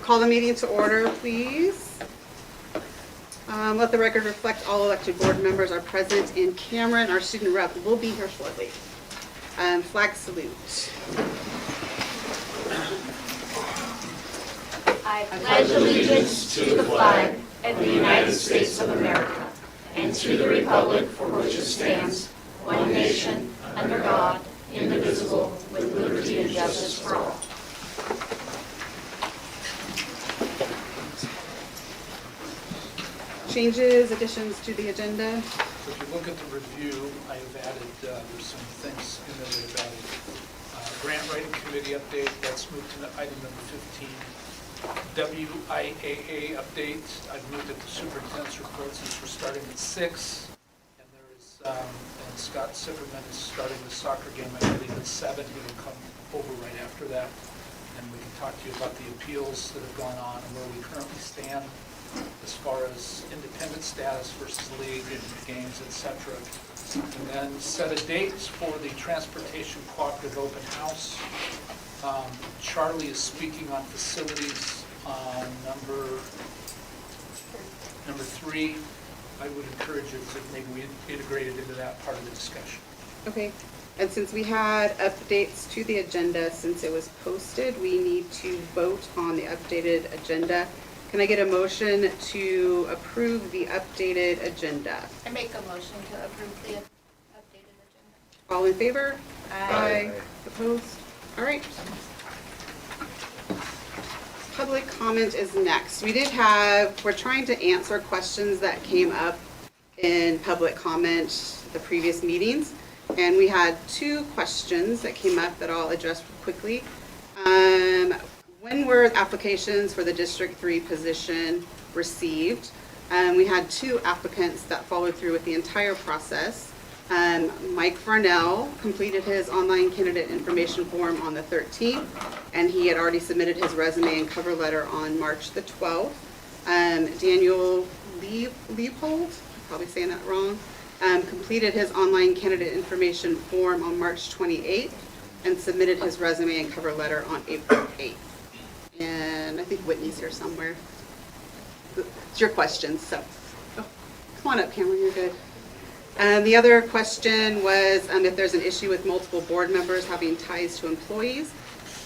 Call the meeting to order, please. Let the record reflect all elected board members are present, and Cameron, our student rep, will be here shortly. Flag salute. I pledge allegiance to the flag of the United States of America and to the republic for which it stands, one nation, under God, indivisible, with liberty and justice for all. Changes, additions to the agenda. So if you look at the review, I have added, there's some things in there that I've added. Grant writing committee update, that's moved to item number 15. WIAA update, I've moved it to superintendent's report since we're starting at 6. And there is, and Scott Sipperman is starting the soccer game, I believe at 7. He will come over right after that. And we can talk to you about the appeals that have gone on and where we currently stand as far as independent status versus league and games, etc. And then set a date for the Transportation Cooperative Open House. Charlie is speaking on facilities on number 3. I would encourage you to maybe we integrate it into that part of the discussion. Okay. And since we had updates to the agenda since it was posted, we need to vote on the updated agenda. Can I get a motion to approve the updated agenda? I make a motion to approve the updated agenda. All in favor? Aye. Opposed? All right. Public comment is next. We're trying to answer questions that came up in public comment the previous meetings. And we had 2 questions that came up that I'll address quickly. When were applications for the District 3 position received? We had 2 applicants that followed through with the entire process. Mike Farnell completed his online candidate information form on the 13th, and he had already submitted his resume and cover letter on March the 12th. Daniel Leopold, probably saying that wrong, completed his online candidate information form on March 28th and submitted his resume and cover letter on April 8th. And I think Whitney's here somewhere. It's your questions, so come on up, Cameron, you're good. The other question was if there's an issue with multiple board members having ties to employees.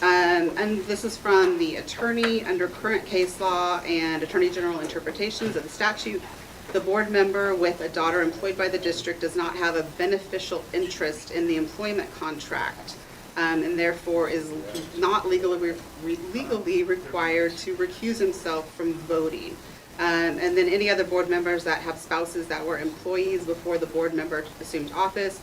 And this is from the attorney under current case law and Attorney General interpretations of the statute. The board member with a daughter employed by the district does not have a beneficial interest in the employment contract. And therefore is not legally required to recuse himself from voting. And then any other board members that have spouses that were employees before the board member assumed office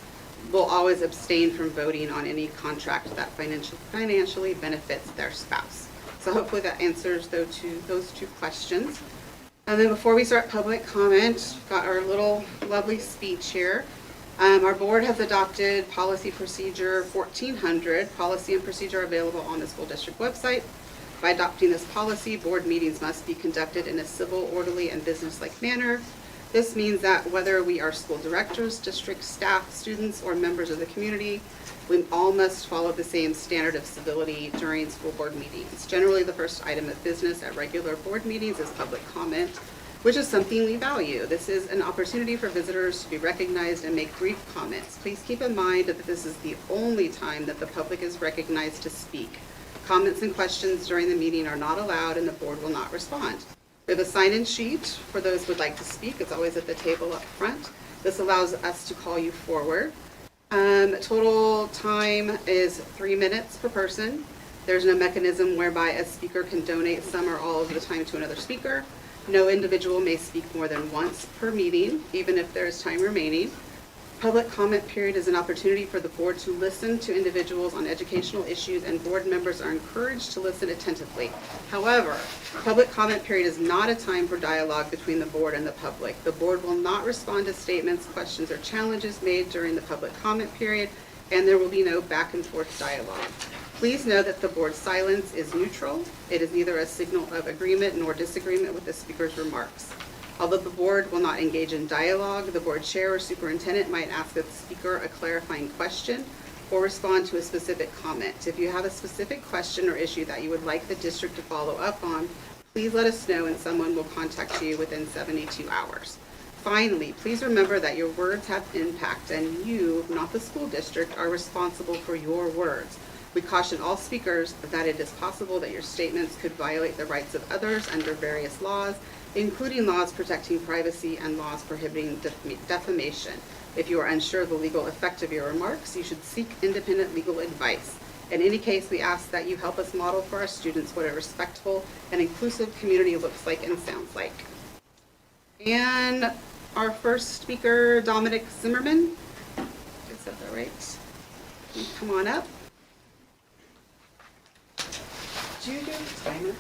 will always abstain from voting on any contract that financially benefits their spouse. So hopefully that answers those two questions. And then before we start public comment, got our little lovely speech here. Our board has adopted policy procedure 1400, policy and procedure available on the school district website. By adopting this policy, board meetings must be conducted in a civil, orderly, and business-like manner. This means that whether we are school directors, district staff, students, or members of the community, we all must follow the same standard of civility during school board meetings. Generally, the first item of business at regular board meetings is public comment, which is something we value. This is an opportunity for visitors to be recognized and make brief comments. Please keep in mind that this is the only time that the public is recognized to speak. Comments and questions during the meeting are not allowed and the board will not respond. We have a sign-in sheet for those who would like to speak. It's always at the table up front. This allows us to call you forward. Total time is 3 minutes per person. There's no mechanism whereby a speaker can donate some or all of the time to another speaker. No individual may speak more than once per meeting, even if there is time remaining. Public comment period is an opportunity for the board to listen to individuals on educational issues, and board members are encouraged to listen attentively. However, public comment period is not a time for dialogue between the board and the public. The board will not respond to statements, questions, or challenges made during the public comment period, and there will be no back and forth dialogue. Please know that the board's silence is neutral. It is neither a signal of agreement nor disagreement with the speaker's remarks. Although the board will not engage in dialogue, the board chair or superintendent might ask the speaker a clarifying question or respond to a specific comment. If you have a specific question or issue that you would like the district to follow up on, please let us know and someone will contact you within 72 hours. Finally, please remember that your words have impact and you, not the school district, are responsible for your words. We caution all speakers that it is possible that your statements could violate the rights of others under various laws, including laws protecting privacy and laws prohibiting defamation. If you are unsure of the legal effect of your remarks, you should seek independent legal advice. In any case, we ask that you help us model for our students what a respectful and inclusive community looks like and sounds like. And our first speaker, Dominic Zimmerman. Is that right? Come on up. Do you do a timer or?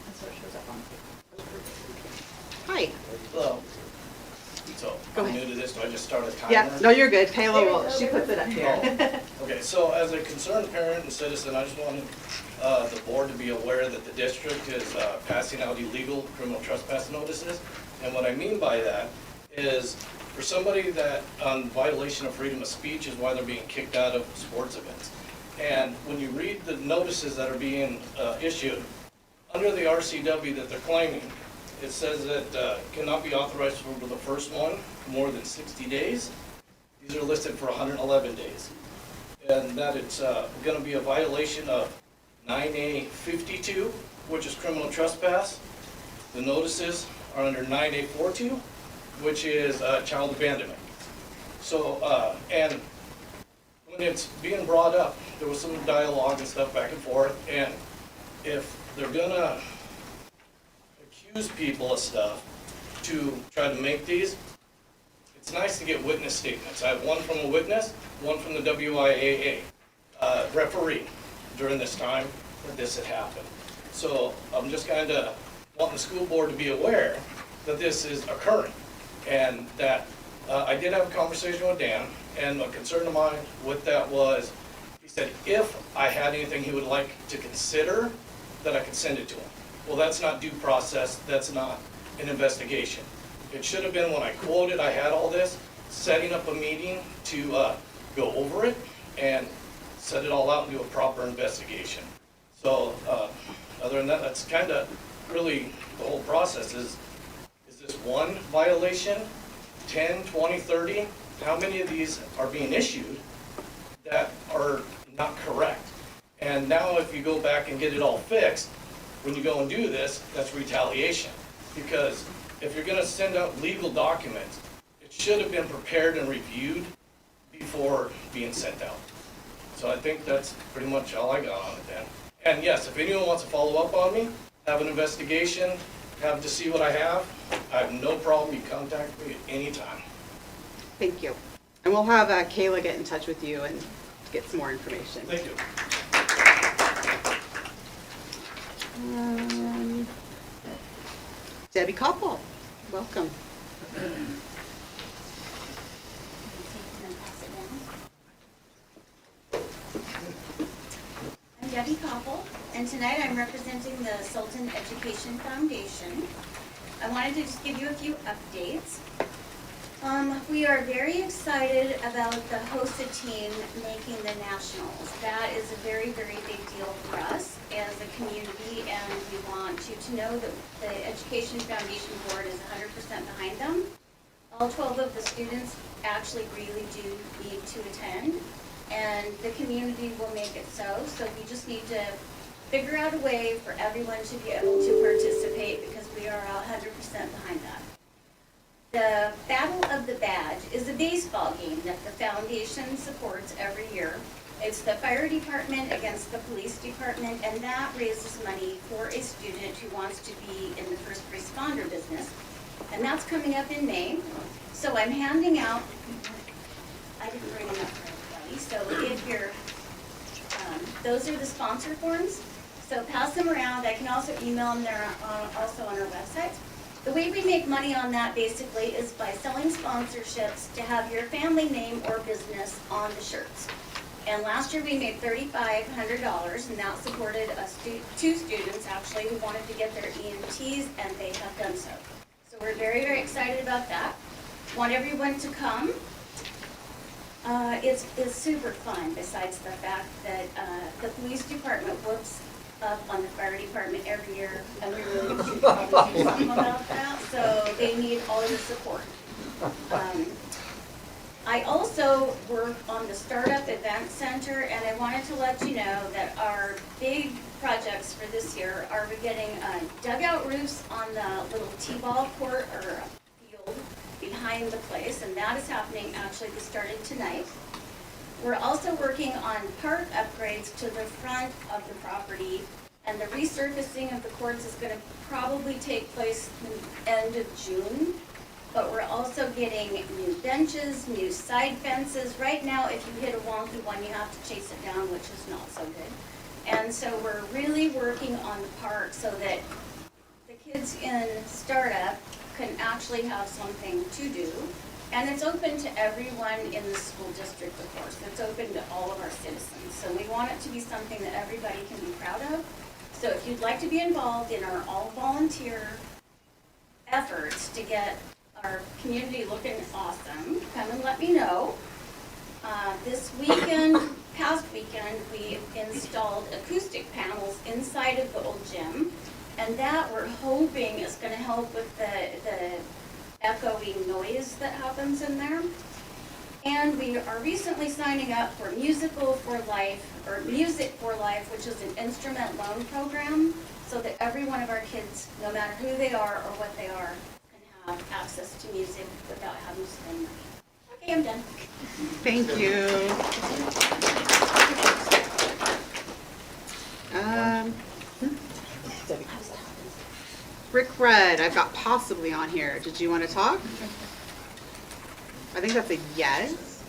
That's what shows up on. Hi. Hello. So, Go I'm ahead. new to this, do I just start a timer? Yeah, no, you're good. Kayla will, she puts it up here. Oh, okay, so as a concerned parent and citizen, I just wanted the board to be aware that the district is passing out illegal criminal trespass notices. And what I mean by that is, for somebody that on violation of freedom of speech is why they're being kicked out of sports events. And when you read the notices that are being issued, under the RCW that they're claiming, it says that cannot be authorized for the first one more than 60 days. These are listed for 111 days. And that it's going to be a violation of 9A52, which is criminal trespass. The notices are under 9A42, which is child abandonment. So, and when it's being brought up, there was some dialogue and stuff back and forth, and if they're gonna accuse people of stuff to try to make these, it's nice to get witness statements. I have one from a witness, one from the WIAA referee during this time that this had happened. So I'm just kind of wanting the school board to be aware that this is occurring, and that I did have a conversation with Dan, and a concern of mine with that was, he said if I had anything he would like to consider, that I could send it to him. Well, that's not due process, that's not an investigation. It should have been when I quoted, I had all this, setting up a meeting to go over it and set it all out and do a proper investigation. So other than that, that's kind of really the whole process is this one violation, 10, 20, 30? How many of these are being issued that are not correct? And now if you go back and get it all fixed, when you go and do this, that's retaliation. Because if you're gonna send out legal documents, it should have been prepared and reviewed before being sent out. So I think that's pretty much all I got on it then. And yes, if anyone wants to follow up on me, have an investigation, have to see what I have no problem, you contact me at any time. Thank you. And we'll have Kayla get in touch with you and get some more information. Thank you. Debbie Koppel, welcome. I'm Debbie Koppel, and tonight I'm representing the Sultan Education Foundation. I wanted to just give you a few updates. We are very excited about the hosted team making the nationals. That is a very, very big deal for us as a community, and we want you to know that the Education Foundation Board is 100% behind them. All 12 of the students actually really do need to attend, and the community will make it so. So we just need to figure out a way for everyone to be able to participate, because we are all 100% behind that. The Battle of the Badge is a baseball game that the foundation supports every year. It's the fire department against the police department, and that raises money for a student who wants to be in the first responder business. And that's coming up in May. So I'm handing out, I didn't bring them up for everybody, so if you're, those are the sponsor forms. So pass them around. I can also email them, they're also on our website. The way we make money on that basically is by selling sponsorships to have your family name or business on the shirts. And last year we made $3,500, and that supported two students actually who wanted to get their EMTs, and they have done so. So we're very, very excited about that. Want everyone to come. It's super fun, besides the fact that the police department whoops up on the fire department every year, and we really should probably do something about that, so they need all your support. I also work on the Startup Event Center, and I wanted to let you know that our big projects for this year are we're getting dugout roofs on the little T-ball court or field behind the place, and that is happening, actually, we started tonight. We're also working on park upgrades to the front of the property, and the resurfacing of the courts is gonna probably take place in the end of June. But we're also getting new benches, new side fences. Right now, if you hit a wonky one, you have to chase it down, which is not so good. And so we're really working on the park so that the kids in Startup can actually have something to do. And it's open to everyone in the school district, of course. It's open to all of our citizens. So we want it to be something that everybody can be proud of. So if you'd like to be involved in our all-volunteer efforts to get our community looking awesome, come and let me know. This weekend, past weekend, we installed acoustic panels inside of the old gym, and that we're hoping is gonna help with the echoing noise that happens in there. And we are recently signing up for Musical for Life, or Music for Life, which is an instrument loan program, so that every one of our kids, no matter who they are or what they are, have access to music without having to spend money. Okay, I'm done. Thank you. Rick Rudd, I've got possibly on here. Did you want to talk? I think that's a yes.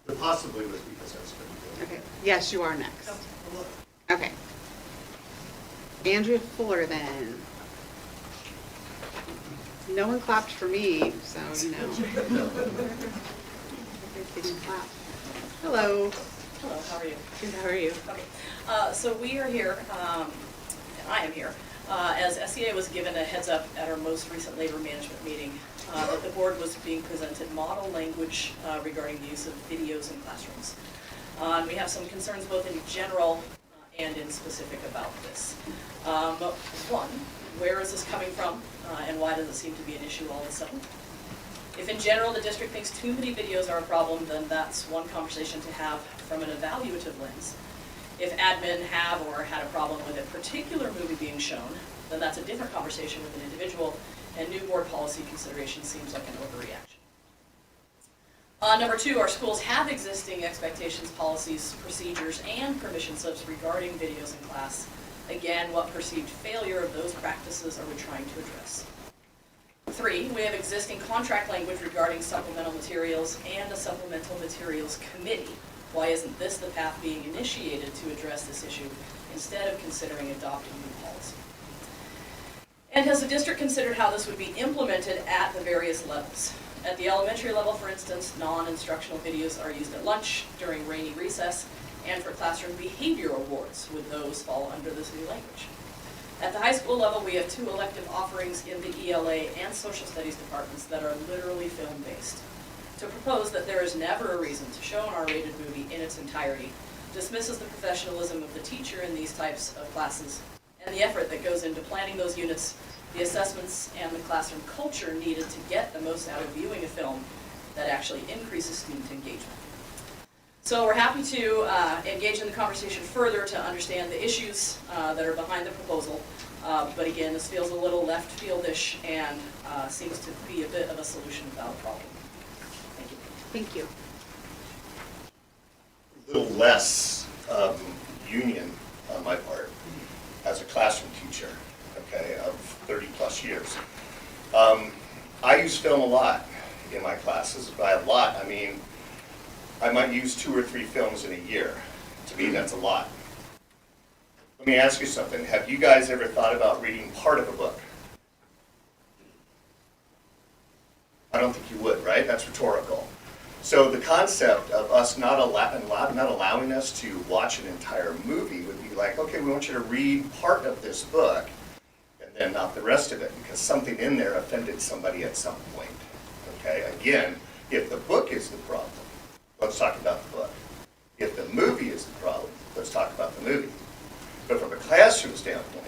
The possibly was because I was going to do it. Okay, yes, you are next. Okay. Andrea Fuller then. No one clapped for me, so you know. Didn't clap. Hello. Hello, how are you? Good, how are you? Okay, so we are here, I am here, as SEA was given a heads up at our most recent labor management meeting that the board was being presented model language regarding the use of videos in classrooms. And we have some concerns both in general and in specific about this. One, where is this coming from and why does it seem to be an issue all of a sudden? If in general the district thinks too many videos are a problem, then that's one conversation to have from an evaluative lens. If admin have or had a problem with a particular movie being shown, then that's a different conversation with an individual, and new board policy consideration seems like an overreaction. Number two, our schools have existing expectations, policies, procedures, and permission slips regarding videos in class. Again, what perceived failure of those practices are we trying to address? Three, we have existing contract language regarding supplemental materials and a supplemental materials committee. Why isn't this the path being initiated to address this issue instead of considering adopting new policy? And has the district considered how this would be implemented at the various levels? At the elementary level, for instance, non-instructional videos are used at lunch, during rainy recess, and for classroom behavior awards. Would those fall under this new language? At the high school level, we have 2 elective offerings in the ELA and social studies departments that are literally film-based. To propose that there is never a reason to show an R-rated movie in its entirety dismisses the professionalism of the teacher in these types of classes and the effort that goes into planning those units, the assessments, and the classroom culture needed to get the most out of viewing a film that actually increases student engagement. So we're happy to engage in the conversation further to understand the issues that are behind the proposal. But again, this feels a little left field-ish and seems to be a bit of a solution without a problem. Thank you. Thank you. A little less union on my part as a classroom teacher, okay, of 30 plus years. I use film a lot in my classes. By a lot, I mean, I might use 2 or 3 films in a year. To me, that's a lot. Let me ask you something. Have you guys ever thought about reading part of a book? I don't think you would, right? That's rhetorical. So the concept of us not allowing us to watch an entire movie would be like, okay, we want you to read part of this book and then not the rest of it because something in there offended somebody at some point. Okay, again, if the book is the problem, let's talk about the book. If the movie is the problem, let's talk about the movie. But from a classroom standpoint,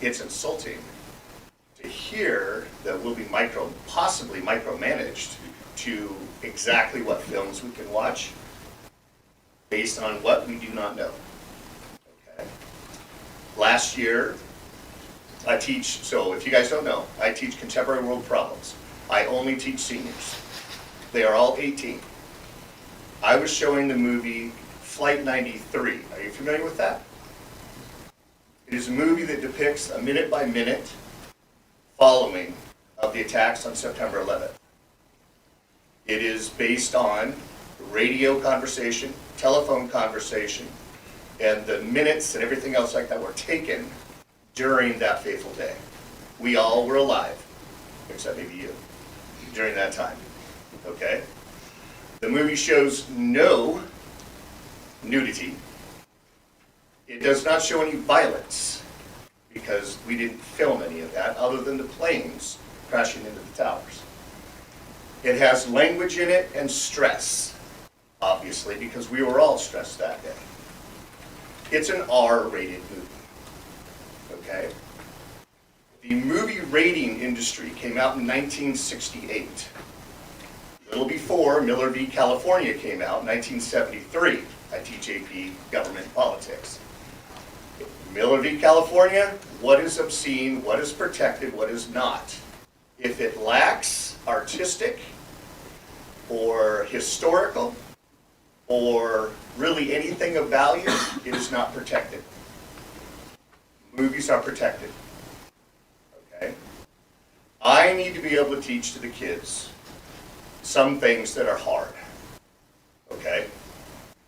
it's insulting to hear that we'll be possibly micromanaged to exactly what films we can watch based on what we do not know. Okay. Last year, I teach, so if you guys don't know, I teach contemporary world problems. I only teach seniors. They are all 18. I was showing the movie Flight 93. Are you familiar with that? It is a movie that depicts a minute-by-minute following of the attacks on September 11th. It is based on radio conversation, telephone conversation, and the minutes and everything else like that were taken during that fateful day. We all were alive, except maybe you, during that time, okay? The movie shows no nudity. It does not show any violence because we didn't film any of that other than the planes crashing into the towers. It has language in it and stress, obviously, because we were all stressed that day. It's an R-rated movie, okay? The movie rating industry came out in 1968. A little before Miller v. California came out in 1973. I teach AP Government Politics. Miller v. California, what is obscene, what is protected, what is not. If it lacks artistic or historical or really anything of value, it is not protected. Movies are protected. Okay? I need to be able to teach to the kids some things that are hard. Okay?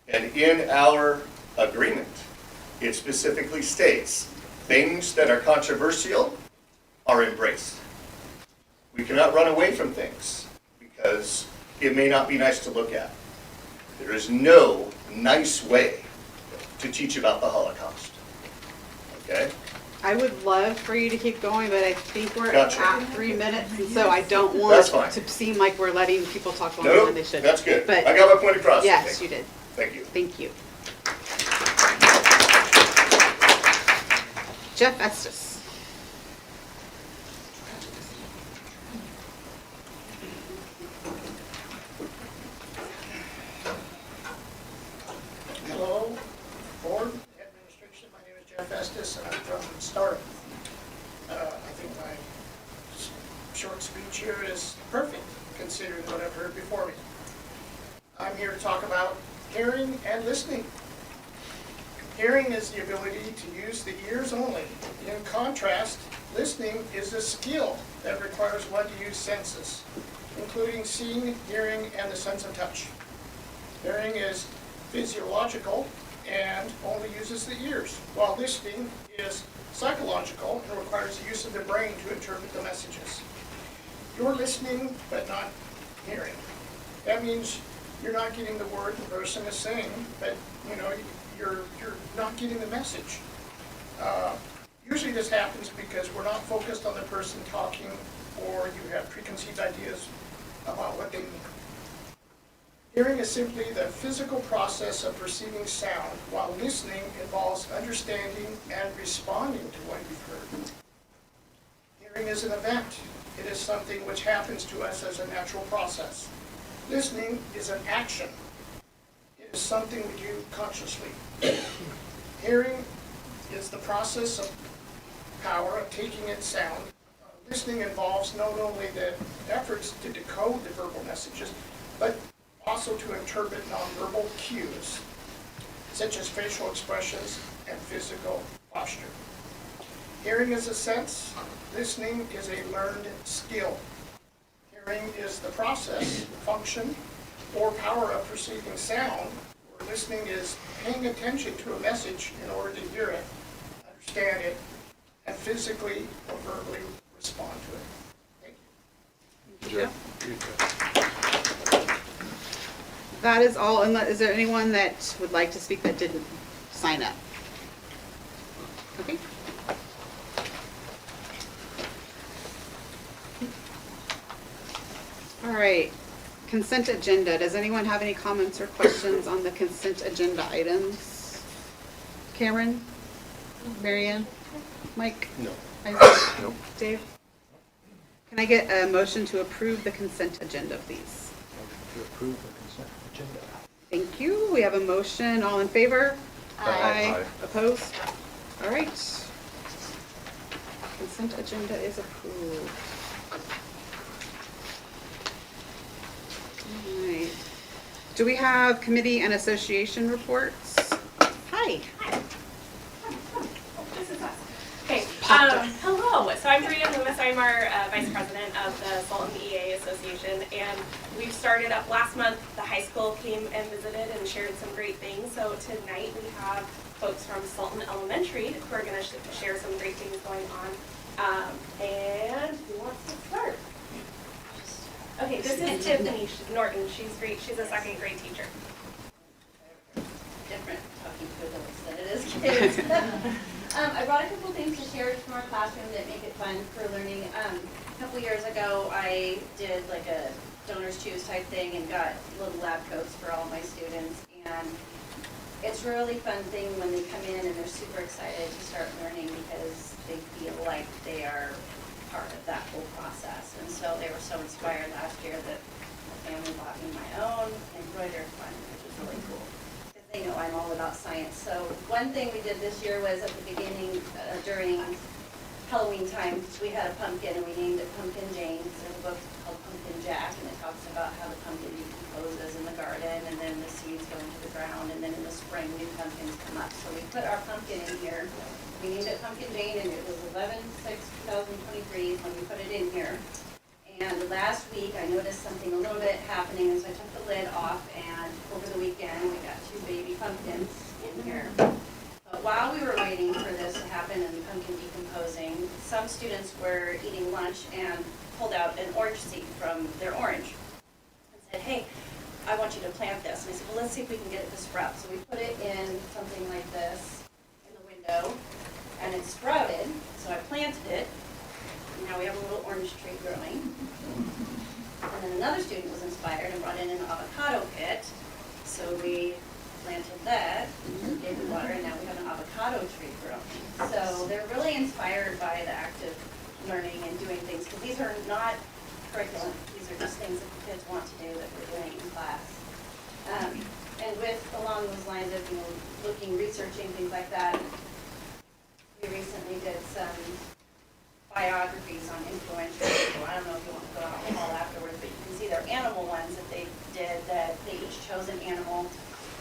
And in our agreement, it specifically states things that are controversial are embraced. We cannot run away from things because it may not be nice to look at. There is no nice way to teach about the Holocaust. Okay? I would love for you to keep going, but I think we're Gotcha. at 3 minutes, and so I don't That's want fine. to seem like we're letting people talk longer No, than they should. that's good. But I got my point across. yes, you did. Thank you. Thank you. Jeff Estes. Hello, board, administration, my name is Jeff Estes, and I'm from Startup. I think my short speech here is perfect, considering what I've heard before me. I'm here to talk about hearing and listening. Hearing is the ability to use the ears only. In contrast, listening is a skill that requires one to use senses, including seeing, hearing, and the sense of touch. Hearing is physiological and only uses the ears, while listening is psychological and requires the use of the brain to interpret the messages. You're listening but not hearing. That means you're not getting the word the person is saying, but you're not getting the message. Usually this happens because we're not focused on the person talking, or you have preconceived ideas about what they mean. Hearing is simply the physical process of perceiving sound, while listening involves understanding and responding to what you've heard. Hearing is an event. It is something which happens to us as a natural process. Listening is an action. It is something we do consciously. Hearing is the process of power of taking in sound. Listening involves not only the efforts to decode the verbal messages, but also to interpret nonverbal cues, such as facial expressions and physical posture. Hearing is a sense. Listening is a learned skill. Hearing is the process, function, or power of perceiving sound, where listening is paying attention to a message in order to hear it, understand it, and physically or verbally respond to it. Thank you. That is all. Is there anyone that would like to speak that didn't sign up? Okay. All right, consent agenda. Does anyone have any comments or questions on the consent agenda items? Cameron? Marianne? Mike? No. Isaac? Nope. Dave? Can I get a motion to approve the consent agenda, please? To approve the consent agenda. Thank you. We have a motion. All in favor? Aye. Opposed? All right. Consent agenda is approved. All right. Do we have committee and association reports? Hi. This is us. Okay, Popped up. hello. So I'm Rita Loomis. I'm our Vice President of the Sultan EA Association, and we've started up last month. The high school came and visited and shared some great things. So tonight we have folks from Sultan Elementary who are going to share some great things going on. And who wants to start? Okay, this is Tiffany Norton. She's great. She's a second grade teacher. Different talking to adults than it is kids. I brought a couple things to share from our classroom that make it fun for learning. A couple years ago, I did like a donor's choose type thing and got little lab coats for all my students. And it's a really fun thing when they come in and they're super excited to start learning because they feel like they are part of that whole process. And so they were so inspired last year that the family bought me my own embroidered one, which is really cool. Because they know I'm all about science. So one thing we did this year was at the beginning, during Halloween time, we had a pumpkin and we named it Pumpkin Jane. There's a book called Pumpkin Jack, and it talks about how the pumpkin decomposes in the garden, and then the seeds go into the ground, and then in the spring new pumpkins come up. So we put our pumpkin in here. We named it Pumpkin Jane, and it was 11/6/2023 when we put it in here. And last week I noticed something a little bit happening, and so I took the lid off, and over the weekend we got 2 baby pumpkins in here. But while we were waiting for this to happen and the pumpkin decomposing, some students were eating lunch and pulled out an orange seed from their orange and said, hey, I want you to plant this. And I said, well, let's see if we can get it to sprout. So we put it in something like this in the window, and it sprouted. So I planted it. And now we have a little orange tree growing. And then another student was inspired and brought in an avocado pit. So we planted that, gave it water, and now we have an avocado tree growing. So they're really inspired by the active learning and doing things, because these are not curriculum. These are just things that the kids want to do that we're doing in class. And with, along those lines of, looking, researching, things like that, we recently did some biographies on influential people. I don't know if you want to go out and call afterwards, but you can see their animal ones that they did, that they each chose an animal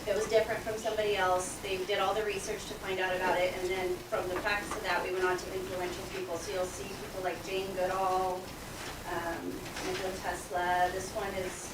that was different from somebody else. They did all the research to find out about it, and then from the practice of that, we went on to influential people. So you'll see people like Jane Goodall, Nikola Tesla. This one is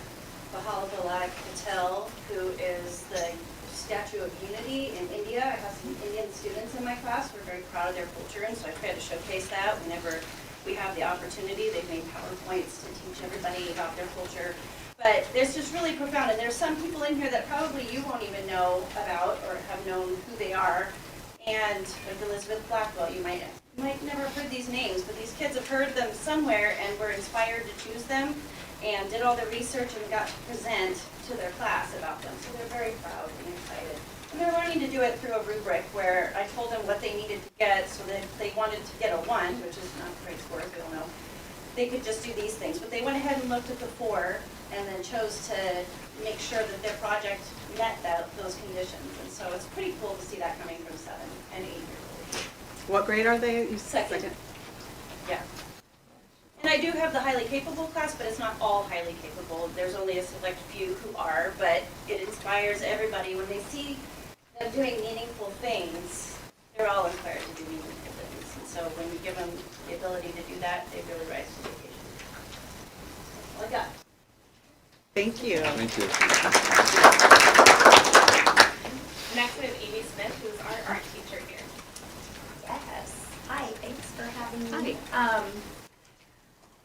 Mahalabala Patel, who is the Statue of Unity in India. I have some Indian students in my class. We're very proud of their culture, and so I try to showcase that whenever we have the opportunity. They've made PowerPoints to teach everybody about their culture. But this is really profound, and there's some people in here that probably you won't even know about or have known who they are. And like Elizabeth Blackwell, you might never have heard these names, but these kids have heard them somewhere and were inspired to choose them and did all the research and got to present to their class about them. So they're very proud and excited. And they're learning to do it through a rubric where I told them what they needed to get, so that if they wanted to get a 1, which is not a great score, we all know, they could just do these things. But they went ahead and looked at the 4 and then chose to make sure that their project met those conditions. And so it's pretty cool to see that coming from 7 and 8 years old. What grade are they? You said Second. Yeah. And I do have the highly capable class, but it's not all highly capable. There's only a select few who are, but it inspires everybody. When they see them doing meaningful things, they're all inspired to do meaningful things. And so when you give them the ability to do that, they really rise to the occasion. That's all I got. Thank you. Thank you. Next we have Amy Smith, who's our art teacher here. Yes. Hi, thanks for having me. Hi.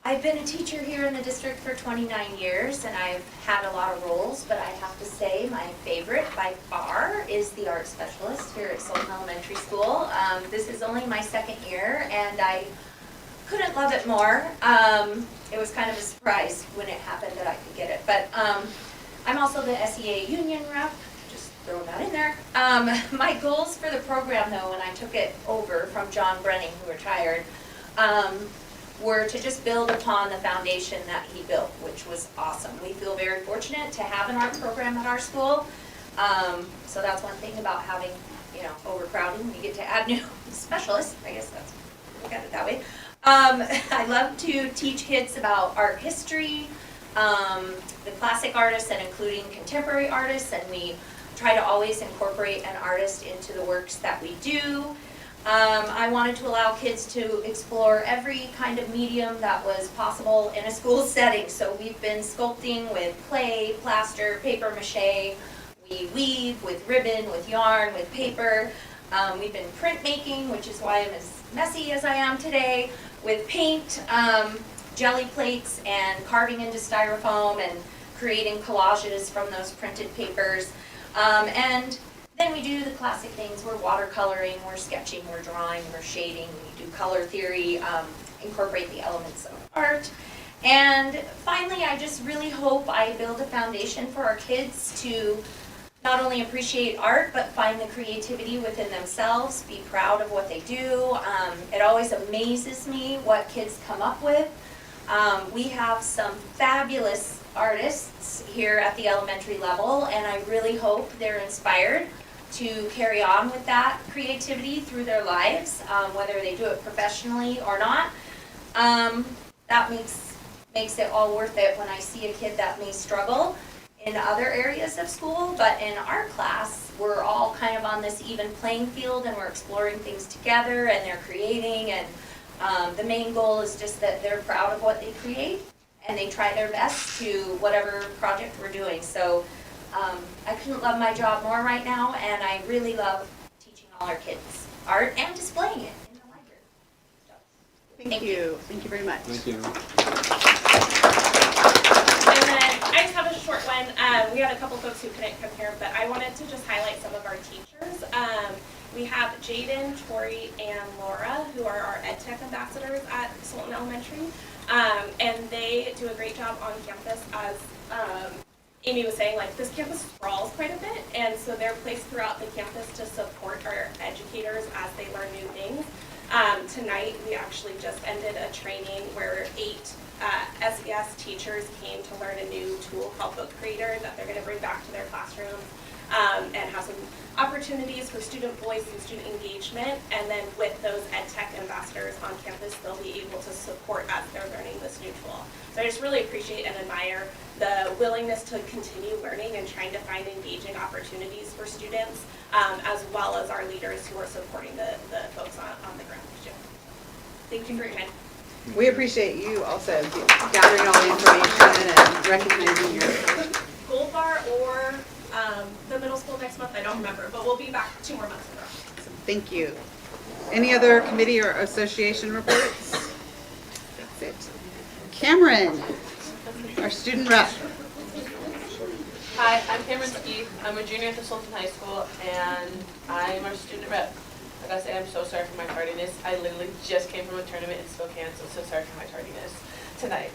I've been a teacher here in the district for 29 years, and I've had a lot of roles, but I have to say my favorite by far is the art specialist here at Sultan Elementary School. This is only my 2nd year, and I couldn't love it more. It was kind of a surprise when it happened that I could get it. But I'm also the SEA union rep, just throwing that in there. My goals for the program, though, when I took it over from John Brenning, who retired, were to just build upon the foundation that he built, which was awesome. We feel very fortunate to have an art program at our school. So that's one thing about having, overcrowding. We get to add new specialists. I guess that's, look at it that way. I love to teach kids about art history, the classic artists and including contemporary artists, and we try to always incorporate an artist into the works that we do. I wanted to allow kids to explore every kind of medium that was possible in a school setting. So we've been sculpting with clay, plaster, paper mache. We weave with ribbon, with yarn, with paper. We've been printmaking, which is why I'm as messy as I am today, with paint, jelly plates, and carving into styrofoam and creating collages from those printed papers. And then we do the classic things. We're watercoloring, we're sketching, we're drawing, we're shading, we do color theory, incorporate the elements of art. And finally, I just really hope I build a foundation for our kids to not only appreciate art, but find the creativity within themselves, be proud of what they do. It always amazes me what kids come up with. We have some fabulous artists here at the elementary level, and I really hope they're inspired to carry on with that creativity through their lives, whether they do it professionally or not. That makes it all worth it when I see a kid that may struggle in other areas of school, but in our class, we're all kind of on this even playing field and we're exploring things together and they're creating, and the main goal is just that they're proud of what they create and they try their best to whatever project we're doing. So I couldn't love my job more right now, and I really love teaching all our kids art and displaying it in the library. So, Thank you. Thank you very much. Thank you. And then I just have a short one. We had a couple folks who couldn't come here, but I wanted to just highlight some of our teachers. We have Jaden, Tori, and Laura, who are our EdTech ambassadors at Sultan Elementary. And they do a great job on campus. As Amy was saying, like, this campus sprawls quite a bit, and so they're placed throughout the campus to support our educators as they learn new things. Tonight, we actually just ended a training where 8 SES teachers came to learn a new tool called Book Creator that they're going to bring back to their classrooms, and have some opportunities for student voice and student engagement. And then with those EdTech ambassadors on campus, they'll be able to support as they're learning this new tool. So I just really appreciate and admire the willingness to continue learning and trying to find engaging opportunities for students, as well as our leaders who are supporting the folks on the ground. Thank you for your time. We appreciate you also gathering all the information and recognizing your. Gold Bar or the middle school next month, I don't remember, but we'll be back 2 more months in a row. Thank you. Any other committee or association reports? That's it. Cameron, our student rep. Hi, I'm Cameron Ski. I'm a junior at the Sultan High School, and I'm our student rep. I gotta say, I'm so sorry for my tardiness. I literally just came from a tournament in Spokane, so sorry for my tardiness tonight.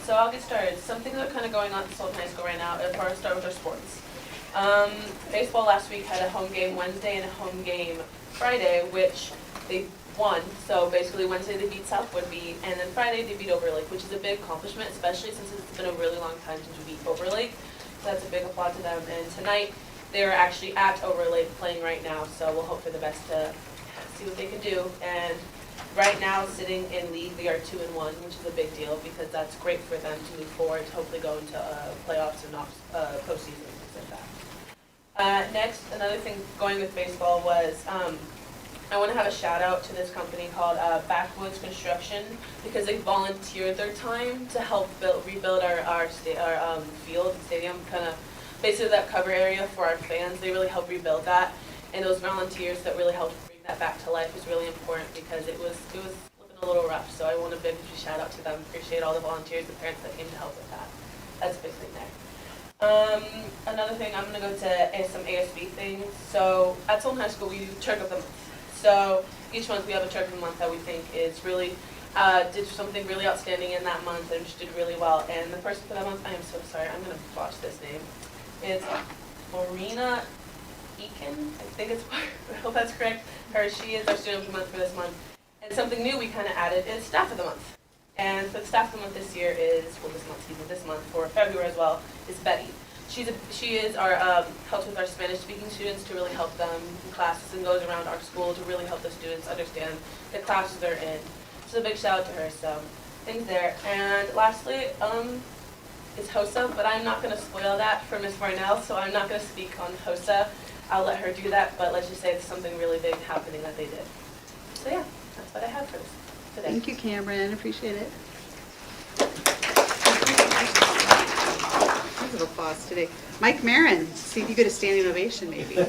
So I'll get started. Some things are kind of going on at Sultan High School right now. As far as start with our sports. Baseball last week had a home game Wednesday and a home game Friday, which they won. So basically Wednesday they beat South Woodby, and then Friday they beat Overlake, which is a big accomplishment, especially since it's been a really long time since we beat Overlake. So that's a big applaud to them. And tonight they're actually at Overlake playing right now, so we'll hope for the best to see what they can do. And right now, sitting in league, they are 2-1, which is a big deal because that's great for them to move forward, to hopefully go into playoffs and postseason and things like that. Next, another thing going with baseball was I want to have a shout out to this company called Backwoods Construction, because they volunteered their time to help rebuild our field and stadium, kind of basically that cover area for our fans. They really helped rebuild that, and those volunteers that really helped bring that back to life was really important because it was looking a little rough. So I want a big shout out to them. Appreciate all the volunteers, the parents that came to help with that. That's basically next. Another thing, I'm going to go to some ASB things. So at Sultan High School, we do Turk of the Month. So each month we have a Turk of the Month that we think is really did something really outstanding in that month and she did really well. And the person for that month, I am so sorry, I'm gonna botch this name. It's Marina Eakin, I think it's, I hope that's correct. She is our student of the month for this month. And something new we kind of added is staff of the month. And for the staff of the month this year is, well, this month for February as well, is Betty. She is our, helps with our Spanish speaking students to really help them in classes and goes around our school to really help the students understand the classes they're in. So a big shout out to her, so things there. And lastly, is HOSA, but I'm not gonna spoil that for Ms. Varnell, so I'm not gonna speak on HOSA. I'll let her do that, but let's just say it's something really big happening that they did. So yeah, that's what I have for this today. Thank you, Cameron, appreciate it. Round of applause today. Mike Marin, see if you get a standing ovation maybe.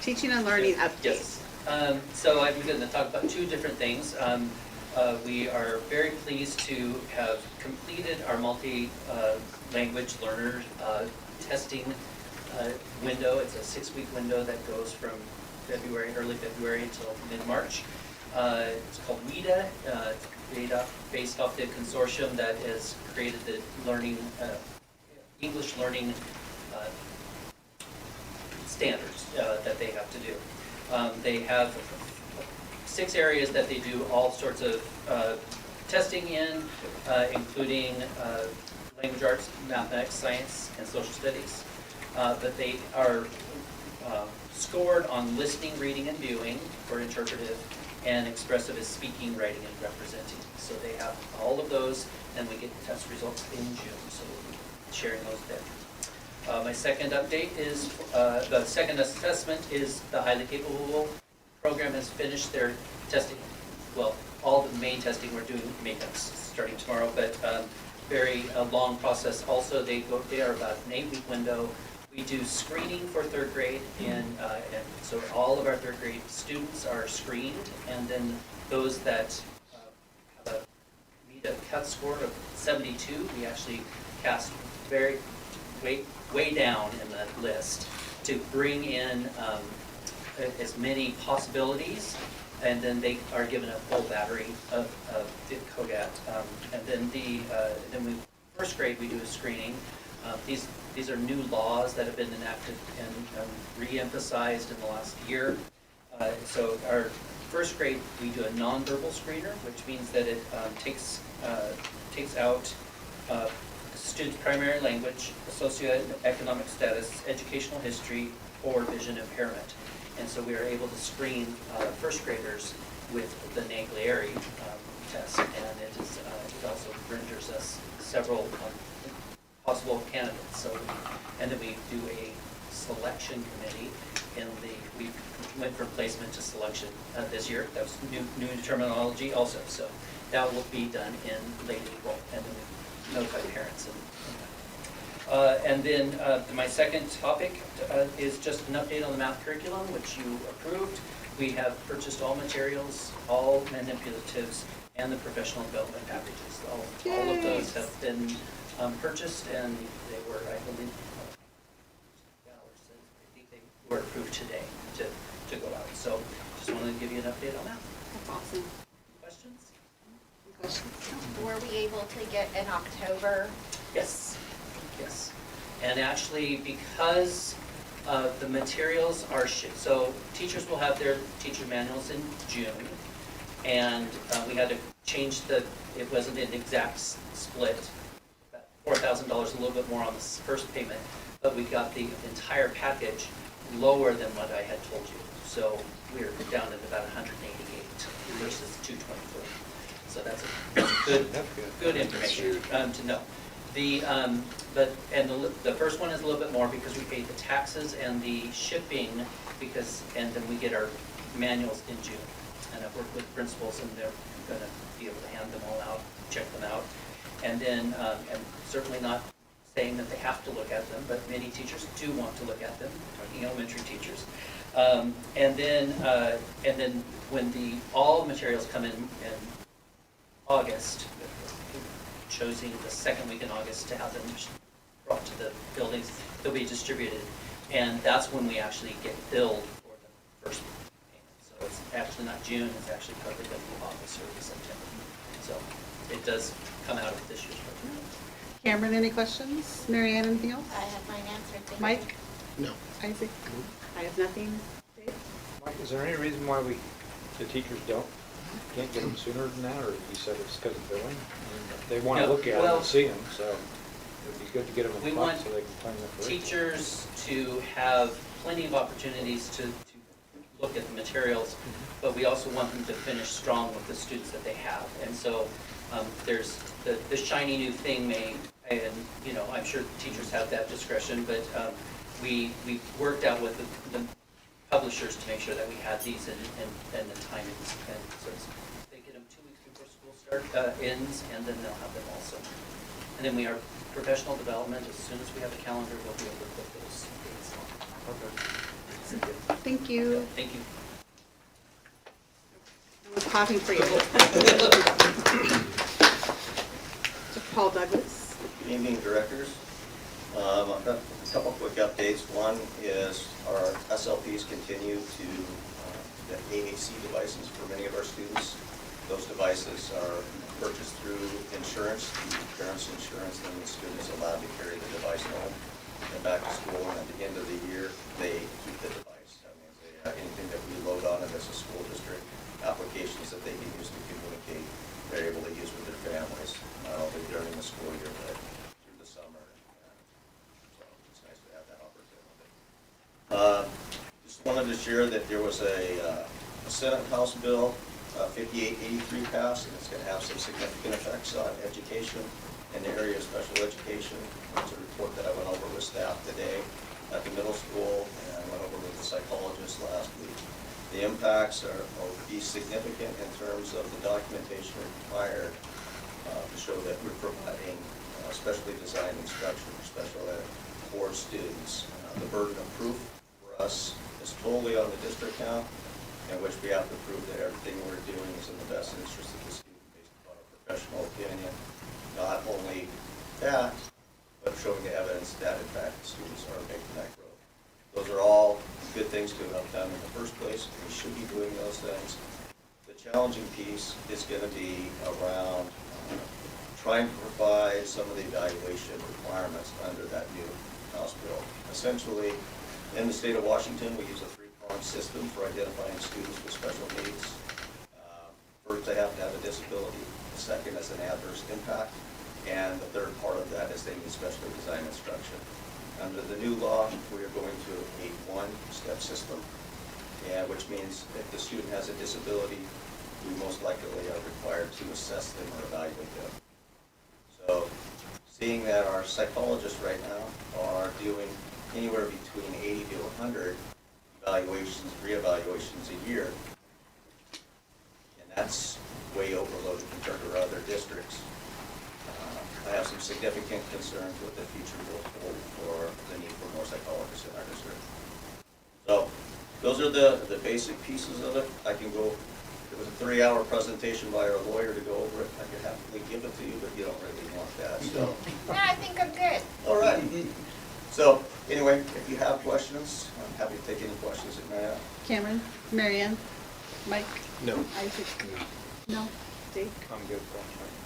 Teaching and learning updates. Yes. So I'm going to talk about two different things. We are very pleased to have completed our multi-language learner testing window. It's a 6-week window that goes from early February until mid-March. It's called WIDA. It's based off the consortium that has created the learning, English learning standards that they have to do. They have 6 areas that they do all sorts of testing in, including language arts, mathematics, science, and social studies. But they are scored on listening, reading, and viewing for interpretive, and expressive is speaking, writing, and representing. So they have all of those, and we get the test results in June, so we'll be sharing those then. My second update is, the second assessment is the Highly Capable program has finished their testing. Well, all the main testing we're doing makeups starting tomorrow, but very long process. Also, they are about an 8-week window. We do screening for 3rd grade, and so all of our 3rd grade students are screened, and then those that meet a cut score of 72, we actually cast way down in the list to bring in as many possibilities, and then they are given a full battery of the COGAT. And then then 1st grade we do a screening. These are new laws that have been enacted and re-emphasized in the last year. So our 1st grade, we do a nonverbal screener, which means that it takes out students' primary language, socioeconomic status, educational history, or vision impairment. And so we are able to screen 1st graders with the Naglieri test, and it also renders us several possible candidates. So, and then we do a selection committee we went from placement to selection this year. That was new terminology also. So that will be done in late April, and then we notify parents. And then my second topic is just an update on the math curriculum, which you approved. We have purchased all materials, all manipulatives, and the professional development packages. All of those have been purchased, and they were, I believe, I think they were approved today to go out. So just wanted to give you an update on that. That's awesome. Questions? Were we able to get in October? Yes. And actually, because the materials are so teachers will have their teacher manuals in June, and we had to change it wasn't an exact split, $4,000, a little bit more on the first payment, but we got the entire package lower than what I had told you. So we're down at about 188 versus 224. So that's good information to know. The first one is a little bit more because we paid the taxes and the shipping and then we get our manuals in June. And I've worked with principals, and they're going to be able to hand them all out, check them out. And then, and certainly not saying that they have to look at them, but many teachers do want to look at them, talking elementary teachers. And then when all materials come in August, choosing the 2nd week in August to have them brought to the buildings, they'll be distributed. And that's when we actually get billed for the first payment. So it's actually not June, it's actually probably going to be August or September. So it does come out of this year's budget. Cameron, any questions? Mary Ann, anything else? I have mine answered, thank you. Mike? No. Isaac? I have nothing. Dave? Mike, is there any reason why the teachers can't get them sooner than that, or you said it's because of billing? I mean, they want to No, look at them well- and see them, so it'd be good to get them We in want front so they can plan their curriculum. teachers to have plenty of opportunities to look at the materials, but we also want them to finish strong with the students that they have. And so there's the shiny new thing and I'm sure teachers have that discretion, but we worked out with the publishers to make sure that we had these and the timings. And so they get them 2 weeks before school ends, and then they'll have them also. And then we are professional development. As soon as we have a calendar, we'll be able to put those dates on. Okay. Thank you. Thank you. I was clapping for you. So Paul Douglas. Good evening, directors. I've got a couple quick updates. One is our SLPs continue to get AAC devices for many of our students. Those devices are purchased through insurance, the parents' insurance, and the students allowed to carry the device home and back to school. And at the end of the year, they keep the device. That means anything that we load on it as a school district, applications that they can use to communicate, they're able to use with their families, not only during the school year, but through the summer. So it's nice to have that opportunity. Just wanted to share that there was a Senate House bill, 5883 passed, and it's going to have some significant effects on education in the area of special education. It's a report that I went over with staff today at the middle school, and I went over with the psychologist last week. The impacts will be significant in terms of the documentation required to show that we're providing specially designed instruction for special ed for students. The burden of proof for us is totally on the district now, in which we have to prove that everything we're doing is in the best interest of the student based upon a professional opinion. Not only that, but showing the evidence that in fact the students are making that growth. Those are all good things to have done in the first place. We should be doing those things. The challenging piece is going to be around trying to provide some of the evaluation requirements under that new House bill. Essentially, in the state of Washington, we use a three-pronged system for identifying students with special needs. First, they have to have a disability. The second is an adverse impact. And the third part of that is they need specially designed instruction. Under the new law, we are going to a one-step system, which means if the student has a disability, we most likely are required to assess them or evaluate them. So, seeing that our psychologists right now are doing anywhere between 80 to 100 evaluations, reevaluations a year, and that's way overloaded compared to our other districts. I have some significant concerns with the future will hold for the need for more psychologists in our district. So those are the basic pieces of it. I can go, it was a 3-hour presentation by our lawyer to go over it. I could happily give it to you, but you don't really want that. So. No, I think I'm good. All right. So anyway, if you have questions, I'm happy to take any questions that you may have. Cameron? Mary Ann? Mike? No. Isaac? No? Dave? I'm good.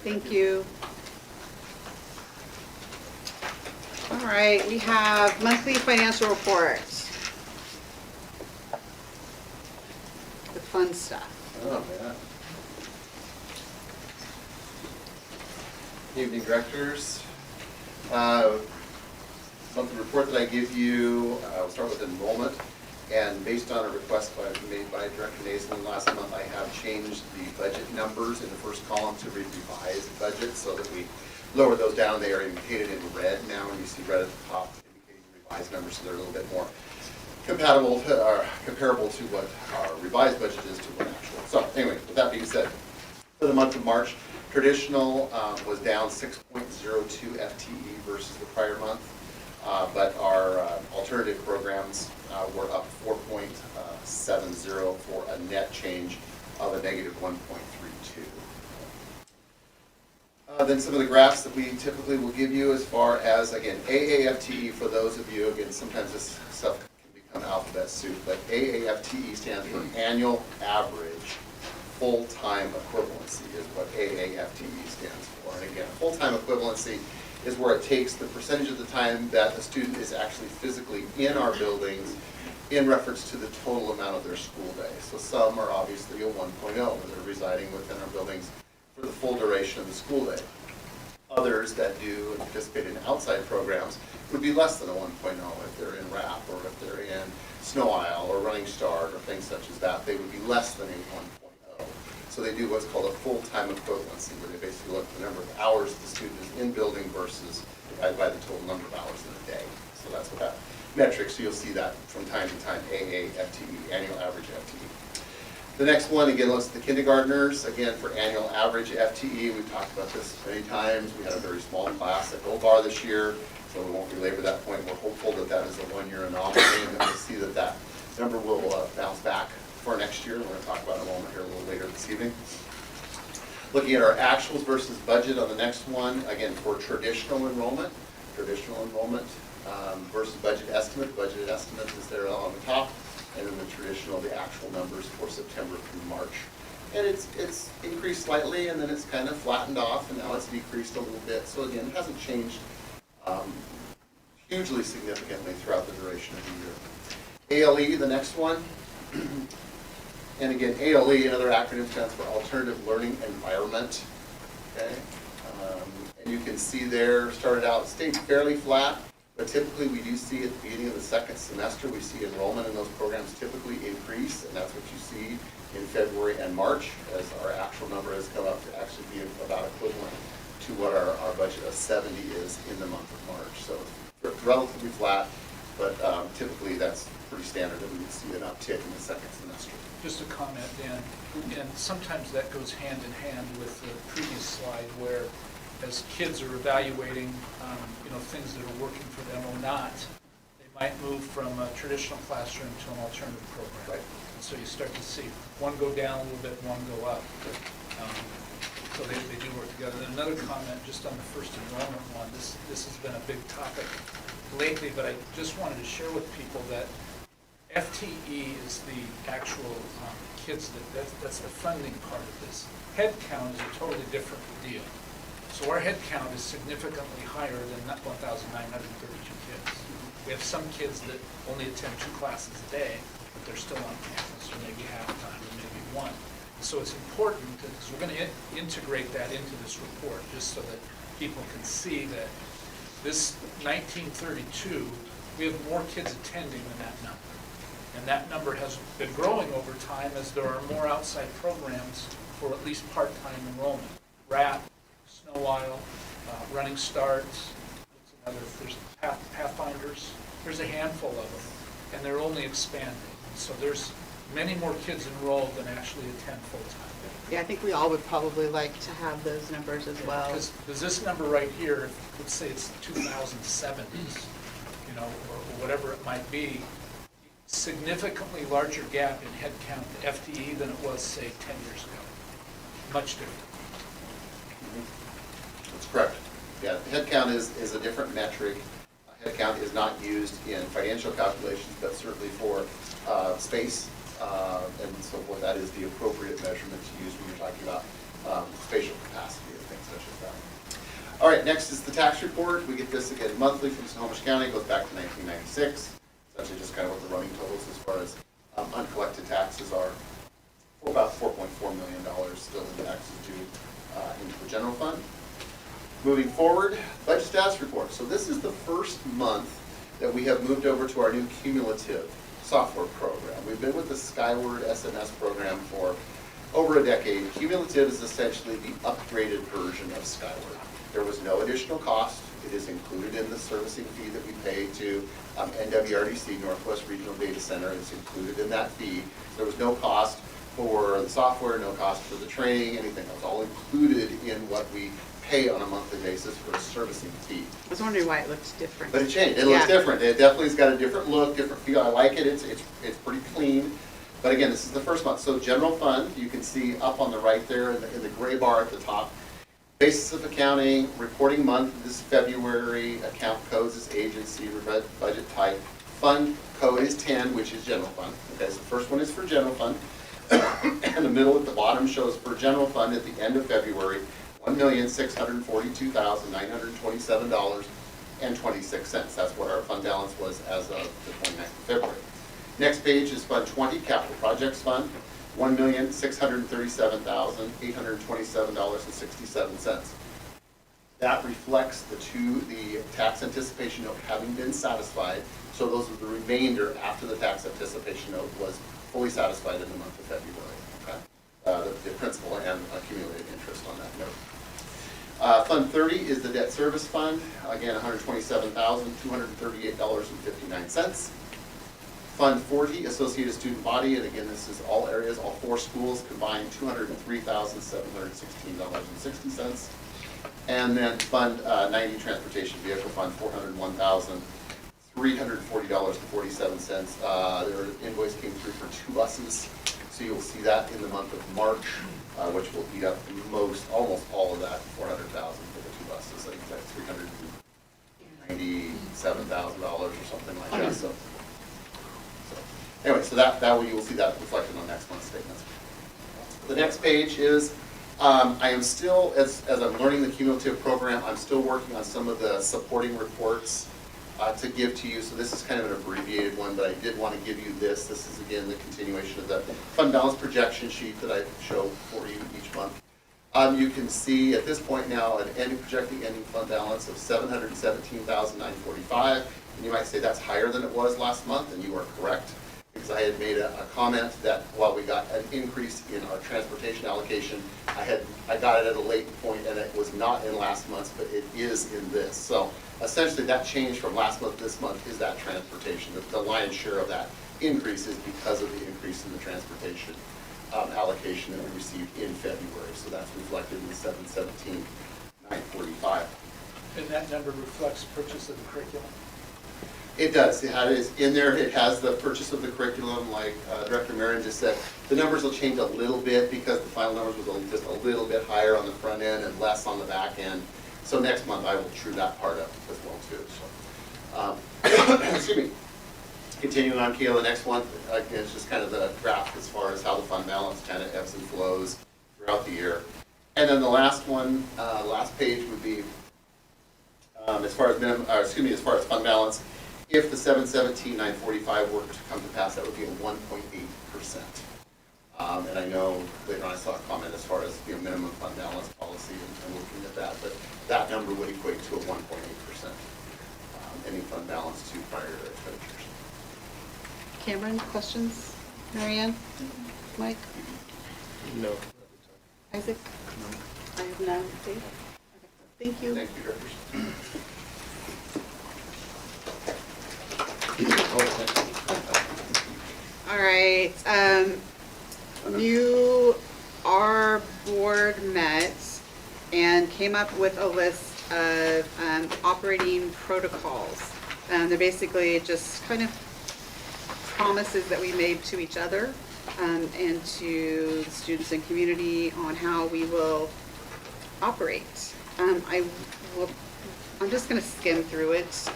Thank you. All right, we have monthly financial report. The fun stuff. Oh, man. Evening, directors. Monthly report that I give you, we'll start with enrollment. And based on a request made by Director Nason last month, I have changed the budget numbers in the first column to revised budget so that we lower those down. They are indicated in red now, and you see red at the top indicating revised numbers, so they're a little bit more comparable to what our revised budget is to what actual. So anyway, with that being said, for the month of March, traditional was down 6.02 FTE versus the prior month, but our alternative programs were up 4.70 for a net change of a negative 1.32. Then some of the graphs that we typically will give you as far as, again, AAFTE for those of you, again, sometimes this stuff can kind of alphabet soup, but AAFTE stands for Annual Average Full-Time Equivalency is what AAFTE stands for. And again, full-time equivalency is where it takes the percentage of the time that a student is actually physically in our buildings in reference to the total amount of their school day. So some are obviously a 1.0, where they're residing within our buildings for the full duration of the school day. Others that do and participate in outside programs would be less than a 1.0 if they're in RAP or if they're in Snow Isle or Running Start or things such as that. They would be less than a 1.0. So they do what's called a full-time equivalency, where they basically look at the number of hours the student is in building versus divided by the total number of hours in a day. So that's what that metric, so you'll see that from time to time, AAFTE, Annual Average FTE. The next one, again, looks at the kindergartners. Again, for annual average FTE, we've talked about this many times. We had a very small class at Gold Bar this year, so we won't belabor that point. We're hopeful that that is a one-year anomaly, and that we'll see that that number will bounce back for next year. We're going to talk about enrollment here a little later this evening. Looking at our actuals versus budget on the next one, again, for traditional enrollment versus budget estimate. Budget estimate is there on the top. And then the traditional, the actual numbers for September through March. And it's increased slightly, and then it's kind of flattened off, and now it's decreased a little bit. So again, it hasn't changed hugely significantly throughout the duration of the year. ALE, the next one. And again, ALE, another acronym, stands for Alternative Learning Environment. Okay, and you can see there, stayed fairly flat. But typically, we do see at the beginning of the second semester, we see enrollment in those programs typically increase, and that's what you see in February and March, as our actual number has come up to actually be about equivalent to what our budget of 70 is in the month of March. So it's relatively flat, but typically that's pretty standard that we would see an uptick in the second semester. Just a comment, Dan, and sometimes that goes hand in hand with the previous slide where as kids are evaluating, things that are working for them or not, they might move from a traditional classroom to an alternative program. Right. And so you start to see one go down a little bit, one go up. So they do work together. And another comment just on the first enrollment one, this has been a big topic lately, but I just wanted to share with people that FTE is the actual kids, that's the funding part of this. Head count is a totally different deal. So our head count is significantly higher than 1,932 kids. We have some kids that only attend 2 classes a day, but they're still on campus, or maybe half-time, or maybe 1. So it's important, because we're going to integrate that into this report, just so that people can see that this 1932, we have more kids attending than that number. And that number has been growing over time as there are more outside programs for at least part-time enrollment. RAP, Snow Isle, Running Starts, there's Pathfinders, there's a handful of them, and they're only expanding. So there's many more kids enrolled than actually attend full-time. Yeah, I think we all would probably like to have those numbers as well. Because this number right here, let's say it's 2070s, or whatever it might be, significantly larger gap in head count to FTE than it was, say, 10 years ago. Much different. That's correct. Yeah, head count is a different metric. Head count is not used in financial calculations, but certainly for space and so forth. That is the appropriate measurement to use when you're talking about spatial capacity and things such as that. All right, next is the tax report. We get this again monthly from Snohomish County. It goes back to 1996. Essentially just kind of what the running totals as far as uncollected taxes are. For about $4.4 million still in taxes due into the general fund. Moving forward, budget status report. So this is the first month that we have moved over to our new cumulative software program. We've been with the Skyward SMS program for over a decade. Cumulative is essentially the upgraded version of Skyward. There was no additional cost. It is included in the servicing fee that we pay to NWRDC, Northwest Regional Data Center. It's included in that fee. There was no cost for the software, no cost for the training, anything. It was all included in what we pay on a monthly basis for a servicing fee. I was wondering why it looked different. But it changed. It looks different. It definitely has got a different look, different feel. I like it. It's pretty clean. But again, this is the first month. So general fund, you can see up on the right there in the gray bar at the top. Basis of accounting, reporting month, this is February, account codes is agency, budget type. Fund code is 10, which is general fund. Okay, so the first one is for general fund. And the middle at the bottom shows for general fund at the end of February, $1,642,927.26. That's what our fund balance was as of the 29th of February. Next page is Fund 20, Capital Projects Fund, $1,637,827.67. That reflects the tax anticipation note having been satisfied. So those are the remainder after the tax anticipation note was fully satisfied in the month of February. Okay? The principal and accumulated interest on that note. Fund 30 is the debt service fund. Again, $127,238.59. Fund 40, Associated Student Body, and again, this is all areas, all 4 schools combined, $203,716.60. And then Fund 90, Transportation Vehicle Fund, $401,340.47. Their invoice came through for 2 buses, so you'll see that in the month of March, which will eat up almost all of that, $400,000 for the 2 buses. I think that's $397,000 or something like that. So anyway, so that way you will see that reflected on next month's statements. The next page is, I am still, as I'm learning the cumulative program, I'm still working on some of the supporting reports to give to you. So this is kind of an abbreviated one, but I did want to give you this. This is again the continuation of the fund balance projection sheet that I show for you each month. You can see at this point now an projected ending fund balance of $717,945. And you might say that's higher than it was last month, and you are correct. Because I had made a comment that while we got an increase in our transportation allocation, I got it at a late point, and it was not in last month's, but it is in this. So essentially that change from last month to this month is that transportation. The lion's share of that increase is because of the increase in the transportation allocation that we received in February. So that's reflected in the $717,945. And that number reflects purchase of the curriculum? It does. It is in there. It has the purchase of the curriculum, like Director Marion just said. The numbers will change a little bit because the final numbers was just a little bit higher on the front end and less on the back end. So next month I will true that part up as well too. So, excuse me. Continuing on, Kayla, the next one again is just kind of the graph as far as how the fund balance kind of ebbs and flows throughout the year. And then the last one, last page would be as far as as far as fund balance. If the $717,945 were to come to pass, that would be a 1.8%. And I know later on I saw a comment as far as minimum fund balance policy and looking at that, but that number would equate to a 1.8% ending fund balance to prior expenditures. Cameron, questions? Marianne? Mike? No. Isaac? No. I have none. Dave? Okay. Thank you. Thank you, Directors. All right, our board met and came up with a list of operating protocols. They're basically just kind of promises that we made to each other and to the students and community on how we will operate. I'm just going to skim through it,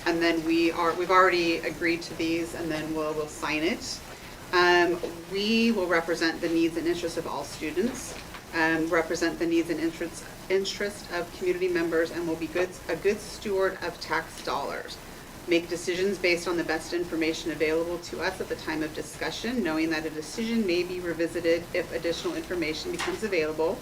and then we've already agreed to these, and then we'll sign it. We will represent the needs and interests of all students, represent the needs and interests of community members, and will be a good steward of tax dollars. Make decisions based on the best information available to us at the time of discussion, knowing that a decision may be revisited if additional information becomes available.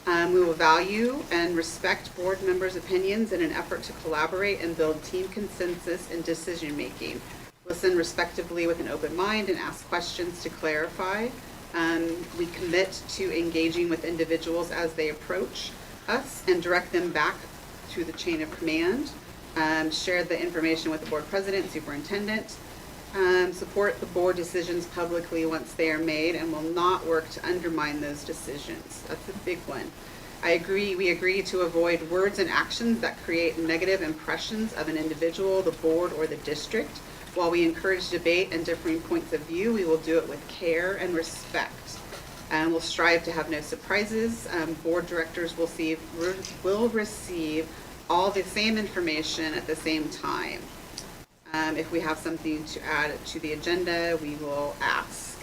We will value and respect board members' opinions in an effort to collaborate and build team consensus in decision-making. Listen respectively with an open mind and ask questions to clarify. We commit to engaging with individuals as they approach us and direct them back through the chain of command. Share the information with the board president, superintendent. Support the board decisions publicly once they are made and will not work to undermine those decisions. That's a big one. We agree to avoid words and actions that create negative impressions of an individual, the board, or the district. While we encourage debate and differing points of view, we will do it with care and respect. We'll strive to have no surprises. Board directors will receive all the same information at the same time. If we have something to add to the agenda, we will ask.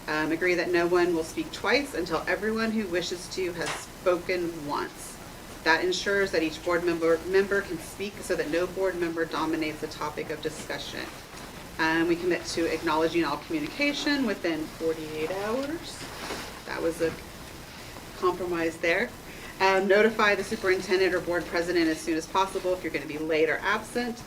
Agree that no one will speak twice until everyone who wishes to has spoken once. That ensures that each board member can speak so that no board member dominates the topic of discussion. We commit to acknowledging all communication within 48 hours. That was a compromise there. Notify the superintendent or board president as soon as possible if you're going to be late or absent.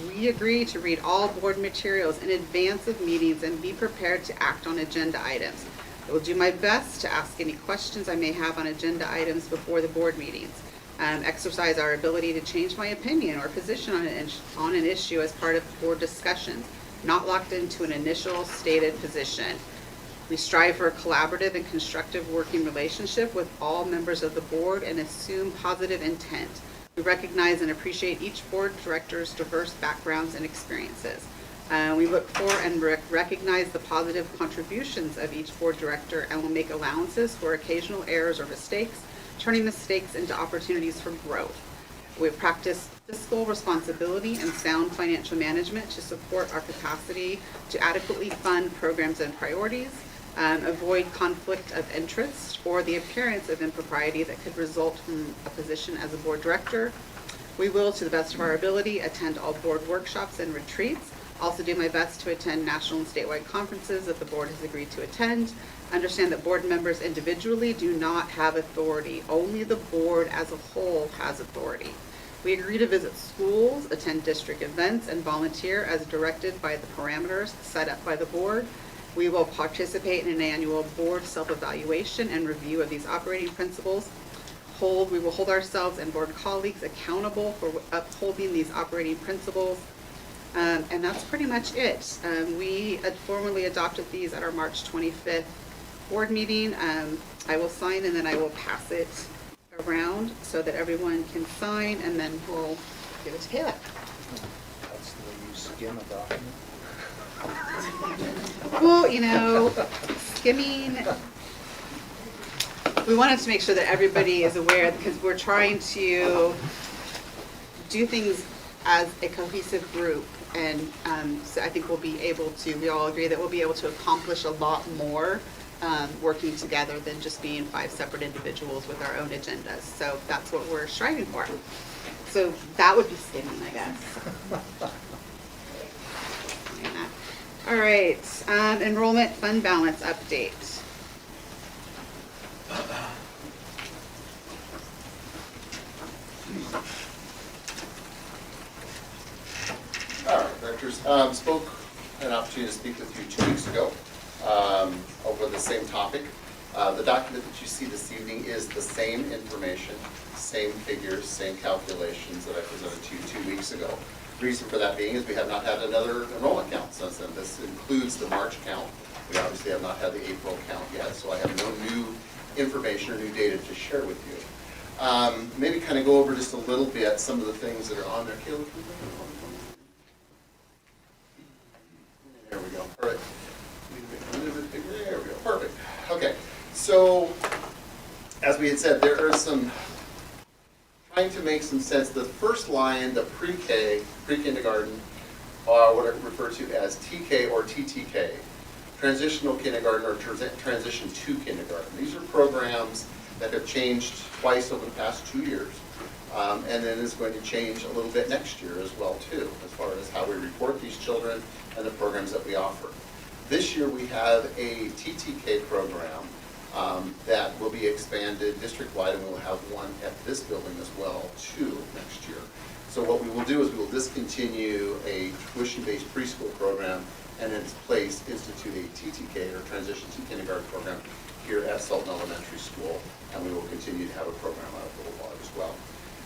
We agree to read all board materials in advance of meetings and be prepared to act on agenda items. I will do my best to ask any questions I may have on agenda items before the board meetings. Exercise our ability to change my opinion or position on an issue as part of board discussions, not locked into an initial stated position. We strive for a collaborative and constructive working relationship with all members of the board and assume positive intent. We recognize and appreciate each board director's diverse backgrounds and experiences. We look for and recognize the positive contributions of each board director and will make allowances for occasional errors or mistakes, turning mistakes into opportunities for growth. We practice fiscal responsibility and sound financial management to support our capacity to adequately fund programs and priorities, avoid conflict of interest or the appearance of impropriety that could result from a position as a board director. We will, to the best of our ability, attend all board workshops and retreats. Also do my best to attend national and statewide conferences that the board has agreed to attend. Understand that board members individually do not have authority. Only the board as a whole has authority. We agree to visit schools, attend district events, and volunteer as directed by the parameters set up by the board. We will participate in an annual board self-evaluation and review of these operating principles. We will hold ourselves and board colleagues accountable for upholding these operating principles. And that's pretty much it. We had formally adopted these at our March 25th board meeting. I will sign and then I will pass it around so that everyone can sign, and then we'll give it to Kayla. That's the way you skim a document. Well, you know, skimming, we wanted to make sure that everybody is aware, because we're trying to do things as a cohesive group, and so I think we all agree that we'll be able to accomplish a lot more working together than just being 5 separate individuals with our own agendas. So that's what we're striving for. So that would be skimming, I guess. All right, enrollment fund balance update. All right, directors, spoke, had an opportunity to speak with you 2 weeks ago over the same topic. The document that you see this evening is the same information, same figures, same calculations that I presented to you 2 weeks ago. The reason for that being is we have not had another enrollment count since then. This includes the March count. We obviously have not had the April count yet, so I have no new information or new data to share with you. Maybe kind of go over just a little bit some of the things that are on there. Caleb, can you bring it up? There we go. All right. A little bit bigger. There we go. Perfect. Okay. So, as we had said, there are some, trying to make some sense. The first line, the pre-K, pre-kindergarten, what are referred to as TK or TTK, transitional kindergarten or transition to kindergarten. These are programs that have changed twice over the past 2 years, and then is going to change a little bit next year as well too, as far as how we report these children and the programs that we offer. This year we have a TTK program that will be expanded district-wide, and we'll have one at this building as well too next year. So what we will do is we will discontinue a tuition-based preschool program and in its place institute a TTK or transition to kindergarten program here at Sultan Elementary School, and we will continue to have a program out of Boulevard as well.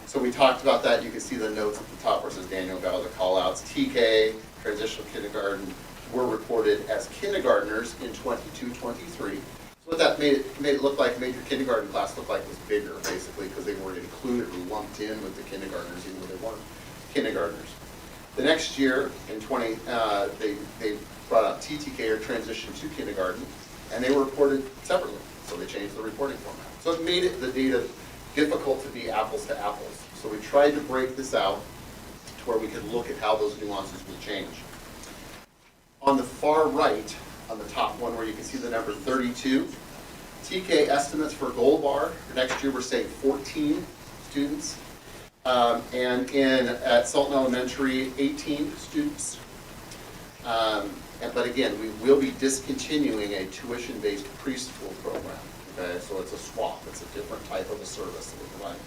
So we talked about that. You can see the notes at the top where it says Daniel got all the call-outs. TK, transitional kindergarten, were reported as kindergartners in 22-23. So what that made it look like, made your kindergarten class look like was bigger, basically, because they were included or lumped in with the kindergartners, even though they weren't kindergartners. The next year, in they brought out TTK, or transition to kindergarten, and they were reported separately. So they changed the reporting format. So it made the data difficult to be apples to apples. So we tried to break this out. where we could look at how those nuances will change. On the far right, on the top one where you can see the number 32, TK estimates for Gold Bar for next year, we're saying 14 students. And at Sultan Elementary, 18 students. But again, we will be discontinuing a tuition-based preschool program. Okay, so it's a swap. It's a different type of a service that we're providing.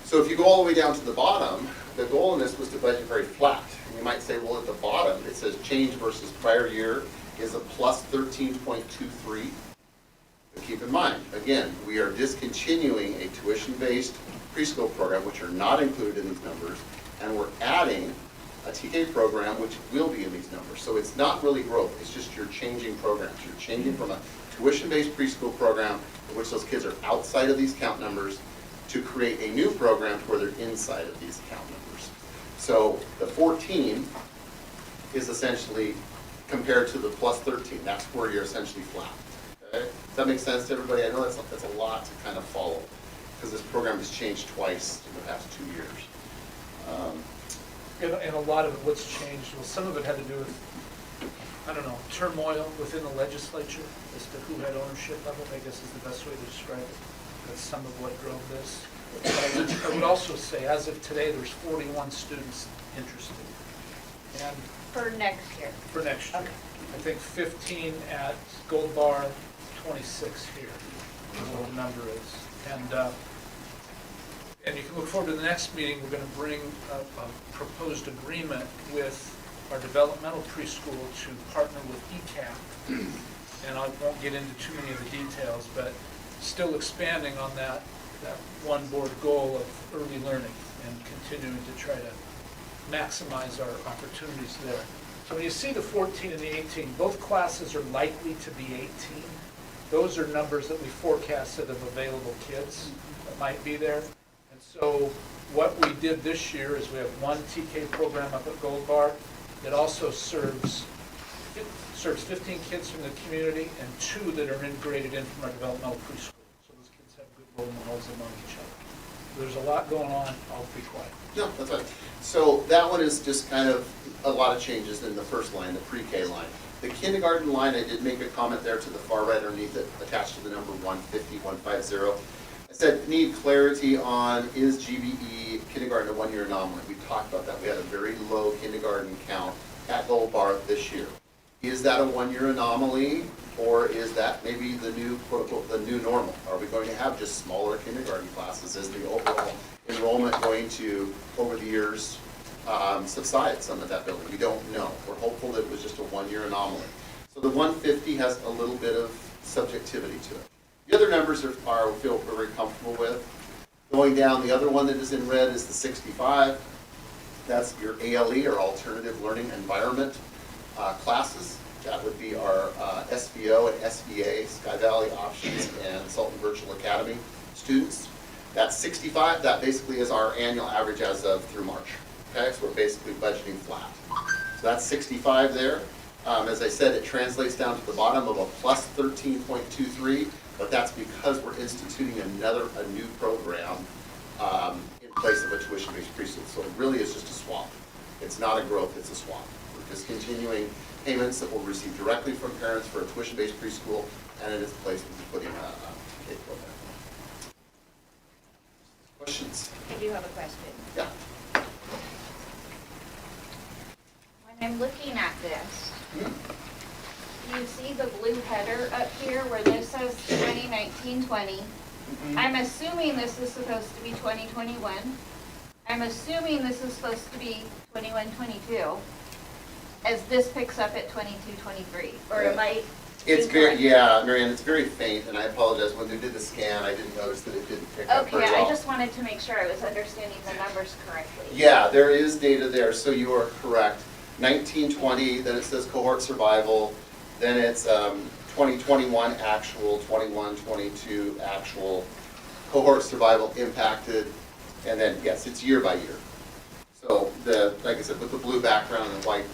So if you go all the way down to the bottom, the goal in this was to budget very flat. And you might say, well, at the bottom, it says change versus prior year is a plus 13.23. But keep in mind, again, we are discontinuing a tuition-based preschool program, which are not included in these numbers, and we're adding a TK program, which will be in these numbers. So it's not really growth, it's just you're changing programs. You're changing from a tuition-based preschool program, in which those kids are outside of these count numbers, to create a new program where they're inside of these count numbers. So the 14 is essentially compared to the plus 13. That's where you're essentially flat. Okay? Does that make sense to everybody? I know that's a lot to kind of follow, because this program has changed twice in the past 2 years. And a lot of it, what's changed, well, some of it had to do with, I don't know, turmoil within the legislature as to who had ownership of it, I guess is the best way to describe it. That's some of what drove this. But I would also say, as of today, there's 41 students interested. And For next year. for next year. Okay. I think 15 at Gold Bar, 26 here, is what the number is. And you can look forward to the next meeting. We're going to bring a proposed agreement with our developmental preschool to partner with ECAP. And I won't get into too many of the details, but still expanding on that one board goal of early learning and continuing to try to maximize our opportunities there. So when you see the 14 and the 18, both classes are likely to be 18. Those are numbers that we forecasted of available kids that might be there. And so what we did this year is we have one TK program up at Gold Bar that also serves 15 kids from the community and 2 that are integrated in from our developmental preschool. So those kids have good role models among each other. There's a lot going on. I'll be quiet. No, that's fine. So that one is just kind of a lot of changes in the first line, the pre-K line. The kindergarten line, I did make a comment there to the far right underneath it, attached to the number 150, 150. I said, need clarity on, is GBE kindergarten a one-year anomaly? We talked about that. We had a very low kindergarten count at Gold Bar this year. Is that a one-year anomaly, or is that maybe the new, quote-unquote, the new normal? Are we going to have just smaller kindergarten classes? Is the overall enrollment going to, over the years, subside some of that building? We don't know. We're hopeful that it was just a one-year anomaly. So the 150 has a little bit of subjectivity to it. The other numbers we feel very comfortable with. Going down, the other one that is in red is the 65. That's your ALE, or Alternative Learning Environment classes. That would be our SVO and SVA, Sky Valley Options and Sultan Virtual Academy students. That's 65. That basically is our annual average as of through March. Okay, so we're basically budgeting flat. So that's 65 there. As I said, it translates down to the bottom of a plus 13.23, but that's because we're instituting a new program in place of a tuition-based preschool. So it really is just a swap. It's not a growth, it's a swap. We're discontinuing payments that we'll receive directly from parents for a tuition-based preschool, and in its place we'll be putting a K program. Questions? I do have a question. Yeah. When I'm looking at this, you see the blue header up here where this says 2019-20. I'm assuming this is supposed to be 2021. I'm assuming this is supposed to be 21-22, as this picks up at 22-23, or am I? It's very, yeah, Marianne, it's very faint, and I apologize. When we did the scan, I didn't notice that it didn't pick up very Okay, well. I just wanted to make sure I was understanding the numbers correctly. Yeah, there is data there, so you are correct. 1920, then it says cohort survival, then it's 2021 actual, 21-22 actual, cohort survival impacted, and then, yes, it's year by year. So, like I said, with the blue background and the white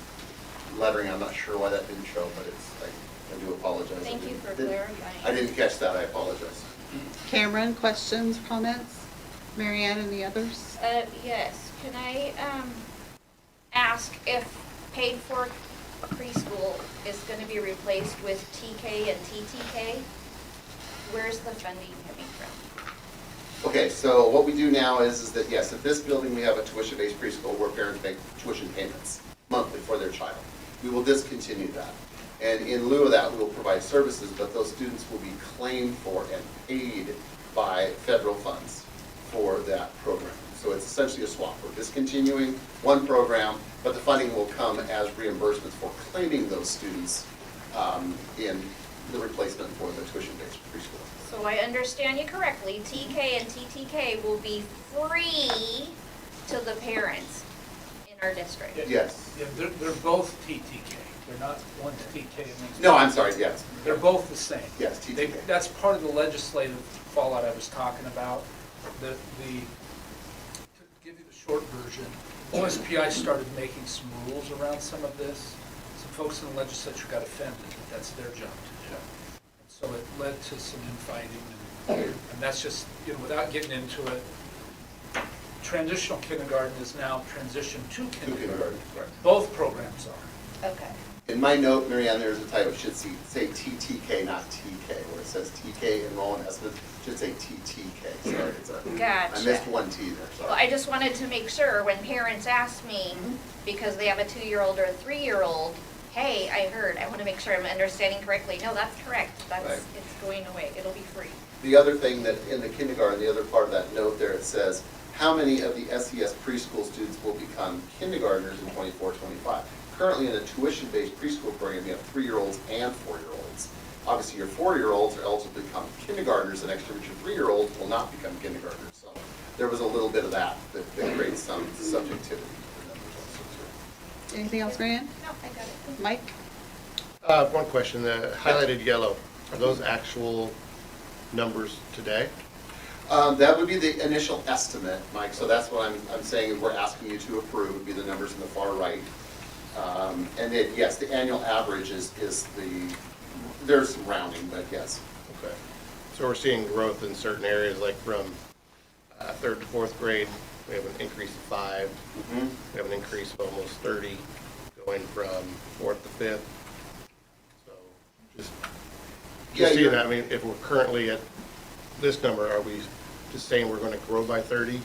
lettering, I'm not sure why that didn't show, but I do apologize. Thank you for clarifying. I didn't catch that, I apologize. Cameron, questions, comments? Marianne and the others? Yes, can I ask if paid for preschool is gonna be replaced with TK and TTK. Where's the funding coming from? Okay, so what we do now is that, yes, at this building, we have a tuition-based preschool where parents make tuition payments monthly for their child. We will discontinue that. And in lieu of that, we will provide services, but those students will be claimed for and paid by federal funds for that program. So it's essentially a swap. We're discontinuing one program, but the funding will come as reimbursements for claiming those students in the replacement for the tuition-based preschool. So I understand you correctly, TK and TTK will be free to the parents in our district. Yes. Yeah, they're both TTK. They're not one TK and one. No, I'm sorry, yes. They're both the same. Yes, They- TTK. That's part of the legislative fallout I was talking about. To give you the short version, OSPI started making some rules around some of this. Some folks in the legislature got offended, but that's their job to do. And so it led to some infighting, and that's just, without getting into it, transitional kindergarten is now transition to kindergarten. Right. Both programs are. Okay. In my note, Marianne, there's a typo. It should say TTK, not TK, where it says TK enrollment estimate. It should say TTK. Sorry, Gotcha. I missed one T there, Well, sorry. I just wanted to make sure when parents ask me, because they have a 2-year-old or a 3-year-old, hey, I heard, I want to make sure I'm understanding correctly. No, that's correct. Right. It's going away. It'll be free. The other thing that in the kindergarten, the other part of that note there, it says, how many of the SES preschool students will become kindergartners in 24-25? Currently in a tuition-based preschool program, you have 3-year-olds and 4-year-olds. Obviously, your 4-year-olds are eligible to become kindergartners the next year, but your 3-year-olds will not become kindergartners. So there was a little bit of that creates some subjectivity. Anything else, Marianne? No, I got it. Mike? One question, the highlighted yellow, are those actual numbers today? That would be the initial estimate, Mike, so that's what I'm saying, we're asking you to approve, would be the numbers in the far right. And then, yes, the annual average is there's some rounding, but yes. Okay. So we're seeing growth in certain areas, like from 3rd to 4th grade, we have an increase of 5. Mhm. We have an increase of almost 30, going from 4th to 5th. So just Yeah, seeing you're- that, I mean, if we're currently at this number, are we just saying we're going to grow by 30?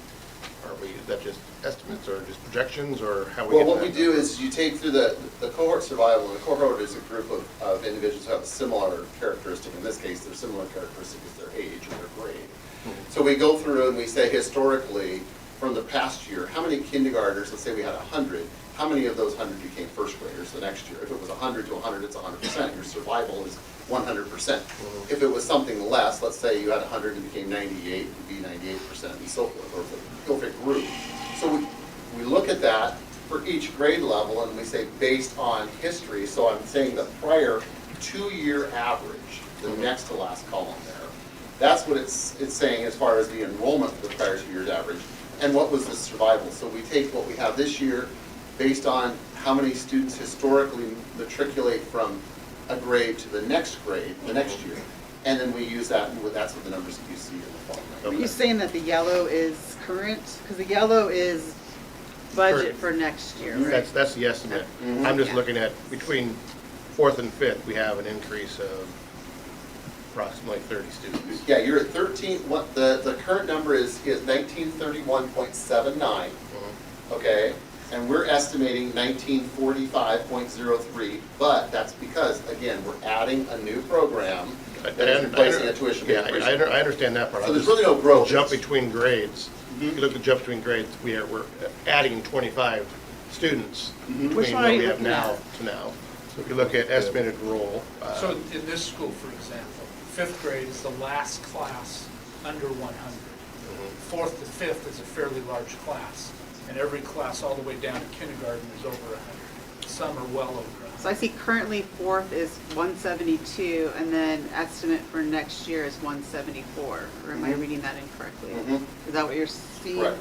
Is that just estimates or just projections, or how we Well, get what that we do number? is you take through the cohort survival, and the cohort is a group of individuals who have a similar characteristic. In this case, their similar characteristic is their age or their grade. So we go through and we say historically, from the past year, how many kindergartners, let's say we had 100, how many of those 100 became first graders the next year? If it was 100 to 100, it's 100%. Your survival is 100%. If it was something less, let's say you had 100 and became 98, it would be 98% and so forth, or if it grew. So we look at that for each grade level and we say based on history, so I'm saying the prior 2-year average, the next to last column there, that's what it's saying as far as the enrollment for the prior 2 years average. And what was the survival? So we take what we have this year based on how many students historically matriculate from a grade to the next grade, the next year. And then we use that, and that's what the numbers that you see in the fall. Are you saying that the yellow is current? Because the yellow is budget for next year, right? That's the estimate. I'm just looking at between 4th and 5th, we have an increase of approximately 30 students. Yeah, you're at 13, what the current number is 1931.79, okay? And we're estimating 1945.03, but that's because, again, we're adding a new program that is replacing a tuition-based Yeah, preschool. I understand that part. So there's really no growth. Jump between grades. If you look at jump between grades, we're adding 25 students between Which one what are you we have looking now at? to now. So if you look at estimated roll. So in this school, for example, 5th grade is the last class under 100. 4th to 5th is a fairly large class, and every class all the way down to kindergarten is over 100. Some are well over 100. So I see currently 4th is 172, and then estimate for next year is 174. Or am I reading that incorrectly? Is that what you're seeing? Correct.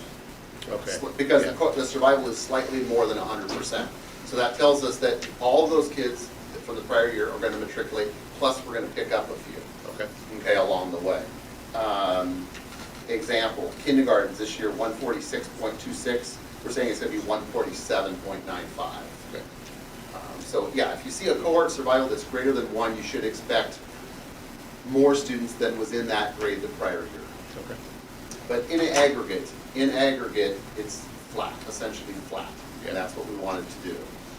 Okay. Because the survival is slightly more than 100%. So that tells us that all of those kids from the prior year are going to matriculate, plus we're going to pick up a few. Okay, along the way. Example, kindergartens this year, 146.26. we're saying it's gonna be 147.95. Okay. So yeah, if you see a cohort survival that's greater than 1, you should expect more students than was in that grade the prior year. Okay. But in aggregate, it's flat, essentially flat. And that's what we wanted to do,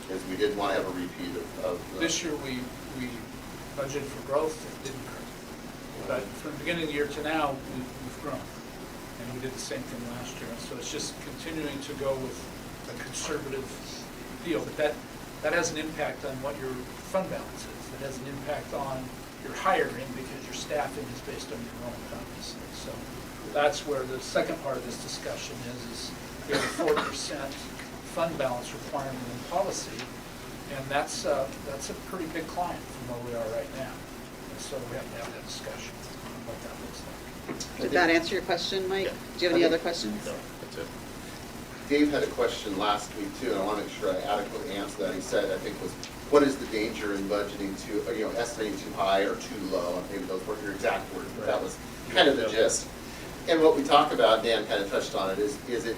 is we didn't want to have a repeat of the. This year, we budgeted for growth, it didn't grow. But from the beginning of the year to now, we've grown. And we did the same thing last year. So it's just continuing to go with a conservative deal. But that has an impact on what your fund balance is. It has an impact on your hiring because your staffing is based on your enrollment, obviously. So that's where the second part of this discussion is we have a 4% fund balance requirement in policy, and that's a pretty big climb from where we are right now. And so we have to have that discussion on what that looks like. Did that answer your question, Mike? Yeah. Do you have any other questions? No, that's it. Dave had a question last week too, and I want to make sure I adequately answer that. He said, I think was, what is the danger in budgeting estimating too high or too low? Maybe those weren't your exact words, but that was kind of the gist. And what we talk about, Dan kind of touched on it, is it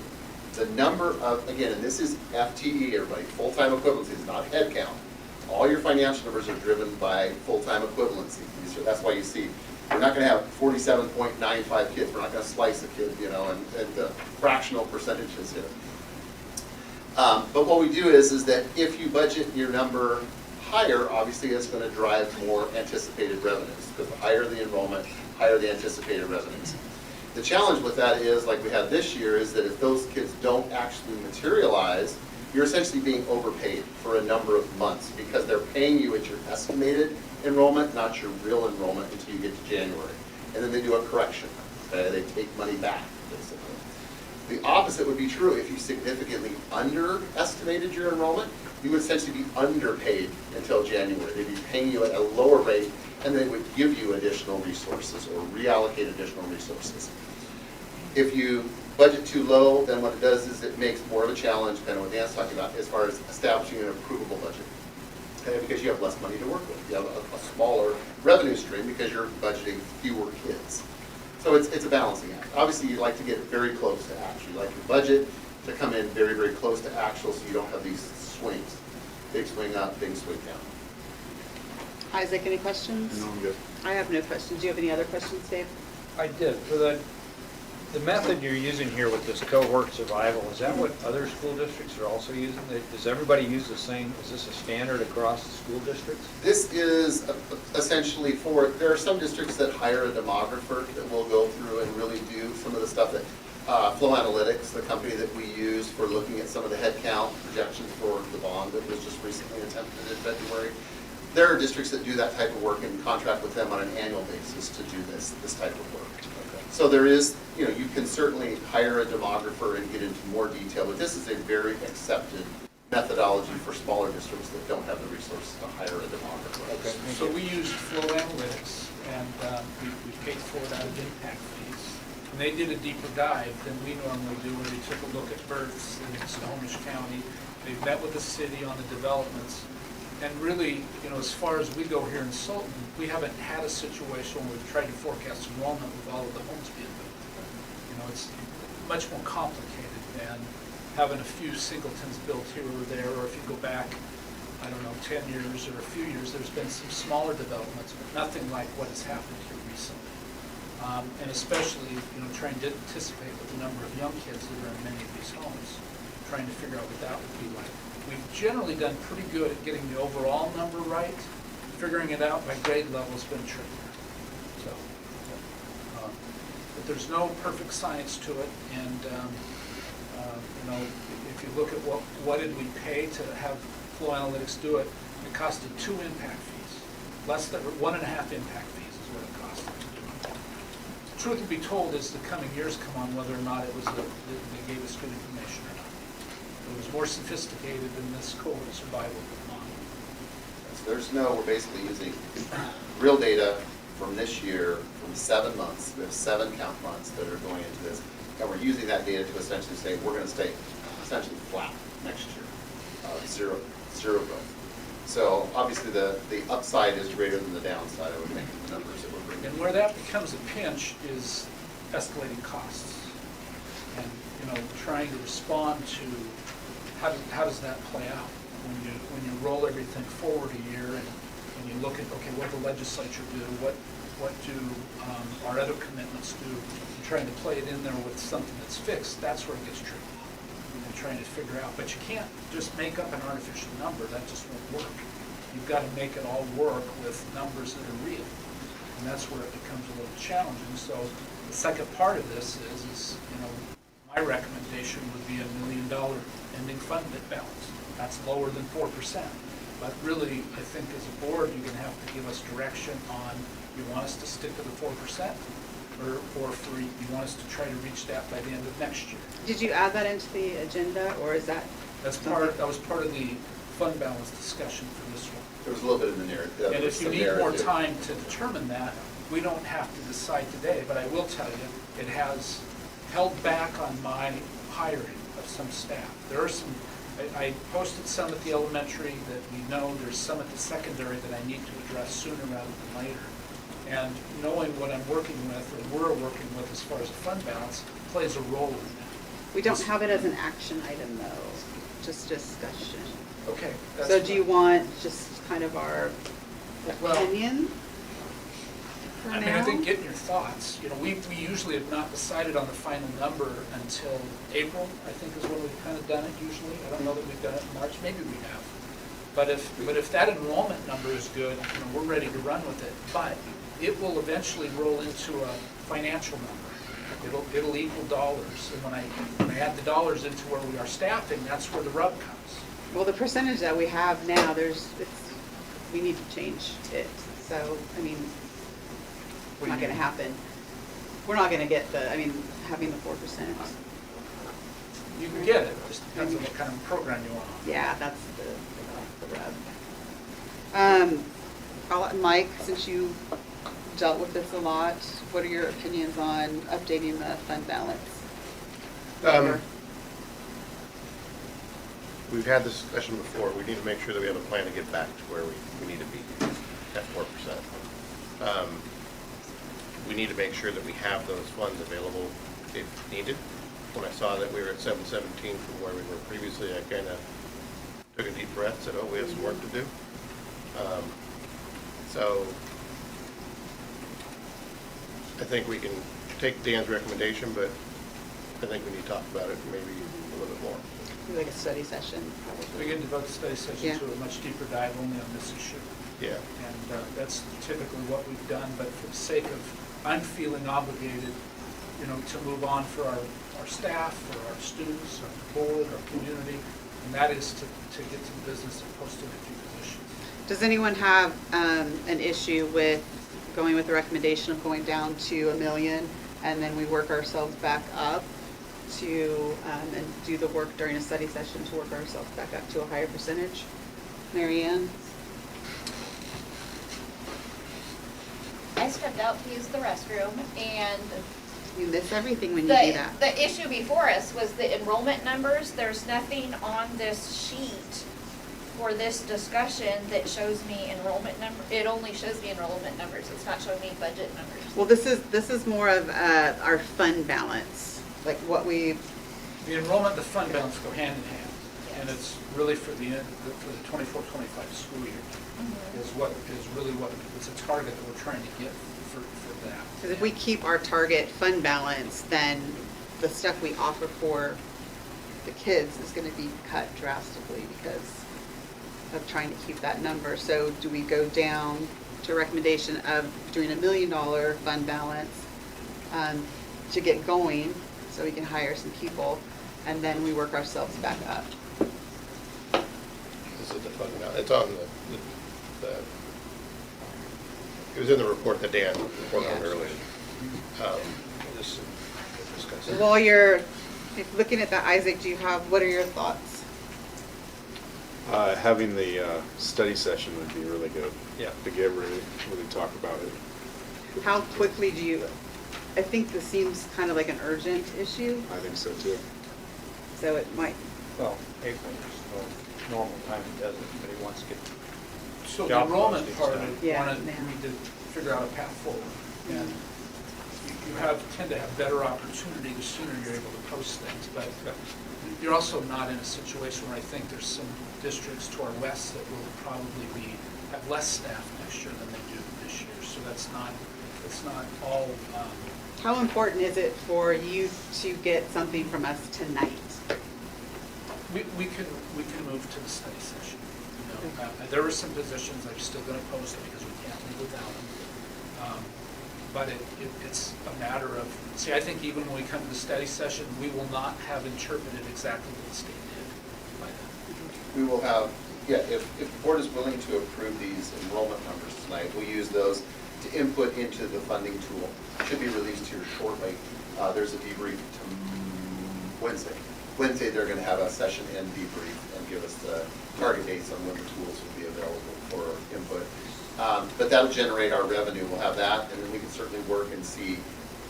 the number of, again, and this is FTE, everybody, full-time equivalency, it's not head count. All your financial numbers are driven by full-time equivalency. That's why you see, we're not going to have 47.95 kids. We're not going to slice a kid, and the fractional percentages here. But what we do is that if you budget your number higher, obviously it's going to drive more anticipated revenues, because the higher the enrollment, higher the anticipated revenues. The challenge with that is, like we had this year, is that if those kids don't actually materialize, you're essentially being overpaid for a number of months, because they're paying you at your estimated enrollment, not your real enrollment, until you get to January. And then they do a correction. Okay? They take money back, basically. The opposite would be true. If you significantly underestimated your enrollment, you would essentially be underpaid until January. They'd be paying you at a lower rate, and they would give you additional resources or reallocate additional resources. If you budget too low, then what it does is it makes more of a challenge, kind of what Dan's talking about, as far as establishing an approvable budget. Okay, because you have less money to work with. You have a smaller revenue stream because you're budgeting fewer kids. So it's a balancing act. Obviously, you'd like to get very close to actual. You'd like your budget to come in very, very close to actual, so you don't have these swings. Big swing up, big swing down. Isaac, any questions? No, I'm good. I have no questions. Do you have any other questions, Dave? I did. For the method you're using here with this cohort survival, is that what other school districts are also using? Does everybody use the same, is this a standard across the school districts? This is essentially there are some districts that hire a demographer that will go through and really do some of the stuff that Flow Analytics, the company that we use for looking at some of the head count projections for the bond that was just recently attempted in February. There are districts that do that type of work and contract with them on an annual basis to do this type of work. So there is, you can certainly hire a demographer and get into more detail, but this is a very accepted methodology for smaller districts that don't have the resources to hire a demographer. Okay. So we used Flow Analytics, and we paid for it out of impact fees. And they did a deeper dive than we normally do, where they took a look at births in Snohomish County. They met with the city on the developments. And really, as far as we go here in Sultan, we haven't had a situation where we've tried to forecast enrollment with all of the homes being built. It's much more complicated than having a few singletons built here or there, or if you go back, 10 years or a few years, there's been some smaller developments, but nothing like what has happened here recently. And especially, trying to anticipate what the number of young kids that are in many of these homes, trying to figure out what that would be like. We've generally done pretty good at getting the overall number right. Figuring it out by grade level has been trickier. So, but there's no perfect science to it. And if you look at what did we pay to have Flow Analytics do it, it costed 2 impact fees. Less than 1.5 impact fees is what it costed to do it. Truth to be told, as the coming years come on, whether or not they gave us good information or not. It was more sophisticated than this cohort survival model. We're basically using real data from this year, from 7 months. We have 7 count months that are going into this. And we're using that data to essentially say we're going to stay essentially flat next year, zero growth. So obviously the upside is greater than the downside, I would think, the numbers that we're bringing. And where that becomes a pinch is escalating costs. and, trying to respond to how does that play out? When you roll everything forward a year and you look at, okay, what the legislature do, what do our other commitments do, and trying to play it in there with something that's fixed, that's where it gets tricky. And trying to figure out, but you can't just make up an artificial number, that just won't work. You've got to make it all work with numbers that are real. And that's where it becomes a little challenging. So the second part of this is my recommendation would be $1 million ending fund balance. That's lower than 4%. But really, I think as a board, you're going to have to give us direction on, you want us to stick to the 4%? Or you want us to try to reach that by the end of next year? Did you add that into the agenda, or is that? That was part of the fund balance discussion for this one. There was a little bit in the narrative. And if you need more time to determine that, we don't have to decide today, but I will tell you, it has held back on my hiring of some staff. There are some, I posted some at the elementary that we know, there's some at the secondary that I need to address sooner rather than later. And knowing what I'm working with, or we're working with as far as the fund balance, plays a role in that. We don't have it as an action item though, just discussion. Okay. So do you want just kind of our opinion for I now? mean, I think getting your thoughts, we usually have not decided on the final number until April, I think is when we've kind of done it usually. I don't know that we've done it in March, maybe we have. But if that enrollment number is good, we're ready to run with it. But it will eventually roll into a financial number. It'll equal dollars. And when I add the dollars into where we are staffing, that's where the rub comes. Well, the percentage that we have now, we need to change it. So, I mean, it's not going to happen. We're not going to get having the 4%. You can get it, it just depends on what kind of program you want. Yeah, that's the rub. I'll let Mike, since you dealt with this a lot, what are your opinions on updating the fund balance? We've had this discussion before. We need to make sure that we have a plan to get back to where we need to be at 4%. We need to make sure that we have those funds available if needed. When I saw that we were at 717 from where we were previously, I kind of took a deep breath, said, oh, we have some work to do. So I think we can take Dan's recommendation, but I think we need to talk about it maybe a little bit more. Like a study session, probably. We can devote the study session to a much deeper dive only on this issue. Yeah. And that's typically what we've done, but for the sake of, I'm feeling obligated, to move on for our staff, for our students, our board, our community, and that is to get to the business of posting a few positions. Does anyone have an issue with going with the recommendation of going down to $1 million and then we work ourselves back up to, and do the work during a study session to work ourselves back up to a higher percentage? Mary Ann? I stepped out to use the restroom, and You miss everything when you do that. the issue before us was the enrollment numbers. There's nothing on this sheet for this discussion that shows me enrollment number. It only shows me enrollment numbers. It's not showing me budget numbers. Well, this is more of our fund balance, like what we. The enrollment and the fund balance go hand in hand, and it's really for the 24-25 school year is really what it's a target that we're trying to get for that. Because if we keep our target fund balance, then the stuff we offer for the kids is going to be cut drastically because of trying to keep that number. So do we go down to a recommendation of doing $1 million fund balance to get going so we can hire some people, and then we work ourselves back up? This is the fund balance. It's on it was in the report that Dan reported on earlier. Just discuss it. While you're looking at that, Isaac, what are your thoughts? Having the study session would be really good. Yeah. To get really talk about it. How quickly I think this seems kind of like an urgent issue, I think so too. so it might. Well, April is no normal time it doesn't, but he wants to get. So the job enrollment postings part done. of it, Yeah, we need to figure out a path forward. And you have tend to have better opportunity the sooner you're able to post things. But you're also not in a situation where I think there's some districts to our west that will probably have less staff next year than they do this year. So it's not all. How important is it for you to get something from us tonight? We can move to the study session. You know, there are some positions I'm still going to post because we can't live without them. But it's a matter of, see, I think even when we come to the study session, we will not have interpreted exactly what the state did by then. We will have, if the board is willing to approve these enrollment numbers tonight, we'll use those to input into the funding tool. It should be released here shortly. There's a debrief Wednesday. Wednesday, they're going to have a session and debrief and give us the target dates on when the tools will be available for input. But that'll generate our revenue. We'll have that, and then we can certainly work and see,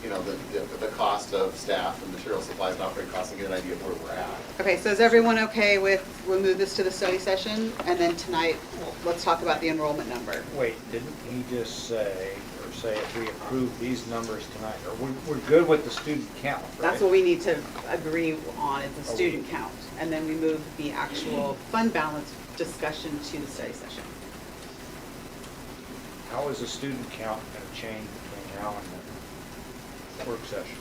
you know, the cost of staff and material supplies and operating costs and get an idea of where we're at. Okay, so is everyone okay with, we'll move this to the study session, and then tonight, let's talk about the enrollment number. Wait, didn't he just say if we approve these numbers tonight, or we're good with the student count, right? That's what we need to agree on, is the student count, and then we move the actual fund balance discussion to the study session. How is the student count going to change between now and the work session?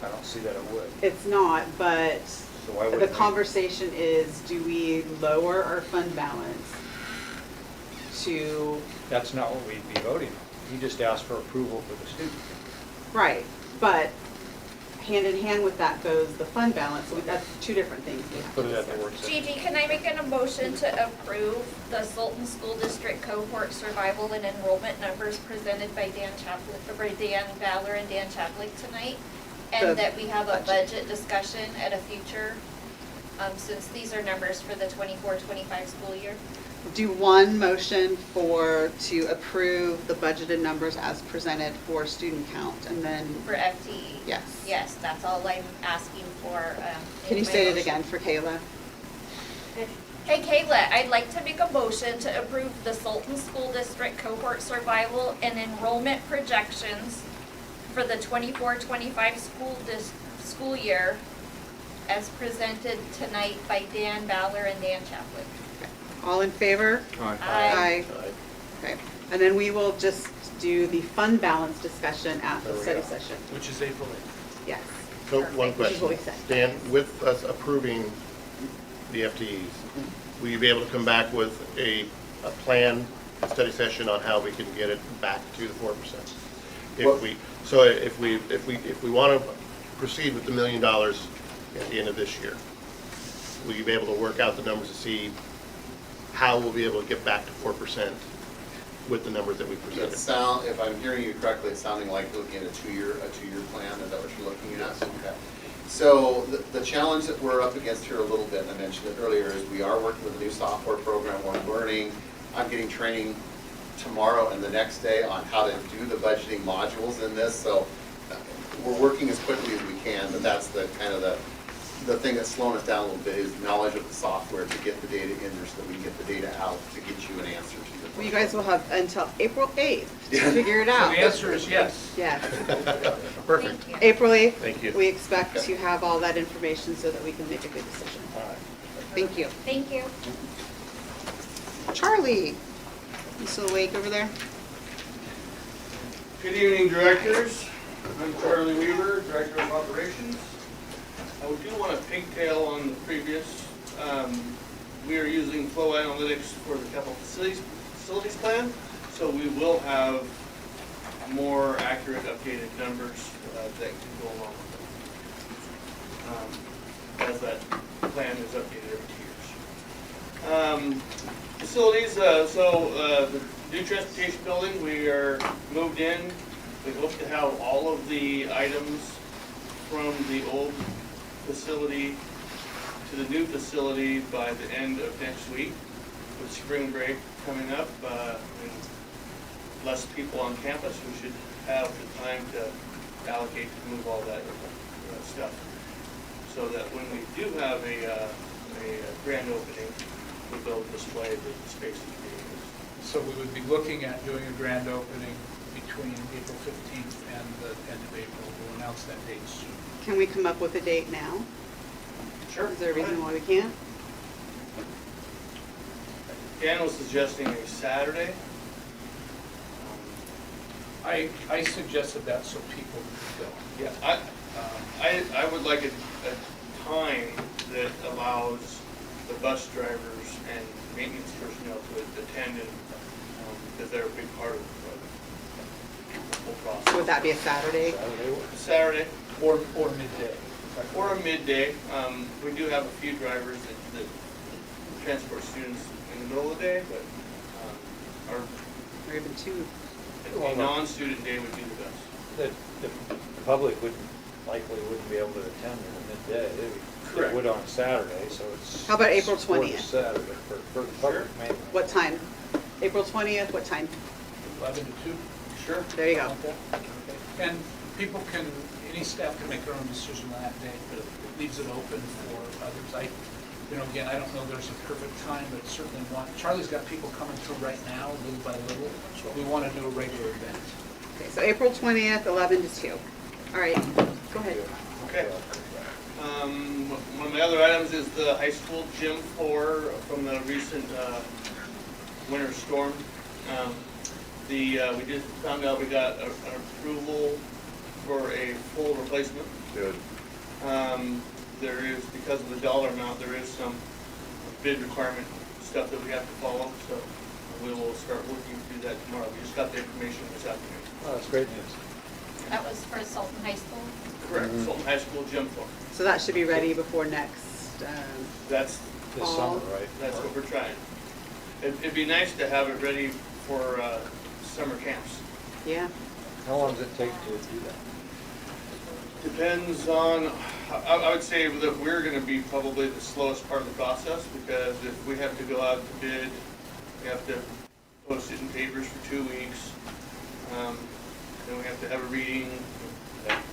I don't see that it would. It's not, but So why the wouldn't we? conversation is, do we lower our fund balance to, That's not what we'd be voting on. He just asked for approval for the student. right, but hand in hand with that goes the fund balance, so that's two different things we have to Put it at the discuss. work session. Gigi, can I make a motion to approve the Sultan School District cohort survival and enrollment numbers presented by Dan Ballard and Dan Chaplik tonight? The And that we have a budget. budget discussion at a future, since these are numbers for the 24-25 school year? Do one motion to approve the budgeted numbers as presented for student count, and then, For FTE? yes. Yes, that's all I'm asking for. Can you in my state it motion. again for Kayla? Hey Kayla, I'd like to make a motion to approve the Sultan School District cohort survival and enrollment projections for the 24-25 school year as presented tonight by Dan Ballard and Dan Chaplik. All in favor? Aye. Okay, and then we will just do the fund balance discussion at the There we study go. session. Which is April 8th. Yes. So Perfect, one which is what we question. said. Dan, with us approving the FTEs, will you be able to come back with a plan, a study session on how we can get it back to the 4%? If we want to proceed with the $1 million at the end of this year, will you be able to work out the numbers to see how we'll be able to get back to 4% with the numbers that we presented? If I'm hearing you correctly, it's sounding like looking at a two-year plan. Is that what you're looking at? Okay. So the challenge that we're up against here a little bit, and I mentioned it earlier, is we are working with a new software program. We're learning. I'm getting training tomorrow and the next day on how to do the budgeting modules in this. So we're working as quickly as we can, but that's the kind of the thing that's slowing us down a little bit is knowledge of the software to get the data in there so that we can get the data out to get you an answer to your question. Well, you guys will have until April 8th to Yeah. figure it So out. the answer is yes. Yes. Perfect. Thank you. April 8th. Thank you. We expect to have all that information so that we can make a good decision. All right. Thank you. Thank you. Charlie, you still awake over there? Good evening, directors. I'm Charlie Weaver, Director of Operations. I do want to pigtail on the previous. We are using Flow Analytics for the capital facilities plan, so we will have more accurate, updated numbers that can go along with it, as that plan is updated every 2 years. Facilities, the new transportation building, we are moved in. We hope to have all of the items from the old facility to the new facility by the end of next week, with spring break coming up and less people on campus. We should have the time to allocate to move all that stuff, so that when we do have a grand opening, we'll be able to display the space that's being used. So we would be looking at doing a grand opening between April 15th and the end of April. We'll announce announce that date soon. Can we come up with a date now? Sure. Is there a reason why we can't? Dan was suggesting a Saturday. I suggested that so people could go. Yeah, I would like a time that allows the bus drivers and maintenance personnel to attend, and because they're a big part of the whole process. Would that be a Saturday? Saturday. Or midday. Or a midday. We do have a few drivers that transport students in the middle of the day, but our Or even two? a non-student day would be the best. The public likely wouldn't be able to attend in the midday. Correct. They would on a Saturday, so it's. How about April for the 20th? Saturday, for the public mainly. What time? April 20th, what time? 11 to 2. Sure. There you go. And people can, any staff can make their own decision on that day, but it leaves it open for others. Again, I don't know there's a perfect time, but certainly Charlie's got people coming through right now, little by little. We want to do a regular event. Okay, so April 20th, 11 to 2. All right, go ahead. Okay. One of my other items is the high school gym floor from the recent winter storm. We just found out we got an approval for a full replacement. Good. There is, because of the dollar amount, there is some bid requirement stuff that we have to follow, so we will start working through that tomorrow. We just got the information this afternoon. Oh, that's great news. That was for Sultan High School? Correct, Sultan High School gym floor. So that should be ready before next, That's, This summer, right? that's what we're trying. It'd be nice to have it ready for summer camps. yeah. How long does it take to do that? Depends on, I would say that we're gonna be probably the slowest part of the process, because if we have to go out to bid, we have to post it in papers for 2 weeks. Then we have to have a reading,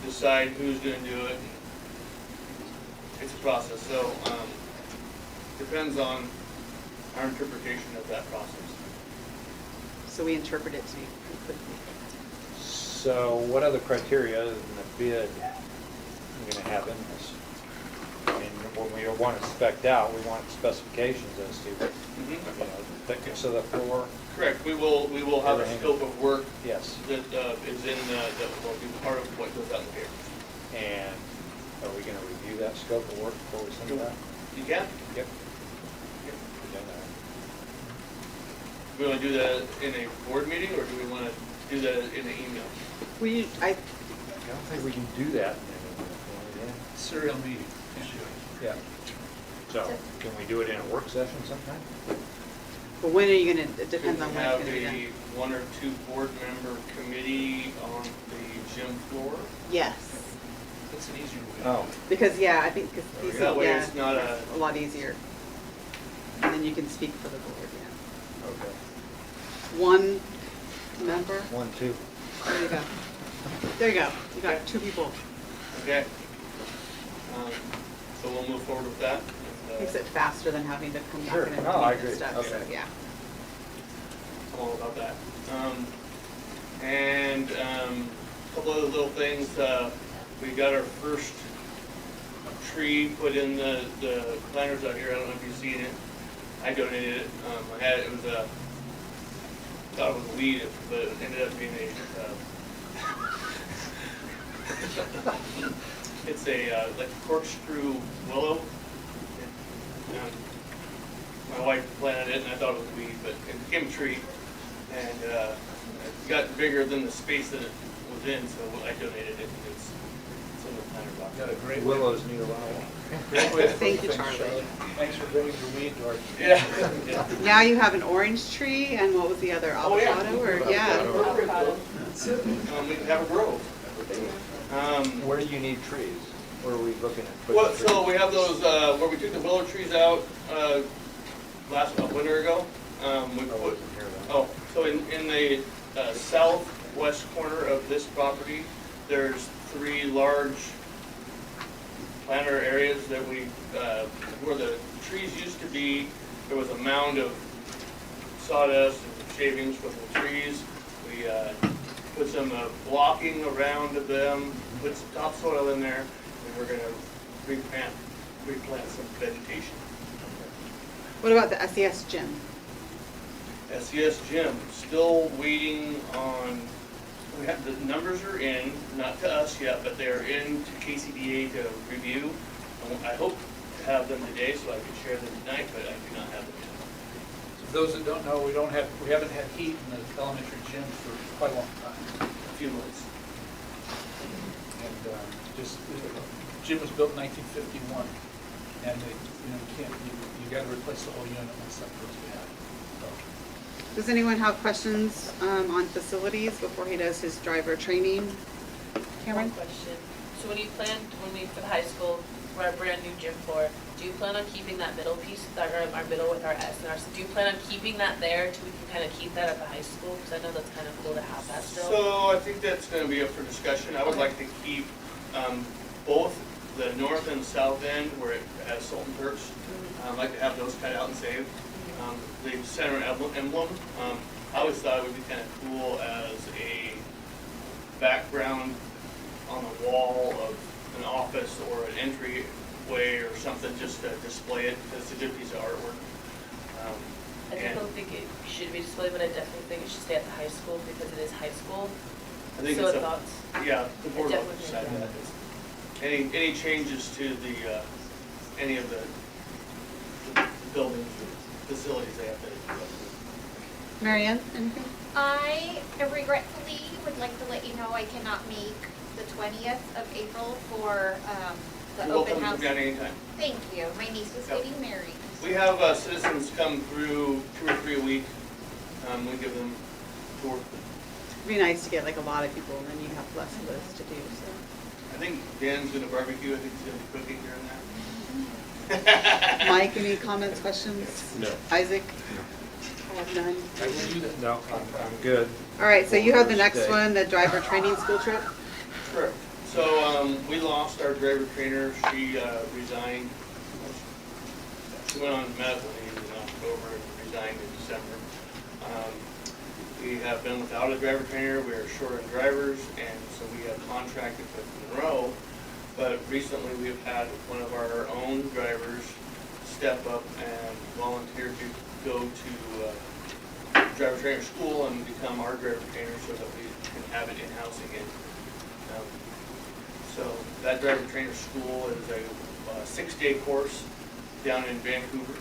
decide who's gonna do it. It's a process, so, depends on our interpretation of that process. So we interpret it to be quickly. So what other criteria other than the bid are going to have in this? I mean, when we want it spec'd out, we want specifications as to, thickness of the floor. Correct, we will have a Everything. scope of work Yes. that is in, that will be part of what goes out in the papers. And are we going to review that scope of work before we send it out? You can? Yep. Do we want to do that in a board meeting, or do we want to do that in an email? I don't think we can do that. Serial meeting. Yeah. So, can we do it in a work session sometime? But when are you gonna, it depends on Could when we it's gonna be have done. a 1 or 2 board member committee on the gym floor? Yes, That's an easier way. Oh. because, yeah, I think, because, That way yeah, it's not a lot easier. And then you can speak for the board, yeah. Okay. One member, 1, 2. there you go. There you go, you got 2 people. Okay. So we'll move forward with that. Makes it faster than having to come back Sure. and No, I meet and agree. stuff, so, Okay. yeah. I'm all about that. A couple other little things. We got our first tree put in the planters out here. I don't know if you've seen it. I donated it. It was thought it was a weed, but it ended up being it's a like corkscrew willow. My wife planted it, and I thought it was a weed, but it became a tree, and it got bigger than the space that it was in, so I donated it. It's in the planter box. Got a great Willows need a lot of water. Great way to Thank you, put things, Charlie. Thanks for bringing your weed to our. Yeah. Now you have an orange tree, and what was the other, Oh, yeah. avocado, or, yeah? We have a grove. Where do you need trees? Where are we looking at? putting Well, trees? so we have those, where we took the willow trees out, a winter ago. We put, so in the southwest corner of this property, there's 3 large planter areas that we, where the trees used to be, there was a mound of sawdust and shavings from the trees. We put some blocking around them, put some topsoil in there, and we're gonna replant some vegetation. What about the SES gym? SES gym, still waiting on, we have, the numbers are in, not to us yet, but they're in to KCDA to review. I hope to have them today so I can share them tonight, but I do not have them yet. For those that don't know, we haven't had heat in the elementary gym for quite a long time, A few months. and the gym was built in 1951, and you got to replace the whole unit when something goes bad. So, Does anyone have questions on facilities before he does his driver training? Cameron? One question. So when for the high school, for our brand new gym floor, do you plan on keeping that middle piece, our middle with our S and R, do you plan on keeping that there till we can kind of keep that at the high school? Because I know that's kind of cool to have that still. So I think that's gonna be up for discussion. I would like to keep both the north and south end where it has Sultan Turks. I'd like to have those cut out and saved. The center emblem, I always thought it would be kind of cool as a background on the wall of an office or an entryway or something, just to display it. It's a good piece of artwork. I don't think it should be displayed, but I definitely think it should stay at the high school because it is high school. I think So it's thoughts? yeah, the board will Definitely. decide that. Any changes to the, any of the buildings or facilities they have to do. Marianne, anything? I regretfully would like to let you know I cannot make the 20th of April for the You're open welcome house. to come down anytime. Thank you. My niece is Yep. getting married. We have citizens come through 2 or 3 a week. We give them tour. It'd be nice to get like a lot of people, and then you have less of this to do, so. I think Dan's gonna barbecue. I think he's gonna be cooking here and there. Mike, any comments, questions? No. Isaac? I have none. I will do that. No, I'm good. All right, so you have the First next day. one, the driver training school trip? Correct. So we lost our driver trainer. She resigned. She went on medical leave in October and resigned in December. We have been without a driver trainer. We are short on drivers, and so we have contracted with Monroe. But recently, we have had one of our own drivers step up and volunteer to go to driver trainer school and become our driver trainer so that we can have it in-house again. So that driver trainer school is a 6-day course down in Vancouver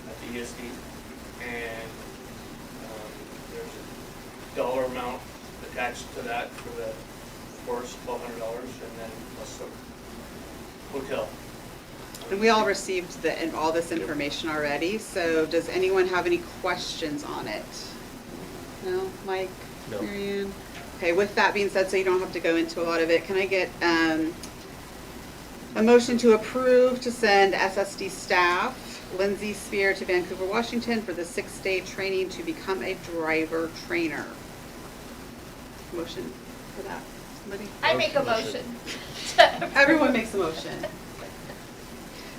at the ESD. And there's a dollar amount attached to that for the course, $1,200, and then plus some hotel. And we all received all this information already, so does anyone have any questions on it? No? Mike? No. Marianne? Okay, with that being said, so you don't have to go into a lot of it, can I get a motion to approve to send SSD staff Lindsay Spear to Vancouver, Washington for the 6-day training to become a driver trainer? Motion for that, somebody? I make a motion. Everyone makes a motion.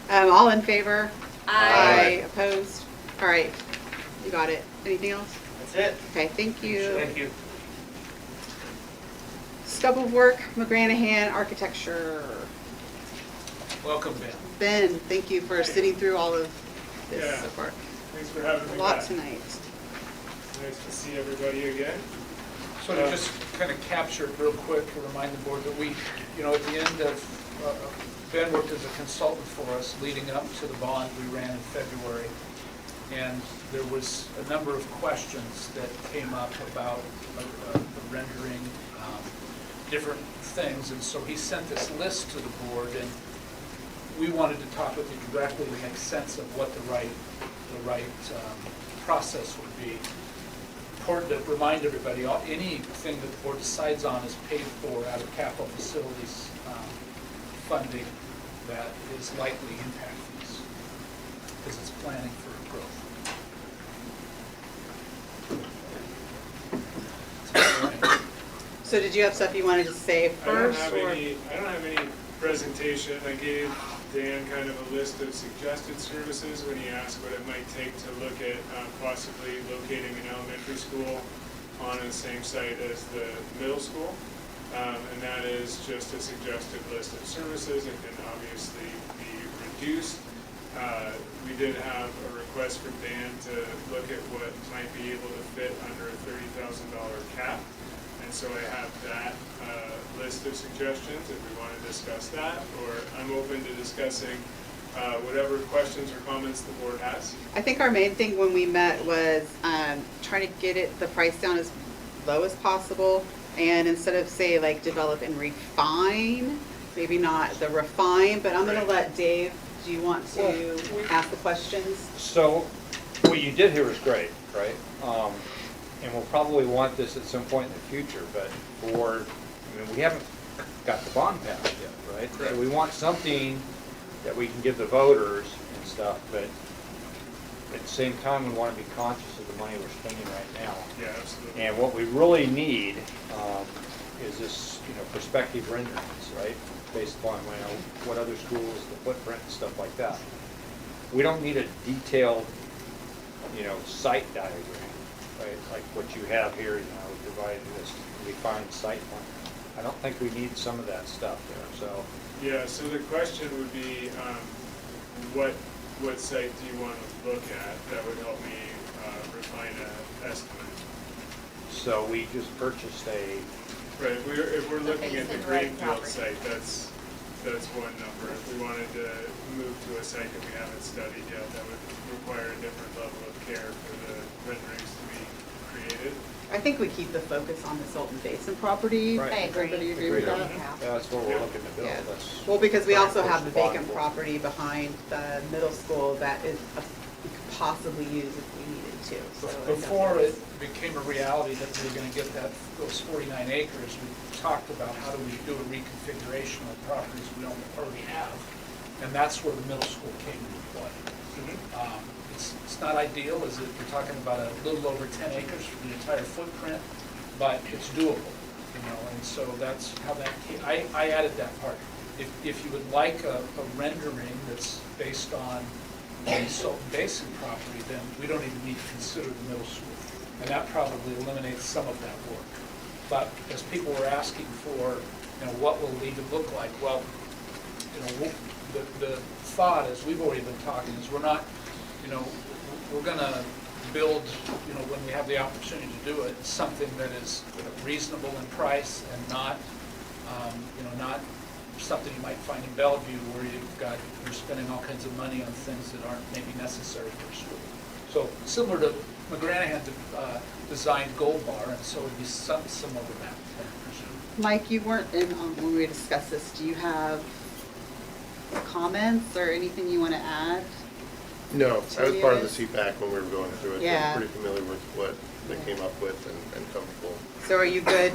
All in favor? Aye. Opposed? All right, you got it. Anything else? That's it. Okay, thank you. Thank you. Scope of work, McGranahan Architecture. Welcome, Ben. Ben, thank you for sitting through all of this Yeah. so far. Thanks for having A me lot back. tonight. Nice to see everybody again. So to just kind of capture it real quick to remind the board that we, at the end of, Ben worked as a consultant for us leading up to the bond we ran in February. And there was a number of questions that came up about the rendering, different things. And so he sent this list to the board, and we wanted to talk with you directly to make sense of what the right process would be. Important to remind everybody, anything that the board decides on is paid for out of capital facilities funding that is likely impact fees, because it's planning for growth. So did you have stuff you wanted to say I don't first? have or- any presentation. I gave Dan kind of a list of suggested services when he asked what it might take to look at possibly locating an elementary school on the same site as the middle school. And that is just a suggested list of services. It can obviously be reduced. We did have a request from Dan to look at what might be able to fit under a $30,000 cap. And so I have that list of suggestions if we want to discuss that, or I'm open to discussing whatever questions or comments the board has. I think our main thing when we met was trying to get the price down as low as possible, and instead of say like develop and refine, maybe not the refine, but I'm gonna let Dave, do you want to ask the questions? So, what you did here is great, right? And we'll probably want this at some point in the future, but we haven't got the bond passed yet, right? So we want something that we can give the voters and stuff, but at the same time, we want to be conscious of the money we're spending right now. Yeah, absolutely. And what we really need is this, prospective renderings, right? Based upon, what other schools, the footprint and stuff like that. We don't need a detailed, site diagram, right? Like what you have here, provided this refined site plan. I don't think we need some of that stuff there, so. Yeah, so the question would be, what site do you want to look at that would help me refine an estimate? So we just purchased Right, if we're looking at the Greenfield site, that's one number. If we wanted to move to a site that we haven't studied yet, that would require a different level of care for the renderings to be created. I think we keep the focus on the Salton Basin property. Right. I agree. Everybody agree with that? Yeah, that's what we're looking to build. Yeah. That's Well, because we also have the Bond vacant for. property behind the middle school that we could possibly use if we needed to. So I think Before that's- it became a reality that we were gonna get those 49 acres, we talked about how do we do a reconfiguration of properties we don't already have, and that's where the middle school came into play. It's not ideal, as we're talking about a little over 10 acres for the entire footprint, but it's doable, and so that's how that came. I added that part. If you would like a rendering that's based on the Salton Basin property, then we don't even need to consider the middle school. And that probably eliminates some of that work. But as people were asking for, what will it need to look like? Well, the thought, as we've already been talking, is we're not, we're gonna build, when we have the opportunity to do it, something that is reasonable in price and not, not something you might find in Bellevue where you're spending all kinds of money on things that aren't maybe necessary for a school. So similar to McGranahan designed Gold Bar, and so it'd be something similar to that, I presume. Mike, you weren't in when we discussed this. Do you have comments or anything you want to add? No, I was part of the Studios? CPAC when we were going through it. Yeah. I'm pretty familiar with what they came up with and comfortable. So are you good,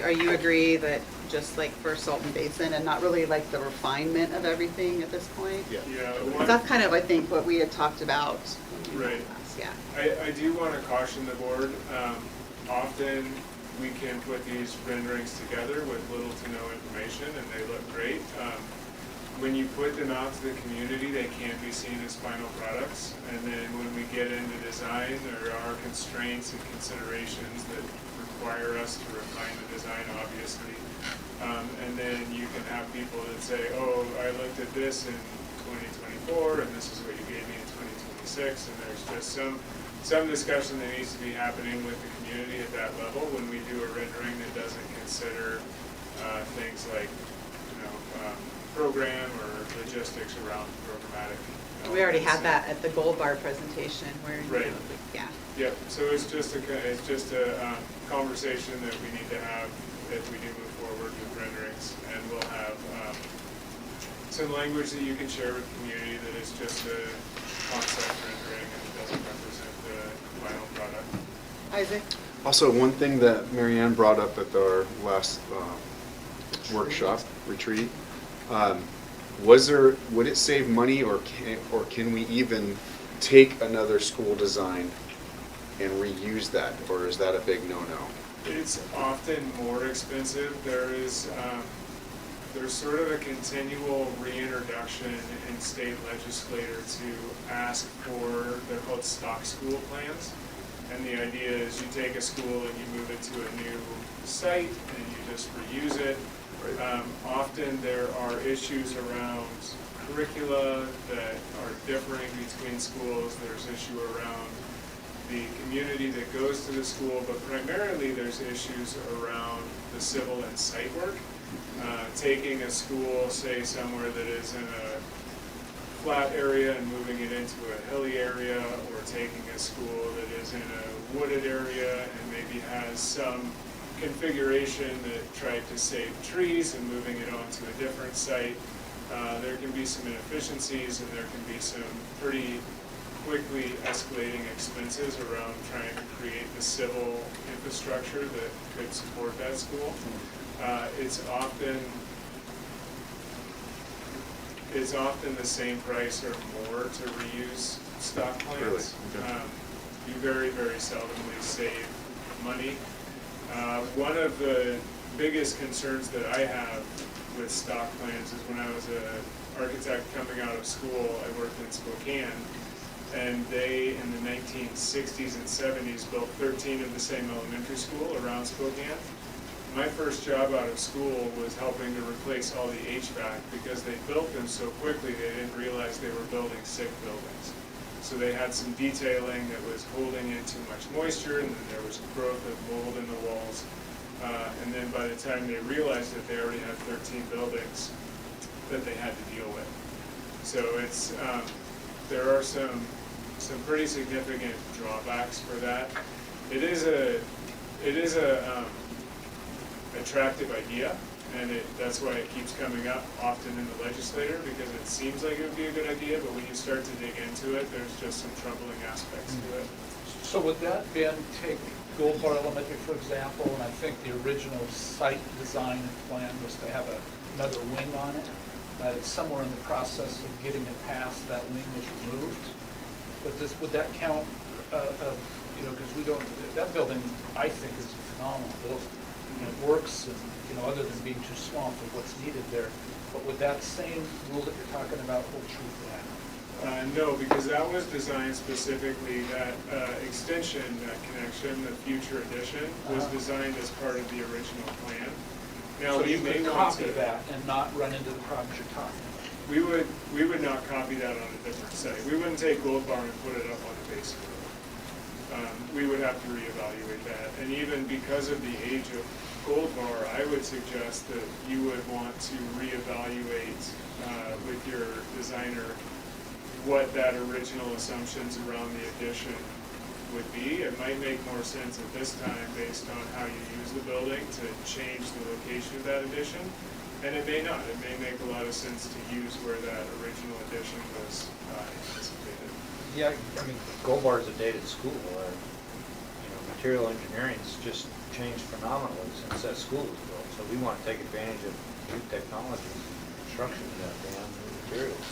are you agree that just like for Salton Basin and not really like the refinement of everything at this point? Yeah. Yeah, 'Cause that's kind of, I think, what we had talked about. Right. Yeah. I do want to caution the board, often we can put these renderings together with little to no information and they look great. When you put them out to the community, they can't be seen as final products. And then when we get into design, there are constraints and considerations that require us to refine the design, obviously. And then you can have people that say, oh, I looked at this in 2024 and this is what you gave me in 2026. And there's just some discussion that needs to be happening with the community at that level when we do a rendering that doesn't consider things like, program or logistics around programmatic. We already had that at the Gold Bar presentation where, Right. yeah. Yep, so it's just a conversation that we need to have if we do move forward with renderings. And we'll have some language that you can share with the community that is just a concept rendering and it doesn't represent the final product. Isaac? Also, one thing that Marianne brought up at our last workshop, retreat, would it save money or can we even take another school design and reuse that, or is that a big no-no? It's often more expensive. There's sort of a continual reintroduction in state legislature to ask for, they're called stock school plans. And the idea is you take a school and you move it to a new site and you just reuse it. Often there are issues around curricula that are differing between schools. There's issue around the community that goes to the school, but primarily there's issues around the civil and site work. Taking a school, say somewhere that is in a flat area and moving it into a hilly area, or taking a school that is in a wooded area and maybe has some configuration that tried to save trees and moving it onto a different site. There can be some inefficiencies and there can be some pretty quickly escalating expenses around trying to create the civil infrastructure that could support that school. It's often the same price or more to reuse stock plans. Really? Okay. You very, very seldomly save money. One of the biggest concerns that I have with stock plans is when I was an architect coming out of school, I worked in Spokane, and they, in the 1960s and 70s, built 13 of the same elementary school around Spokane. My first job out of school was helping to replace all the HVAC because they built them so quickly they didn't realize they were building sick buildings. So they had some detailing that was holding in too much moisture, and then there was growth of mold in the walls. And then by the time they realized that they already had 13 buildings that they had to deal with. So it's there are some pretty significant drawbacks for that. It is a attractive idea, and that's why it keeps coming up often in the legislature, because it seems like it would be a good idea, but when you start to dig into it, there's just some troubling aspects to it. So would that, Ben, take Gold Bar Elementary, for example, and I think the original site design and plan was to have another wing on it, that it's somewhere in the process of getting it past, that wing was removed. But would that count, because we don't, that building, I think, is a phenomenal building. It works, and, other than being too small for what's needed there. But would that same rule that you're talking about hold true for that? No, because that was designed specifically, that extension, that connection, the future addition, was designed as part of the original plan. Now, So we you may could want copy to, that and not run into the problems you're talking about? we would not copy that on a different site. We wouldn't take Gold Bar and put it up on the base of the road. We would have to reevaluate that. And even because of the age of Gold Bar, I would suggest that you would want to reevaluate with your designer what that original assumptions around the addition would be. It might make more sense at this time, based on how you use the building, to change the location of that addition. And it may not. It may make a lot of sense to use where that original addition was anticipated. Yeah, I mean, Gold Bar is a dated school, where, material engineering's just changed phenomenally since that school was built. So we want to take advantage of new technologies and construction of that damn new materials.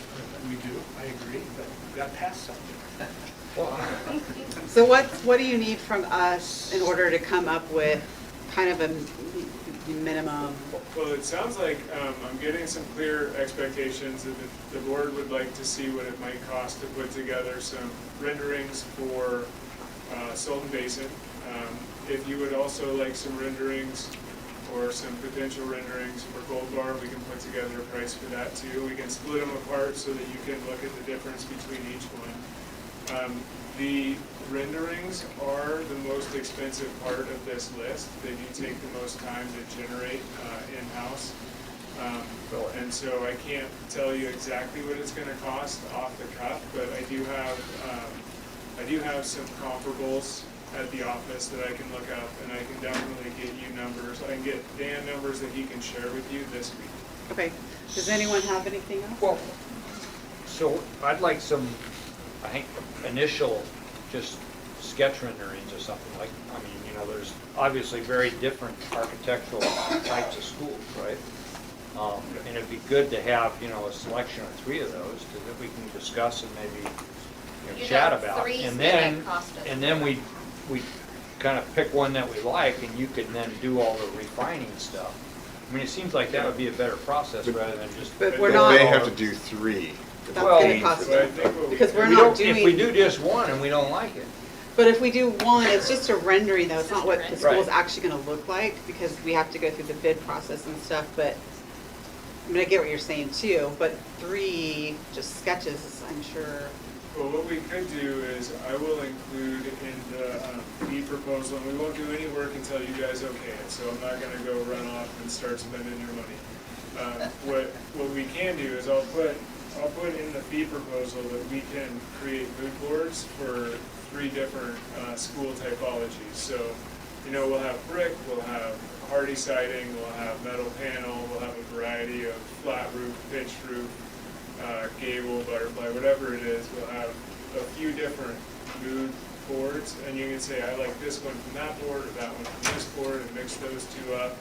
We do, I agree, but we've got past something. So what do you need from us in order to come up with kind of a minimum? Well, it sounds like I'm getting some clear expectations that the board would like to see what it might cost to put together some renderings for Sultan Basin. If you would also like some renderings or some potential renderings for Gold Bar, we can put together a price for that too. We can split them apart so that you can look at the difference between each one. The renderings are the most expensive part of this list. They do take the most time to generate in-house. And so I can't tell you exactly what it's going to cost off the cuff, but I do have some comparables at the office that I can look up, and I can definitely get you numbers. I can get Dan numbers that he can share with you this week. Okay, does anyone have anything else? Well, so I'd like some, I think, initial just sketch renderings or something like, there's obviously very different architectural types of schools, right? And it'd be good to have, a selection of 3 of those that we can discuss and maybe chat about. And then we kind of pick one that we like, and you can then do all the refining stuff. I mean, it seems like that would be a better process rather than just. But we're not. They have to do 3. That's gonna cost you, because we're not doing. If we do just one and we don't like it. But if we do one, it's just a rendering though, it's not what the school's Right. actually gonna look like, because we have to go through the bid process and stuff, but, I mean, I get what you're saying too, but 3 just sketches, I'm sure. Well, what we could do is I will include in the fee proposal, and we won't do any work until you guys okay it, so I'm not gonna go run off and start spending your money. What we can do is I'll put in the fee proposal that we can create mood boards for 3 different school typologies. So, you know, we'll have brick, we'll have hardy siding, we'll have metal panel, we'll have a variety of flat roof, pitched roof, gable, butterfly, whatever it is. We'll have a few different mood boards, and you can say, I like this one from that board or that one from this board, and mix those 2 up.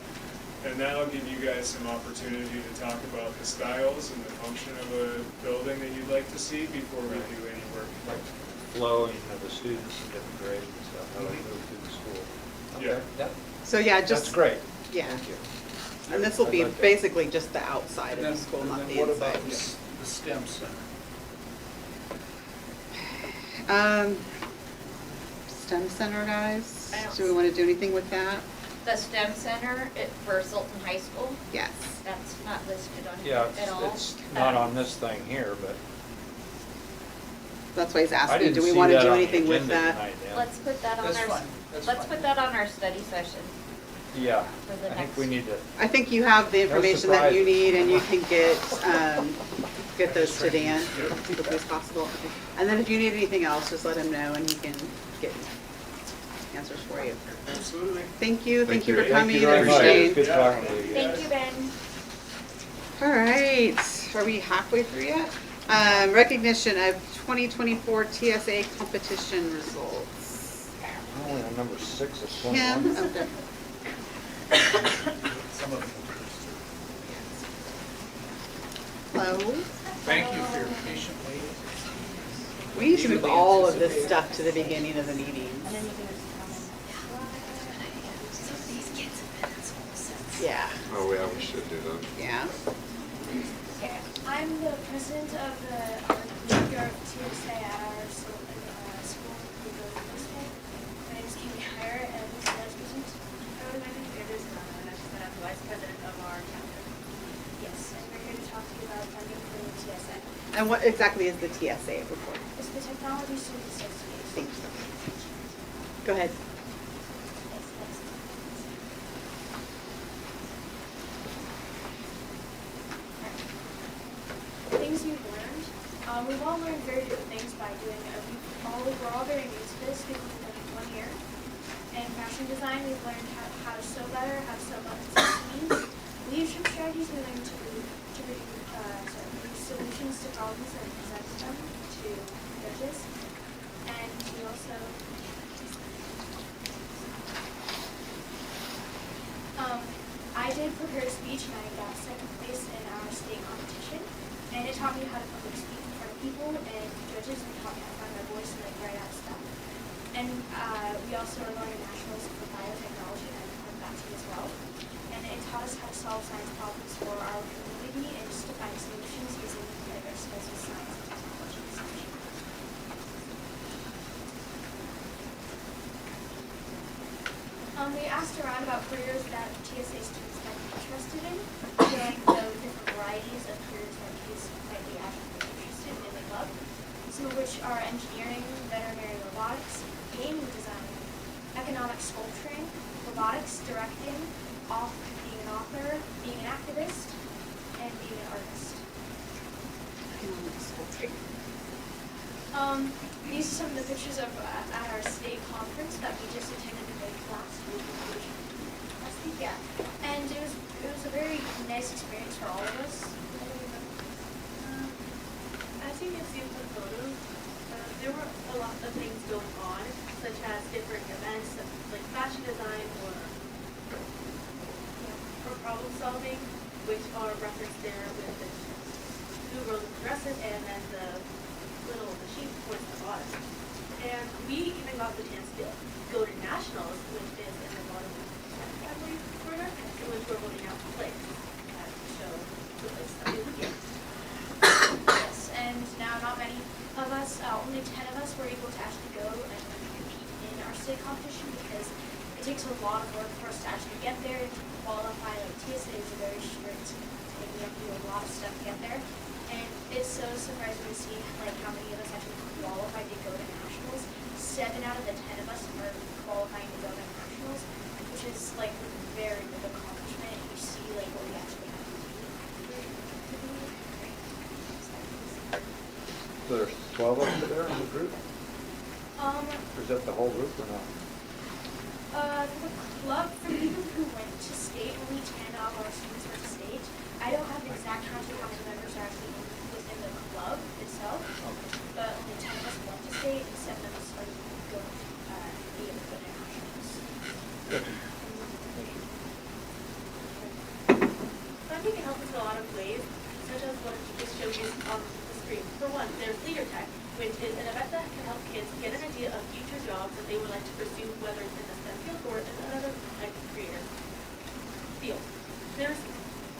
And that'll give you guys some opportunity to talk about the styles and the function of a building that you'd like to see before we do any work. Like flowing of the students in different grades and stuff, how they move through the school. Yeah. Okay, yep. So yeah, That's just, great. yeah. Thank you. And this will be I'd like that. basically just the outside And of then, the school, and not then the what inside. about the STEM center? STEM center, guys, I don't- do we wanna do anything with that? The STEM Center for Sultan High School, Yes. that's not listed on Yeah, here at all. it's not on this thing here, but That's why he's I asking, didn't do we see wanna that do on the anything with agenda that? tonight, Dan. Let's put that on That's our, fine, that's let's fine. put that on our study session. Yeah, For the I think next- we need to, I think you have the information that you surprises. need, and you can get those to Dan as quickly as possible. And then if you need anything else, just let him know, and he can get answers for you. Absolutely. Thank you for thank coming you very and much. staying. Good talking to you. Thank you, Ben. All right, are we halfway through yet? Recognition of 2024 TSA competition results. We're only on number 6 of Kim, 21. okay. Some of them. Hello. Thank you for your patient waiting. We need to move all of this stuff to the beginning of the meetings. Yeah, Oh, yeah, we should do that. yeah. I'm the president of the New York TSA at our school. We go to this day. My name is Katie Heyer, and this is vice president. My name is Anna, and I'm the vice president of our chapter. Yes, and we're here to talk to you about funding for the TSA. And what exactly is the TSA report? It's the Technology Student Association. Thank you. Go ahead. Things we've learned. We've all learned very different things by doing it. We're all very new to this. We've only done it 1 year. In fashion design, we've learned how to sew better, how to sew buttons and seams. Leadership strategies, we learned to bring solutions to problems and present them to judges. And we also I did prepare a speech and I got second place in our state competition. And it taught me how to public speak in front of people and judges, and taught me how to find my voice and like write out stuff. And we also are going to nationals for biotechnology, and I learned that too as well. And it taught us how to solve science problems for our community and just to find solutions using diverse skills with science and technology and such. We asked around about careers that TSA students might be interested in, showing the different varieties of careers that kids might be actually interested in and love, some of which are engineering, veterinary robotics, game design, economic sculpturing, robotics, directing, being an author, being an activist, and being an artist. These are some of the pictures of at our state conference that we just attended last week. Yeah, and it was a very nice experience for all of us. I think I've seen some photos. There were a lot of things going on, such as different events like fashion design or problem solving, which are referenced there with the two rows of dresses and then the sheep towards the bottom. And we even got the chance to go to nationals, which is in the bottom I believe corner, in which we're holding out plates to show the place that we would get. Yes, and now not many of us, only 10 of us were able to actually go and compete lot of work for us to actually get there to qualify. Like TSA is very strict, and we have to do a lot of stuff to get there. And it's so surprising to see like how many of us actually qualified to go to nationals. 7 out of the 10 of us are qualifying to go to nationals, which is like a very big accomplishment. And you see like what we actually have to do. So there's 12 of us there in the group? Um, Or is that the whole group or not? the club, for people who went to state, only 10 of our students went to state. I don't have the exact count of how many members are actually within the club itself, but only 10 of us went to state and 7 of us are going to be able to go to nationals. I think it helps in a lot of ways, such as what you just showed you on the screen. For one, there's Leader Tech, which is an event that can help kids get an idea of future jobs that they would like to pursue, whether it's in the STEM field or in another type of creative field. There's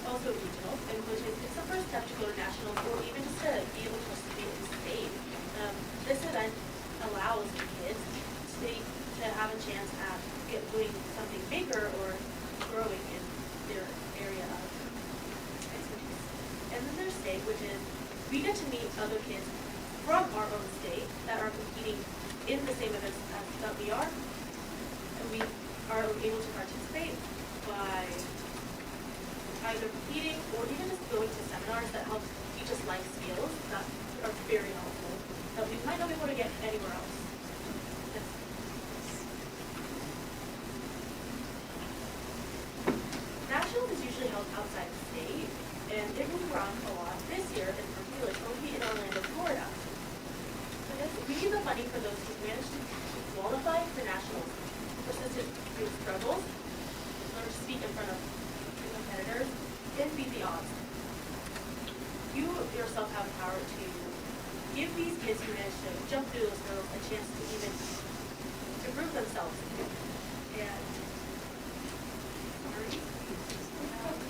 also regional, in which it's the first step to go to national or even just to be able to participate in state. This event allows kids to have a chance at doing something bigger or growing in their area of expertise. And then there's state, which is we get to meet other kids from our own state that are competing in the same events that we are. And we are able to participate by either competing or even just going to seminars that help teach us life skills that are very helpful, that we might not be able to get anywhere else. Nationals is usually held outside the state, and it moves around a lot. This year, in particular, it's going to be in Orlando, Florida. We need the funding for those who managed to qualify for nationals, persisted through struggles, learn to speak in front of competitors, and beat the odds. You yourself have the power to give these kids who managed to jump through those hurdles a chance to even improve themselves.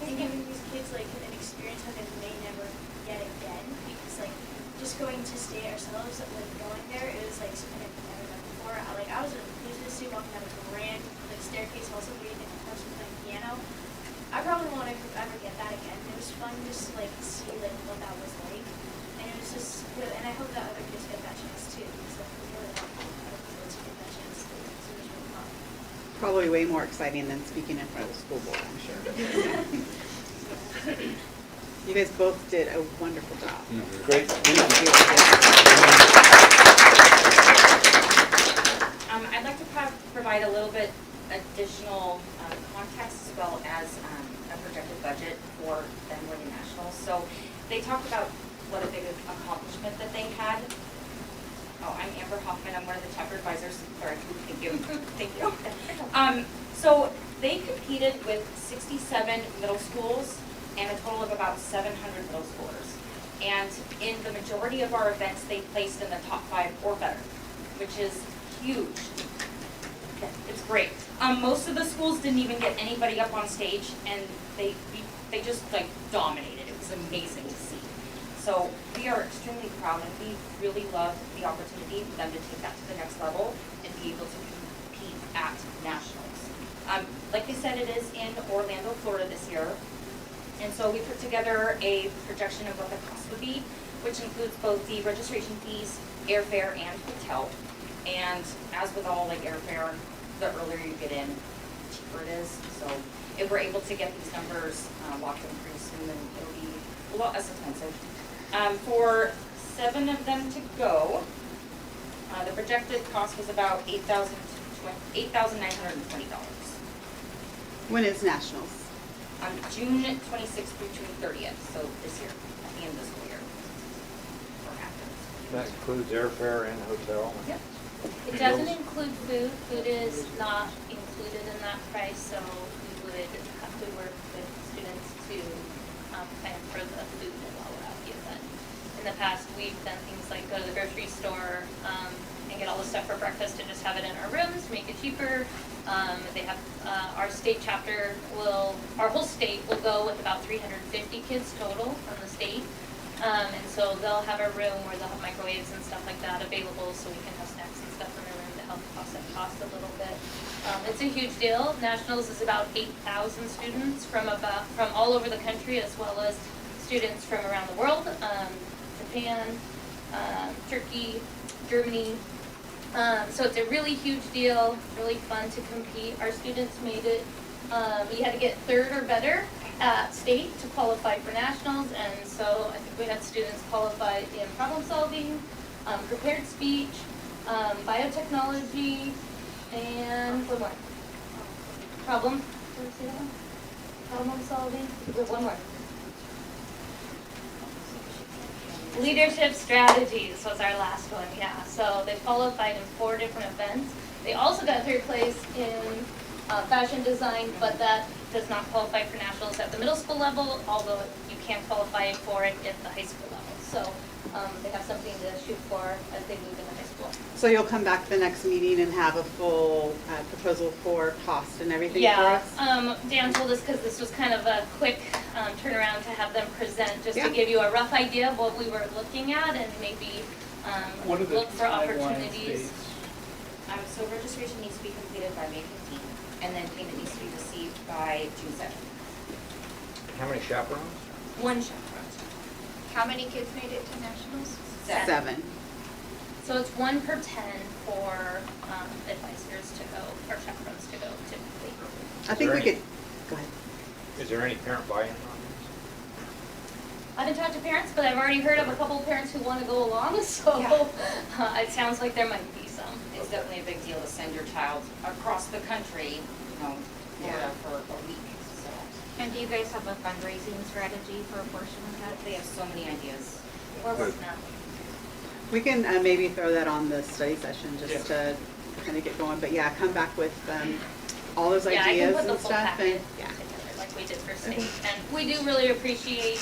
And giving these kids like an experience that they may never get again, because like just going to state ourselves, like going there, it was like something I've never done before. I was a business student walking down a grand like staircase, also reading and person playing piano. I probably won't ever get that again. It was fun just like see like what that was like, and it was just good. And I hope that other kids get that chance too, because like we really want other people to get that chance too. So it was really fun. Probably way more exciting than speaking in front of the school board, I'm sure. You guys both did a wonderful job. Great. I'd like to provide a little bit additional context as well as a projected budget for them winning nationals. So they talked about what a big accomplishment that they had. Oh, I'm Amber Hoffman. I'm one of the chapter advisors. Sorry, thank you. Thank you. So they competed with 67 middle schools and a total of about 700 middle schoolers. And in the majority of our events, they placed in the top 5 or better, which is huge. It's great. Most of the schools didn't even get anybody up on stage, and they just like dominated. It was amazing to see. So we are extremely proud, and we really love the opportunity for them to take that to the next level and be able to compete at nationals. Like they said, it is in Orlando, Florida this year. And so we put together a projection of what the cost would be, which includes both the registration fees, airfare, and hotel. And as with all like airfare, the earlier you get in, the cheaper it is. So if we're able to get these numbers locked in pretty soon, then it'll be a lot less expensive. For 7 of them to go, the projected cost was about $8,920. When is nationals? June 26th through June 30th, so this year, at the end of the school year. Or after. That includes airfare and hotel? Yep. It doesn't include food. Food is not included in that price, so we would have to work with students to plan for the food and all at the event. In the past, we've done things like go to the grocery store and get all the stuff for breakfast and just have it in our rooms, make it cheaper. They have our state chapter our whole state will go with about 350 kids total from the state. And so they'll have a room where they'll have microwaves and stuff like that available, so we can have snacks and stuff in their room to help offset cost a little bit. It's a huge deal. Nationals is about 8,000 students from all over the country, as well as students from around the world, Japan, Turkey, Germany. So it's a really huge deal, really fun to compete. Our students made it, you had to get third or better at state to qualify for nationals, and so I think we had students qualified in problem solving, prepared speech, biotechnology, and one more. Problem solving, one more. Leadership strategies was our last one, yeah. So they qualified in 4 different events. They also got 3rd place in fashion design, but that does not qualify for nationals at the middle school level, although you can qualify for it at the high school level. So they have something to shoot for as they move into high school. So you'll come back to the next meeting and have a full proposal for cost and everything for us? Dan told us, because this was kind of a quick turnaround, to have them present, just Yeah. to give you a rough idea of what we were looking at and maybe What are the look for timelines, opportunities. dates? So registration needs to be completed by May 15th, and then payment needs to be received by June 7th. How many chaperones? One chaperone. How many kids made it to nationals? 7. So it's 1 per 10 for advisors to go, or chaperones to go typically. I think we could, go ahead. Is there any parent buy-in on I haven't talked to parents, but I've already heard of a couple of parents who want to go along, so it sounds like there might be some. It's definitely a big deal to send your child across the country, Florida for a week, so. And do you guys have a fundraising strategy for a portion of that? They have so many ideas. We're working on it. We can maybe throw that on the study session just to kind of get going. But yeah, come back with all those Yeah, I can ideas put the and full stuff. packet And together like we did for state. And we do really appreciate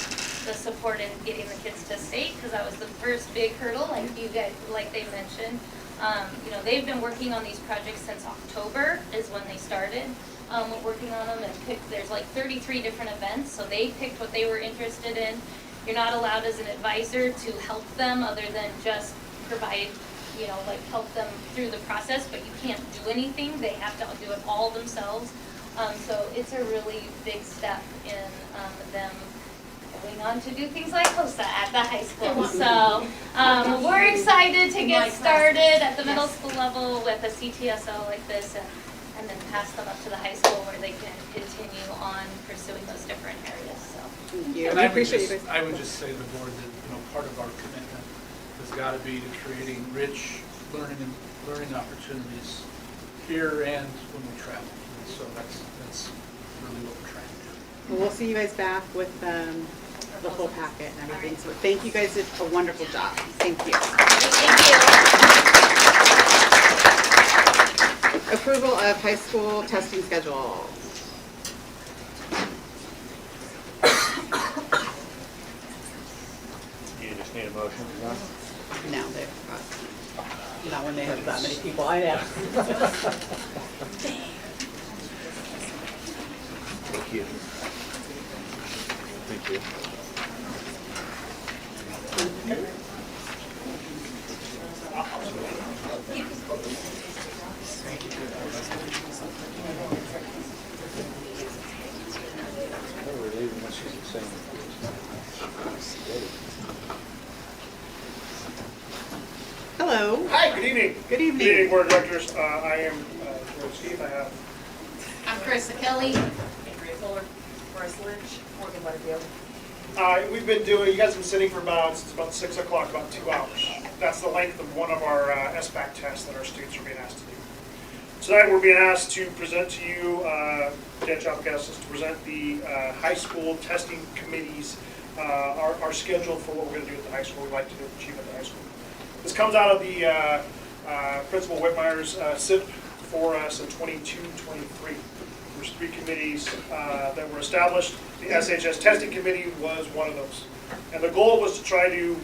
the support in getting the kids to state, because that was the first big hurdle, like you guys, like they mentioned. They've been working on these projects since October is when they started working on them, and there's like 33 different events, so they picked what they were interested in. You're not allowed as an advisor to help them other than just provide, help them through the process, but you can't do anything. They have to do it all themselves. So it's a really big step in them going on to do things like HOSA at the high school. So we're excited to get started at the middle school level with a CTSO like this, and then pass them up to the high school where they can continue on pursuing those different areas. So thank you. And We I would appreciate you just, guys. I would just say to the board that, part of our commitment has got to be to creating rich learning opportunities here and when we travel. And so that's really what we're trying to do. Well, we'll see you guys back with the full packet and everything. So thank you guys, did a wonderful job. Thank you. thank you. Approval of high school testing schedule. You just need a motion, John? No, not when they have that many people. I know. Thank you. Thank you. We're leaving, this is the same. Hello. Hi, good evening. Good evening. Good evening, board of directors. I am George Steve. I have I'm Carissa Kelly. Andrea Fuller. Forrest Lynch. Morgan Butterfield. we've been doing, you guys have been sitting for since about 6 o'clock, about 2 hours. That's the length of one of our SBAC tests that our students are being asked to do. Tonight, we're being asked to present to you, Dan Chapek asked us to present the high school testing committees, our schedule for what we're going to do at the high school, we'd like to achieve at the high school. This comes out of the Principal Whitmire's SIP for us in 22-23. There's 3 committees that were established. The SHS testing committee was one of those. And the goal was to try to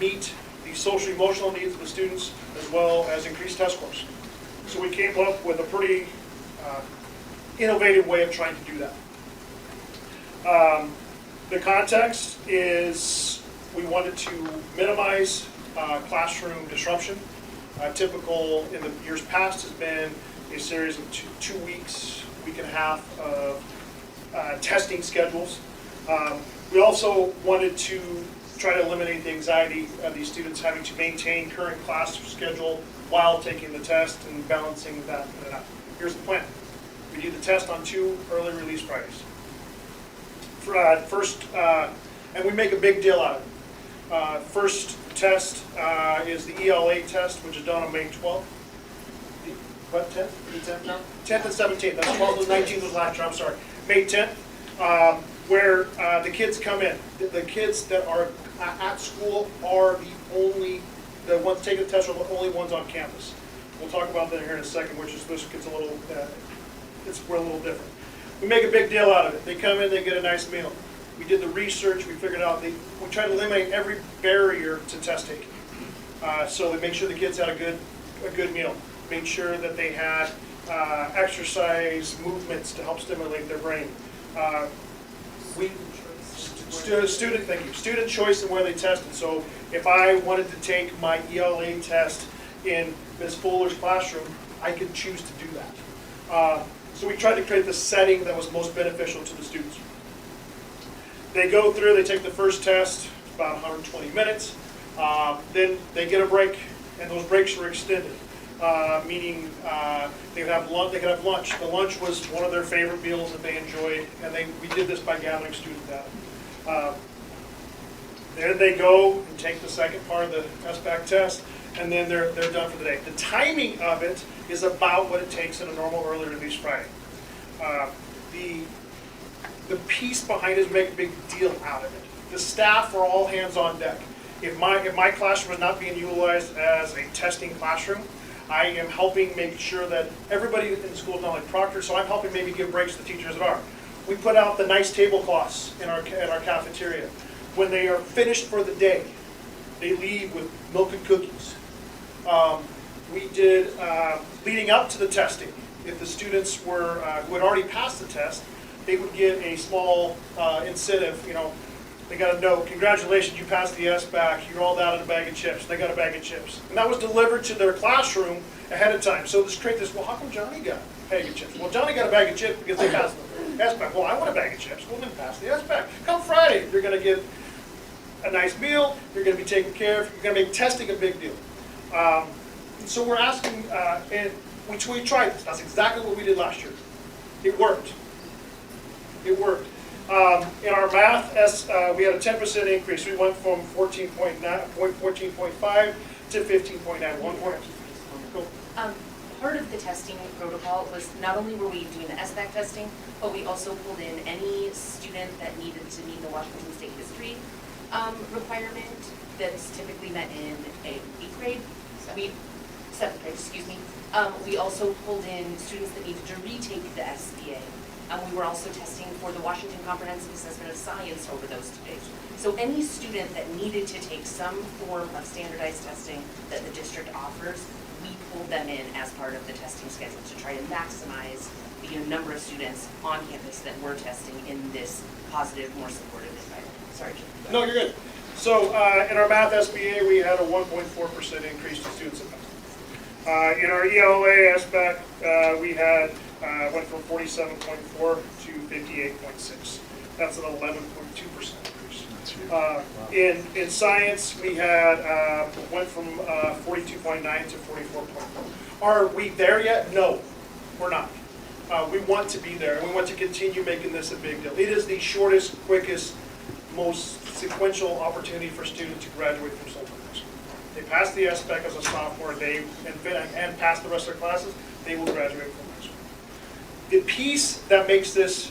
meet the social emotional needs of the students as well as increase test scores. So we came up with a pretty innovative way of trying to do that. The context is we wanted to minimize classroom disruption. Typical in the years past has been a series of 2 weeks, week and a half of testing schedules. We also wanted to try to eliminate the anxiety of these students having to maintain current class schedule while taking the test and balancing that in and out. Here's the plan. We do the test on 2 early release Fridays. And we make a big deal out of it. First test is the ELA test, which is done on May 12th. What, 10th? 10th now? 10th and 17th. That's 12th and 19th was last year, I'm sorry. May 10th, where the kids come in. The kids that are at school are the ones taking the test are the only ones on campus. We'll talk about that here in a second, which gets a little, we're a little different. We make a big deal out of it. They come in, they get a nice meal. We did the research, we figured out, we try to eliminate every barrier to test taking. So we make sure the kids had a good meal. Made sure that they had exercise movements to help stimulate their brain. Student choice in where they tested. So if I wanted to take my ELA test in Ms. Fuller's classroom, I could choose to do that. So we tried to create the setting that was most beneficial to the students. They go through, they take the first test, it's about 120 minutes. Then they get a break, and those breaks were extended. Meaning they could have lunch. The lunch was one of their favorite meals that they enjoyed, and we did this by gathering student data. Then they go and take the second part of the SBAC test, and then they're done for the day. The timing of it is about what it takes in a normal early release Friday. The piece behind it is make a big deal out of it. The staff are all hands on deck. If my classroom is not being utilized as a testing classroom, I am helping make sure that everybody in the school is not like proctor, so I'm helping maybe give breaks to teachers that are. We put out the nice tablecloths in our cafeteria. When they are finished for the day, they leave with milk and cookies. We did, leading up to the testing, if the students were who had already passed the test, they would get a small incentive. They got a note, congratulations, you passed the SBAC, you're all out of a bag of chips. They got a bag of chips. And that was delivered to their classroom ahead of time. So this create this, well, how come Johnny got a bag of chips? Well, Johnny got a bag of chips because they passed the SBAC. Well, I want a bag of chips. Well, then pass the SBAC. Come Friday, you're going to get a nice meal, you're going to be taken care of, you're going to make testing a big deal. So we're asking, and we tried this. That's exactly what we did last year. It worked. It worked. In our math, we had a 10% increase. We went from 14.5 to 15.9. 1 point. Cool. Part of the testing protocol was not only were we doing the SBAC testing, but we also pulled in any student that needed to meet the Washington State history requirement that's typically met in 8th grade. 7th grade, excuse me. We also pulled in students that needed to retake the SBA. We were also testing for the Washington Comprehensive Assessment of Science over those 2 days. So any student that needed to take some form of standardized testing that the district offers, we pulled them in as part of the testing schedule to try to maximize the number of students on campus that were testing in this positive, more supportive environment. Sorry, Jim. No, you're good. So in our math SBA, we had a 1.4% increase to students in math. In our ELA SBAC, we had went from 47.4 to 58.6. That's an 11.2% increase. In science, we had went from 42.9 to 44.4. Are we there yet? No, we're not. We want to be there, and we want to continue making this a big deal. It is the shortest, quickest, most sequential opportunity for students to graduate from Sultan High School. They pass the SBAC as a sophomore, and pass the rest of their classes, they will graduate from high school. The piece that makes this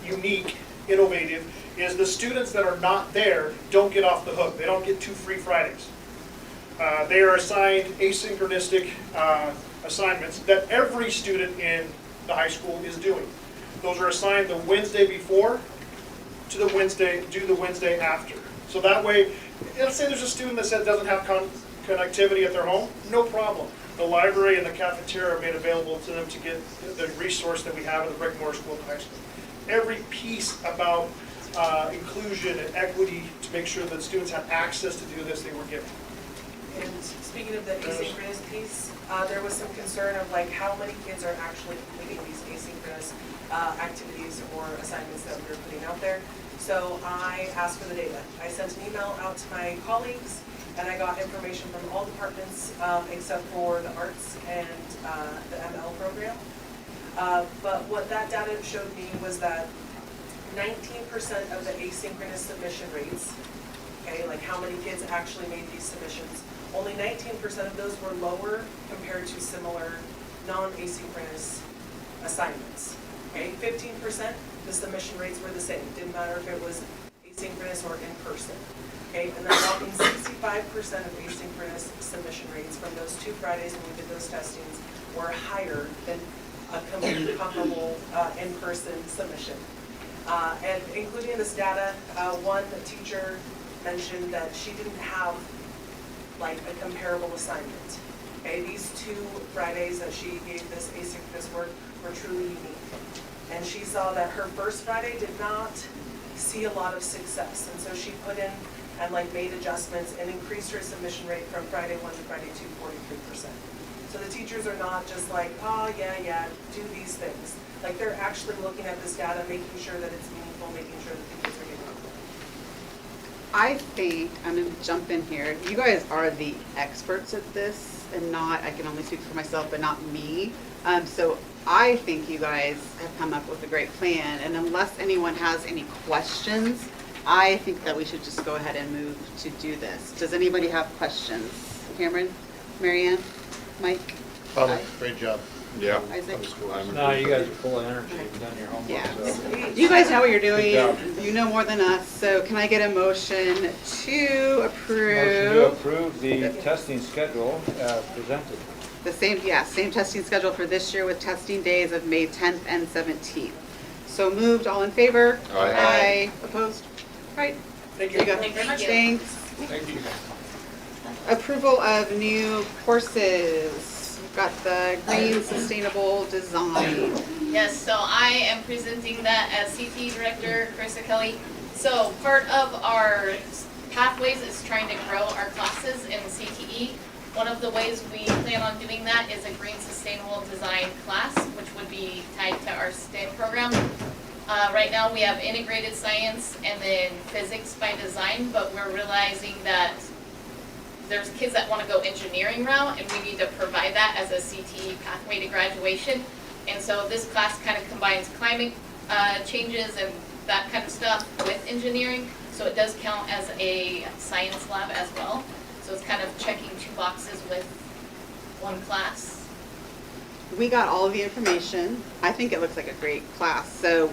unique, innovative, is the students that are not there don't get off the hook. They don't get 2 free Fridays. They are assigned asynchronistic assignments that every student in the high school is doing. Those are assigned the Wednesday before to the Wednesday after. So that way, let's say there's a student that said doesn't have connectivity at their home, no problem. The library and the cafeteria are made available to them to get the resource that we have at the Brick Moore School and High School. Every piece about inclusion and equity to make sure that students have access to do this, they were given. And speaking of the asynchronous piece, there was some concern of like how many kids are actually completing these asynchronous activities or assignments that we're putting out there. So I asked for the data. I sent an email out to my colleagues, and I got information from all departments except for the arts and the ML program. But what that data showed me was that 19% of the asynchronous submission rates, okay, like how many kids actually made these submissions, only 19% of those were lower compared to similar non-asynchronous assignments. Okay, 15%, the submission rates were the same. It didn't matter if it was asynchronous or in person. Okay, and then whopping 65% of asynchronous submission rates from those 2 Fridays when we did those testings were higher than a comparable in-person submission. And including this data, one teacher mentioned that she didn't have like a comparable assignment. Okay, these 2 Fridays that she gave this asynchronous work were truly unique. And she saw that her first Friday did not see a lot of success. And so she put in and like made adjustments and increased her submission rate from Friday 1 to Friday 2, 43%. So the teachers are not just like, oh yeah, do these things. Like they're actually looking at this data, making sure that it's meaningful, making sure that the kids are getting it. I think, I'm gonna jump in here, you guys are the experts at this, and not, I can only speak for myself, but not me. So I think you guys have come up with a great plan, and unless anyone has any questions, I think that we should just go ahead and move to do this. Does anybody have questions? Cameron, Marianne, Mike? Great job. Yeah. Isaac? No, you guys are full of energy, you've done your homework, Yeah. so. You guys know what you're Good doing. job. You know more than us. So can I get a motion to Motion approve? to approve the testing schedule as presented. The same testing schedule for this year with testing days of May 10th and 17th. So moved, all in favor? Aye. Opposed? Right. Thank There you go. Thank you. Thanks. Thank you. Approval of new courses. We've got the green sustainable design. Yes, so I am presenting that as CTE Director, Carissa Kelly. So part of our pathways is trying to grow our classes in CTE. One of the ways we plan on doing that is a green sustainable design class, which would be tied to our STEM program. Right now we have integrated science and then physics by design, but we're realizing that there's kids that want to go engineering route, and we need to provide that as a CTE pathway to graduation. And so this class kind of combines climate changes and that kind of stuff with engineering. So it does count as a science lab as well. So it's kind of checking 2 boxes with 1 class. We got all of the information. I think it looks like a great class. So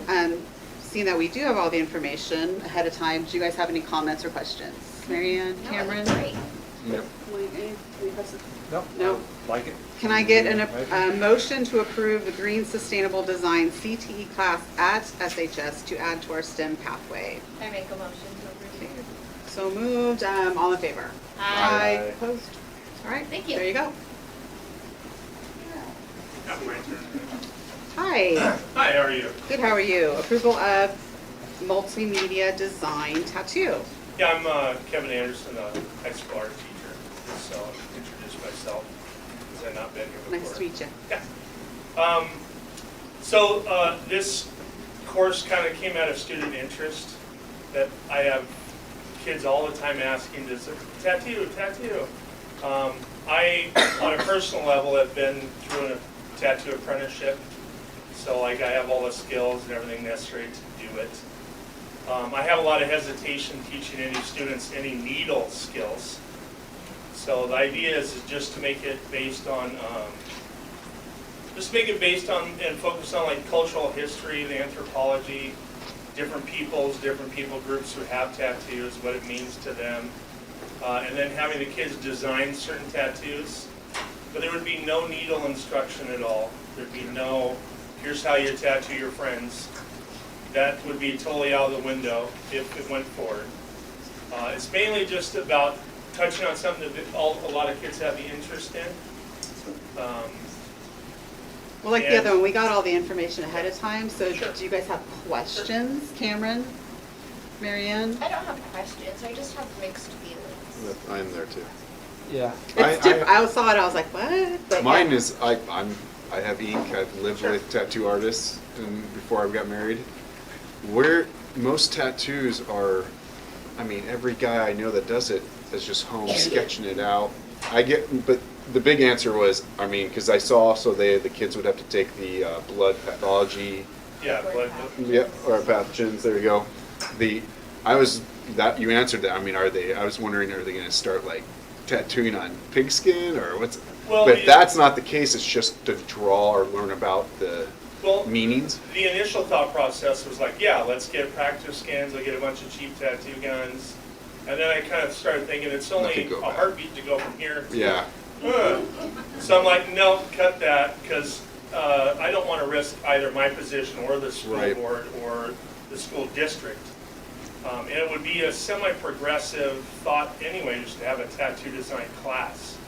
seeing that we do have all the information ahead of time, do you guys have any comments or questions? Marianne, Cameron? Great. Yep. Any questions? Nope. No. Like it. Can I get a motion to approve the Green Sustainable Design CTE class at SHS to add to our STEM pathway? I make a motion to approve. So moved, all in favor? Aye. Opposed? All right. Thank you. There you go. My turn. Hi. Hi, how are you? Good, how are you? Approval of multimedia design tattoo. Yeah, I'm Kevin Anderson, a high school art teacher, so I'll introduce myself, because I've not been here before. Nice to meet you. Yeah. So this course kind of came out of student interest, that I have kids all the time asking, does a tattoo? I, on a personal level, have been through a tattoo apprenticeship, so like I have all the skills and everything necessary to do it. I have a lot of hesitation teaching any students any needle skills. So the idea is just to make it based on, and focus on like cultural history, the anthropology, different people groups who have tattoos, what it means to them, and then having the kids design certain tattoos. But there would be no needle instruction at all. There'd be no, here's how you tattoo your friends. That would be totally out of the window if it went forward. It's mainly just about touching on something that a lot of kids have the interest in. Well, like the other one, we got all the information ahead of time, so do you guys have questions? Cameron? Marianne? I don't have questions, I just have mixed feelings. I'm there too. Yeah. It's different. I saw it, I was like, what? But Mine yeah. is, I have ink, I've lived with tattoo artists and before I got married. Where most tattoos are, I mean, every guy I know that does it is just home sketching it out. But the big answer was, I mean, because I saw also the kids would have to take the blood pathology. Yeah, blood. Yep, or pathogens, there you go. You answered that, I mean, I was wondering, are they gonna start like tattooing on pigskin or what's? Well, But if that's not the case, it's just to draw or learn about the meanings. The initial thought process was like, yeah, let's get practice scans, I'll get a bunch of cheap tattoo guns. And then I kind of started thinking it's only a heartbeat to go from here to. Yeah. So I'm like, no, cut that, because I don't want to risk either my position or the school board or the school district. And it would be a semi-progressive thought anyway, just to have a tattoo design class.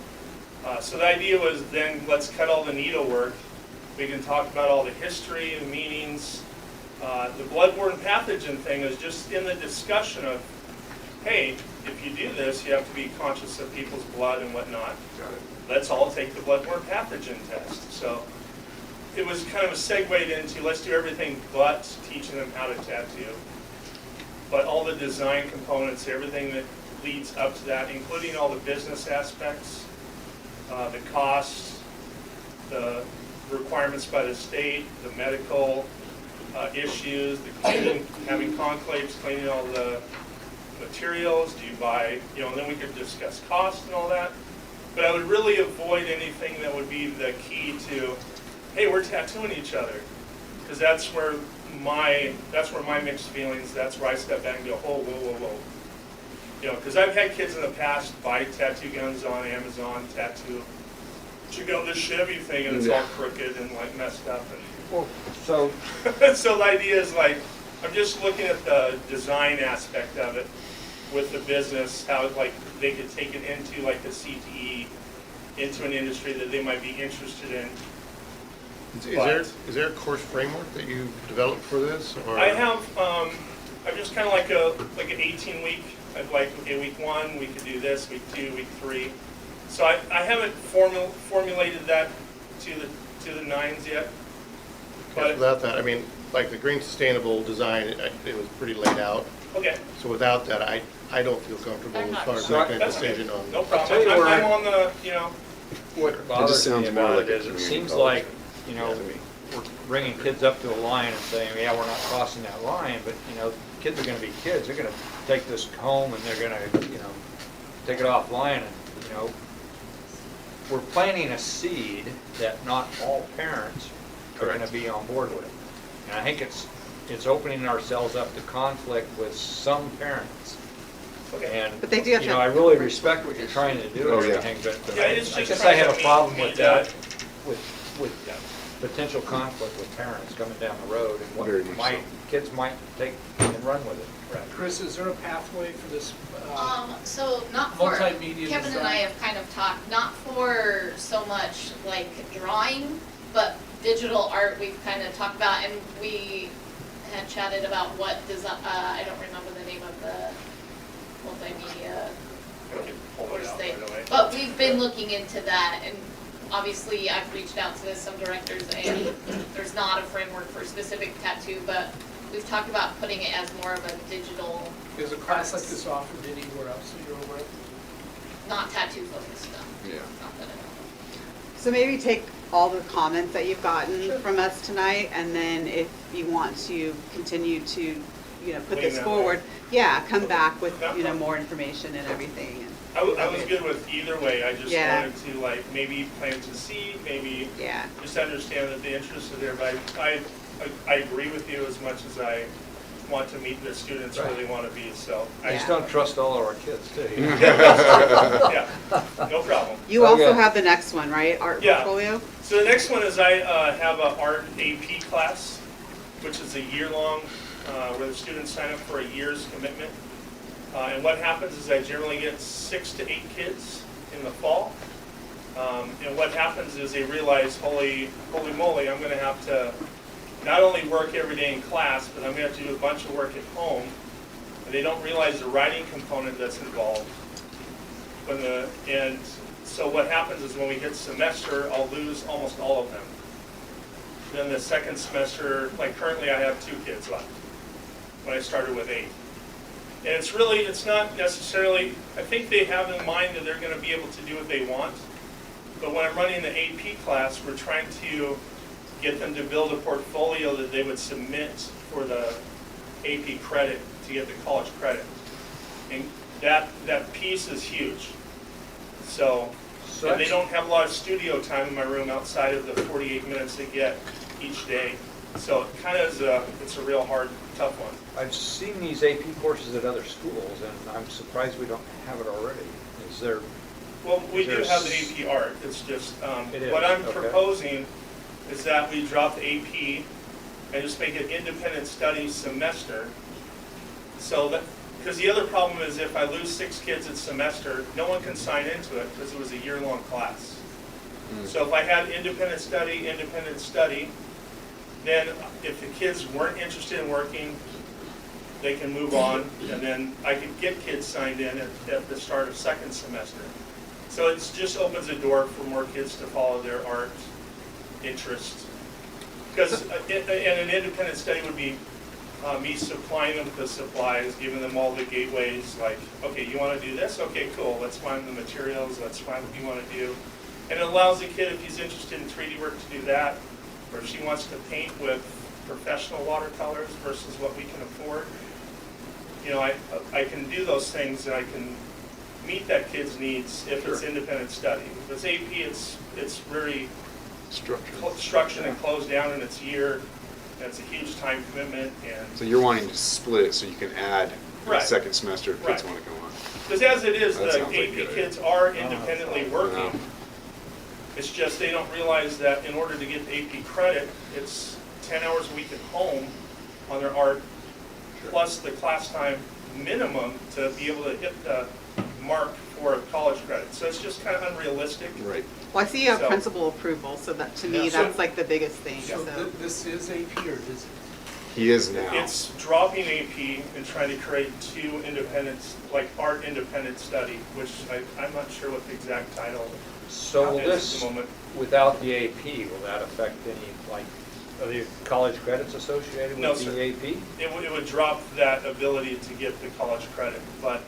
So the idea was then let's cut all the needlework. We can talk about all the history and meanings. The bloodborne pathogen thing is just in the discussion of, hey, if you do this, you have to be conscious of people's blood and whatnot. Let's all take the bloodborne pathogen test. So it was kind of a segued into let's do everything but teaching them how to tattoo. But all the design components, everything that leads up to that, including all the business aspects, the costs, the requirements by the state, the medical issues, the cleaning, having conclaves, cleaning all the materials, do you buy, and then we could discuss cost and all that. But I would really avoid anything that would be the key to, hey, we're tattooing each other. Because that's where my mixed feelings, that's where I step back and go, oh, whoa. Because I've had kids in the past buy tattoo guns on Amazon, tattoo. Check out this Chevy thing, and it's all crooked and like messed up. So the idea is like, I'm just looking at the design aspect of it with the business, how like they could take it into like the CTE, into an industry that they might be interested in. Is there a course framework that you developed for this? Or? I have, I'm just kind of like an 18-week. I'd like, okay, week 1 we could do this, week 2, week 3. So I haven't formulated that to the nines yet. But without that, I mean, like the green sustainable design, it was pretty laid out. Okay. So without that, I don't feel comfortable as far as making a decision on. No problem. I'm on the, What bothers me about it is it seems like, we're bringing kids up to a line and saying, yeah, we're not crossing that line, but, kids are gonna be kids. They're gonna take this home and they're gonna, take it offline and, we're planting a seed that not all parents are gonna be on board with. And I think it's opening ourselves up to conflict with some parents. And, But they do have to I really respect what you're trying to do and everything, but I guess I have a problem with that, with potential conflict with parents coming down the road and what kids might take and run with it. Chris, is there a pathway for this So not for, multimedia Kevin design? and I have kind of talked, not for so much like drawing, but digital art we've kind of talked about, and we had chatted about what design, I don't remember the name of the multimedia course thing, but we've been looking into that, and obviously I've reached out to some directors, and there's not a framework for specific tattoo, but we've talked about putting it as more of a digital. Is a class like this offered anywhere else that you're aware of? Not tattoo focused, no. Yeah. Not that I know. So maybe take all the comments that you've gotten from us tonight, and then if you want to continue to, put this forward, come back with, more information and everything. I was good with either way. I just wanted to like maybe plant a seed, maybe just understand that the interest is there. But I agree with you as much as I want to meet the students where they want to be. So I just don't trust all of our kids too. Yeah, no problem. You also have the next one, right? Art portfolio? So the next one is I have an art AP class, which is a year-long, where the students sign up for a year's commitment. And what happens is I generally get 6 to 8 kids in the fall. And what happens is they realize, holy moly, I'm going to have to not only work every day in class, but I'm going to have to do a bunch of work at home. And they don't realize the writing component that's involved. And so what happens is when we hit semester, I'll lose almost all of them. Then the second semester, like currently I have 2 kids left, when I started with 8. And it's not necessarily, I think they have in mind that they're going to be able to do what they want. But when I'm running the AP class, we're trying to get them to build a portfolio that they would submit for the AP credit to get the college credit. And that piece is huge. So, and they don't have a lot of studio time in my room outside of the 48 minutes they get each day. So it kind of is it's a real hard, tough one. I've seen these AP courses at other schools, and I'm surprised we don't have it already. Is there? Well, we do there have the AP art. It's just, It is, what I'm okay. proposing is that we drop the AP and just make it independent study semester. So that, because the other problem is if I lose 6 kids at semester, no one can sign into it because it was a year-long class. So if I had independent study, then if the kids weren't interested in working, they can move on, and then I could get kids signed in at the start of second semester. So it just opens a door for more kids to follow their art interest. Because an independent study would be me supplying them with the supplies, giving them all the gateways, like, okay, you want to do this? Okay, cool, let's find the materials, let's find what you want to do. And it allows the kid, if he's interested in 3D work, to do that, or if she wants to paint with professional watercolors versus what we can afford. You know, I can do those things, and I can meet that kid's needs if it's independent study. If it's AP, it's very structured and closed down in its year, and it's a huge time commitment. And So you're wanting to split it so you can add a Right. second semester if kids Right. want to go on. Because as it is, That the sounds like AP good. kids are independently working. Yeah. It's just they don't realize that in order to get the AP credit, it's 10 hours a week at home on their art, plus the class time minimum to be able to hit the mark for college credit. So it's just kind of unrealistic. Right. Well, I see you have So- principal approval, so that, to me, Yeah, so- that's like the biggest thing, So so. this is AP or is it? He is now. It's dropping AP and trying to create 2 independent, like art independent study, which I'm not sure what the exact title So will is at this, the moment. without the AP, will that affect any, like, are the college credits associated No, with sir. the AP? It would drop that ability to get the college credit, but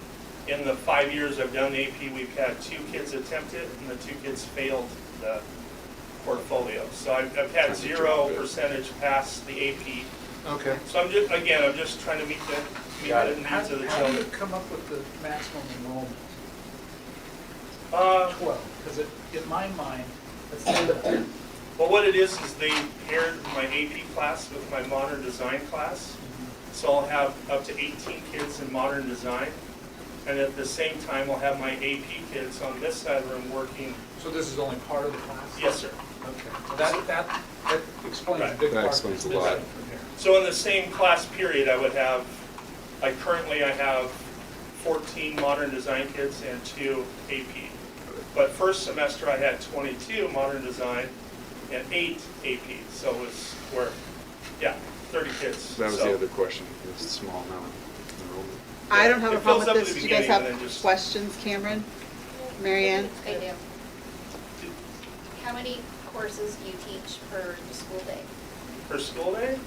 in the 5 years I've done the AP, we've had 2 kids attempt it, and the 2 kids failed the portfolio. So I've had Time to 0% pass the AP. Okay. So I'm just trying to meet the Got it. needs of the How do you children. come up with the maximum enrollment? 12. Because in my mind, that's the Well, what it is they paired my AP class with my modern design class. So I'll have up to 18 kids in modern design. And at the same time, I'll have my AP kids on this side of the room working. So this is only part of the class? Yes, sir. Okay. That explains a Right. big That part. explains a that's lot. missing from here. So in the same class period, I would have, like currently I have 14 modern design kids and 2 AP. But first semester I had 22 modern design and 8 AP. So it was, 30 kids. That was So- the other question, the small amount of enrollment. I don't have a It problem fills with up at this. the Do you guys beginning have and then just- questions, Cameron? Mary Ann? I do. How many courses do you teach per school day? Per school day?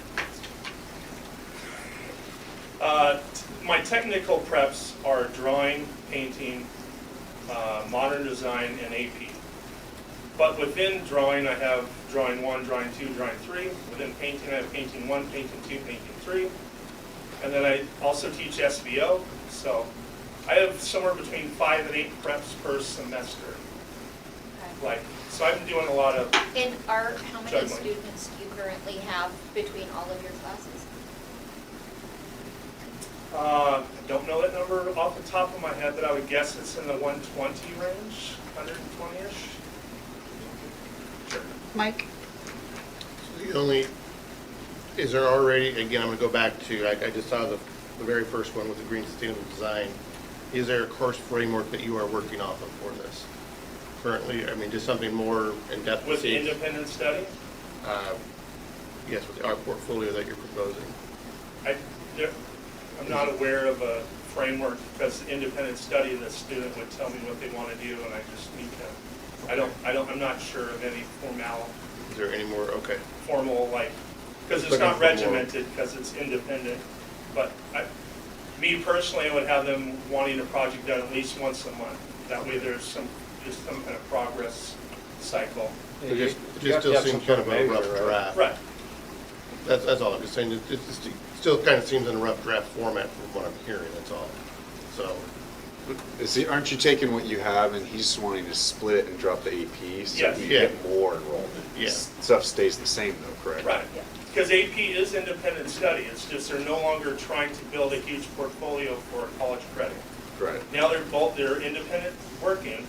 My technical preps are drawing, painting, modern design, and AP. But within drawing, I have drawing 1, drawing 2, drawing 3. Within painting, I have painting 1, painting 2, painting 3. And then I also teach SVO. So I have somewhere between 5 and 8 preps per semester. So I'm doing a lot of In art, how many Juggling. students do you currently have between all of your classes? I don't know that number off the top of my head, but I would guess it's in the 120 range, 120-ish. Sure. Mike? The only, is there already, again, I'm going to go back to, I just saw the very first one with the green sustainable design. Is there a course framework that you are working off of for this currently? I mean, just something more in-depth? With the independent study? Yes, with the art portfolio that you're proposing. I'm not aware of a framework, because independent study, the student would tell me what they want to do, and I just need to, I'm not sure of any Is there any more, okay. formal, like, because it's Looking not for more. regimented, because it's independent. But me personally, I would have them wanting a project done at least once a month. That way there's just some kind of progress cycle. It just still seems kind of a rough draft. Right. That's all I'm just saying, it still kind of seems in a rough draft format from what I'm hearing, that's all. So, Aren't you taking what you have and he's just wanting to split it and drop the AP so Yes. you Yeah. get more enrollment? Yeah. Stuff stays the same though, correct? Right. Because AP is independent study. It's just they're no longer trying to build a huge portfolio for college credit. Right. Now they're independent working,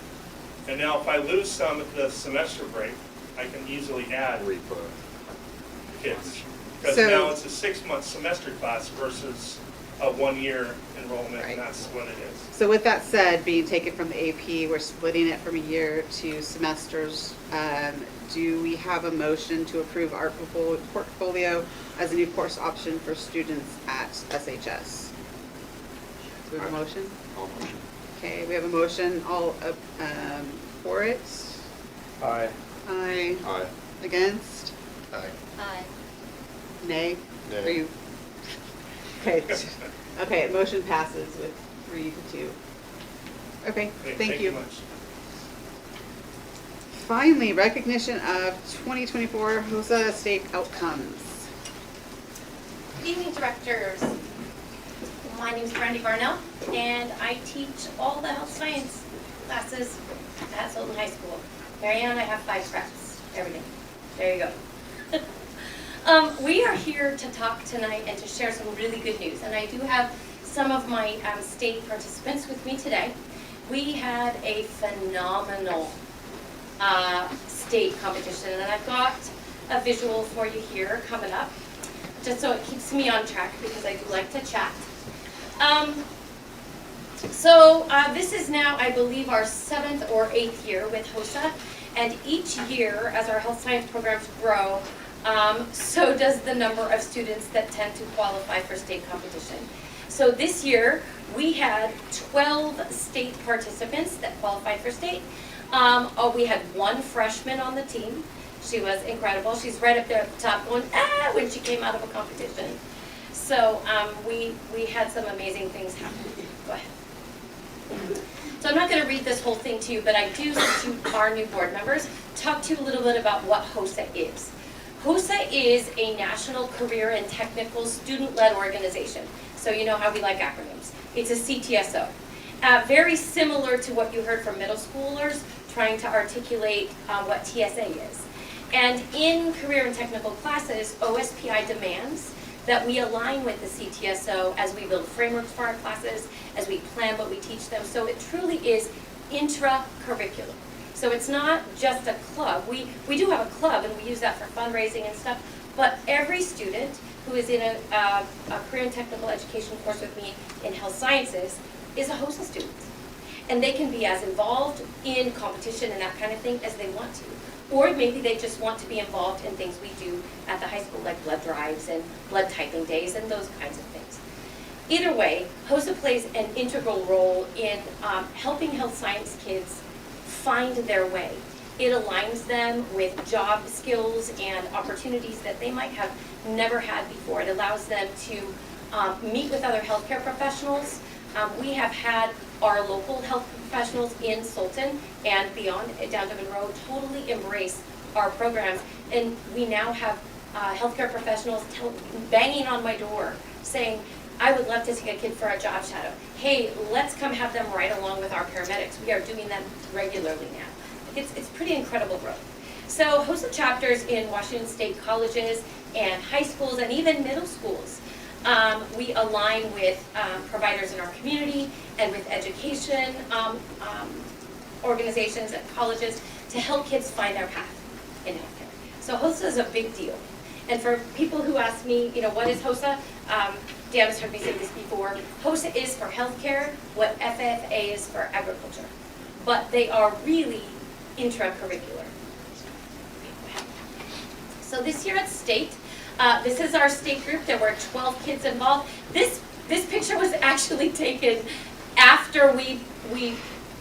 and now if I lose some at the semester break, I can easily add kids. Because So- now it's a 6-month semester class versus a 1-year enrollment, Right. and that's what it is. So with that said, being taken from the AP, we're splitting it from a year to semesters. Do we have a motion to approve our portfolio as a new course option for students at SHS? Do we have a motion? All motion. Okay, we have a motion, all for it? Aye. Aye. Aye. Against? Aye. Aye. Nay? Nay. Are you? Okay, okay, motion passes with 3-2. Okay, thank you. much. Finally, recognition of 2024 HOSA state outcomes. Good evening, directors. My name is Brandy Barnell, and I teach all the health science classes at Sultan High School. Marianne, I have 5 reps every day. There you go. We are here to talk tonight and to share some really good news, and I do have some of my state participants with me today. We had a phenomenal state competition, and I've got a visual for you here coming up, just so it keeps me on track because I do like to chat. This is now, I believe, our 7th or 8th year with HOSA, and each year, as our health science programs grow, so does the number of students that tend to qualify for state competition. So this year, we had 12 state participants that qualified for state. We had 1 freshman on the team. She was incredible. She's right up there at the top going, ah, when she came out of a competition. So we had some amazing things happen. Go ahead. So I'm not going to read this whole thing to you, but I do, since you are new board members, talk to you a little bit about what HOSA is. HOSA is a national career and technical student-led organization. So you know how we like acronyms. It's a CTSO. Very similar to what you heard from middle schoolers trying to articulate what TSA is. And in career and technical classes, OSPI demands that we align with the CTSO as we build frameworks for our classes, as we plan what we teach them. So it truly is intra-curricular. So it's not just a club. We do have a club, and we use that for fundraising and stuff, but every student who is in a career and technical education course with me in health sciences is a HOSA student. And they can be as involved in competition and that kind of thing as they want to. Or maybe they just want to be involved in things we do at the high school, like blood drives and blood typing days and those kinds of things. Either way, HOSA plays an integral role in helping health science kids find their way. It aligns them with job skills and opportunities that they might have never had before. It allows them to meet with other healthcare professionals. We have had our local health professionals in Sultan and beyond, down Devon Road, totally embrace our programs. And we now have healthcare professionals banging on my door saying, I would love to take a kid for a job shadow. Hey, let's come have them right along with our paramedics. We are doing them regularly now. It's pretty incredible growth. So HOSA chapters in Washington State colleges and high schools and even middle schools. We align with providers in our community and with education organizations and colleges to help kids find their path in healthcare. So HOSA is a big deal. And for people who ask me, what is HOSA? Dan has heard me say this before. HOSA is for healthcare what FFA is for agriculture. But they are really intracurricular. So this year at state, this is our state group. There were 12 kids involved. This This picture was actually taken after we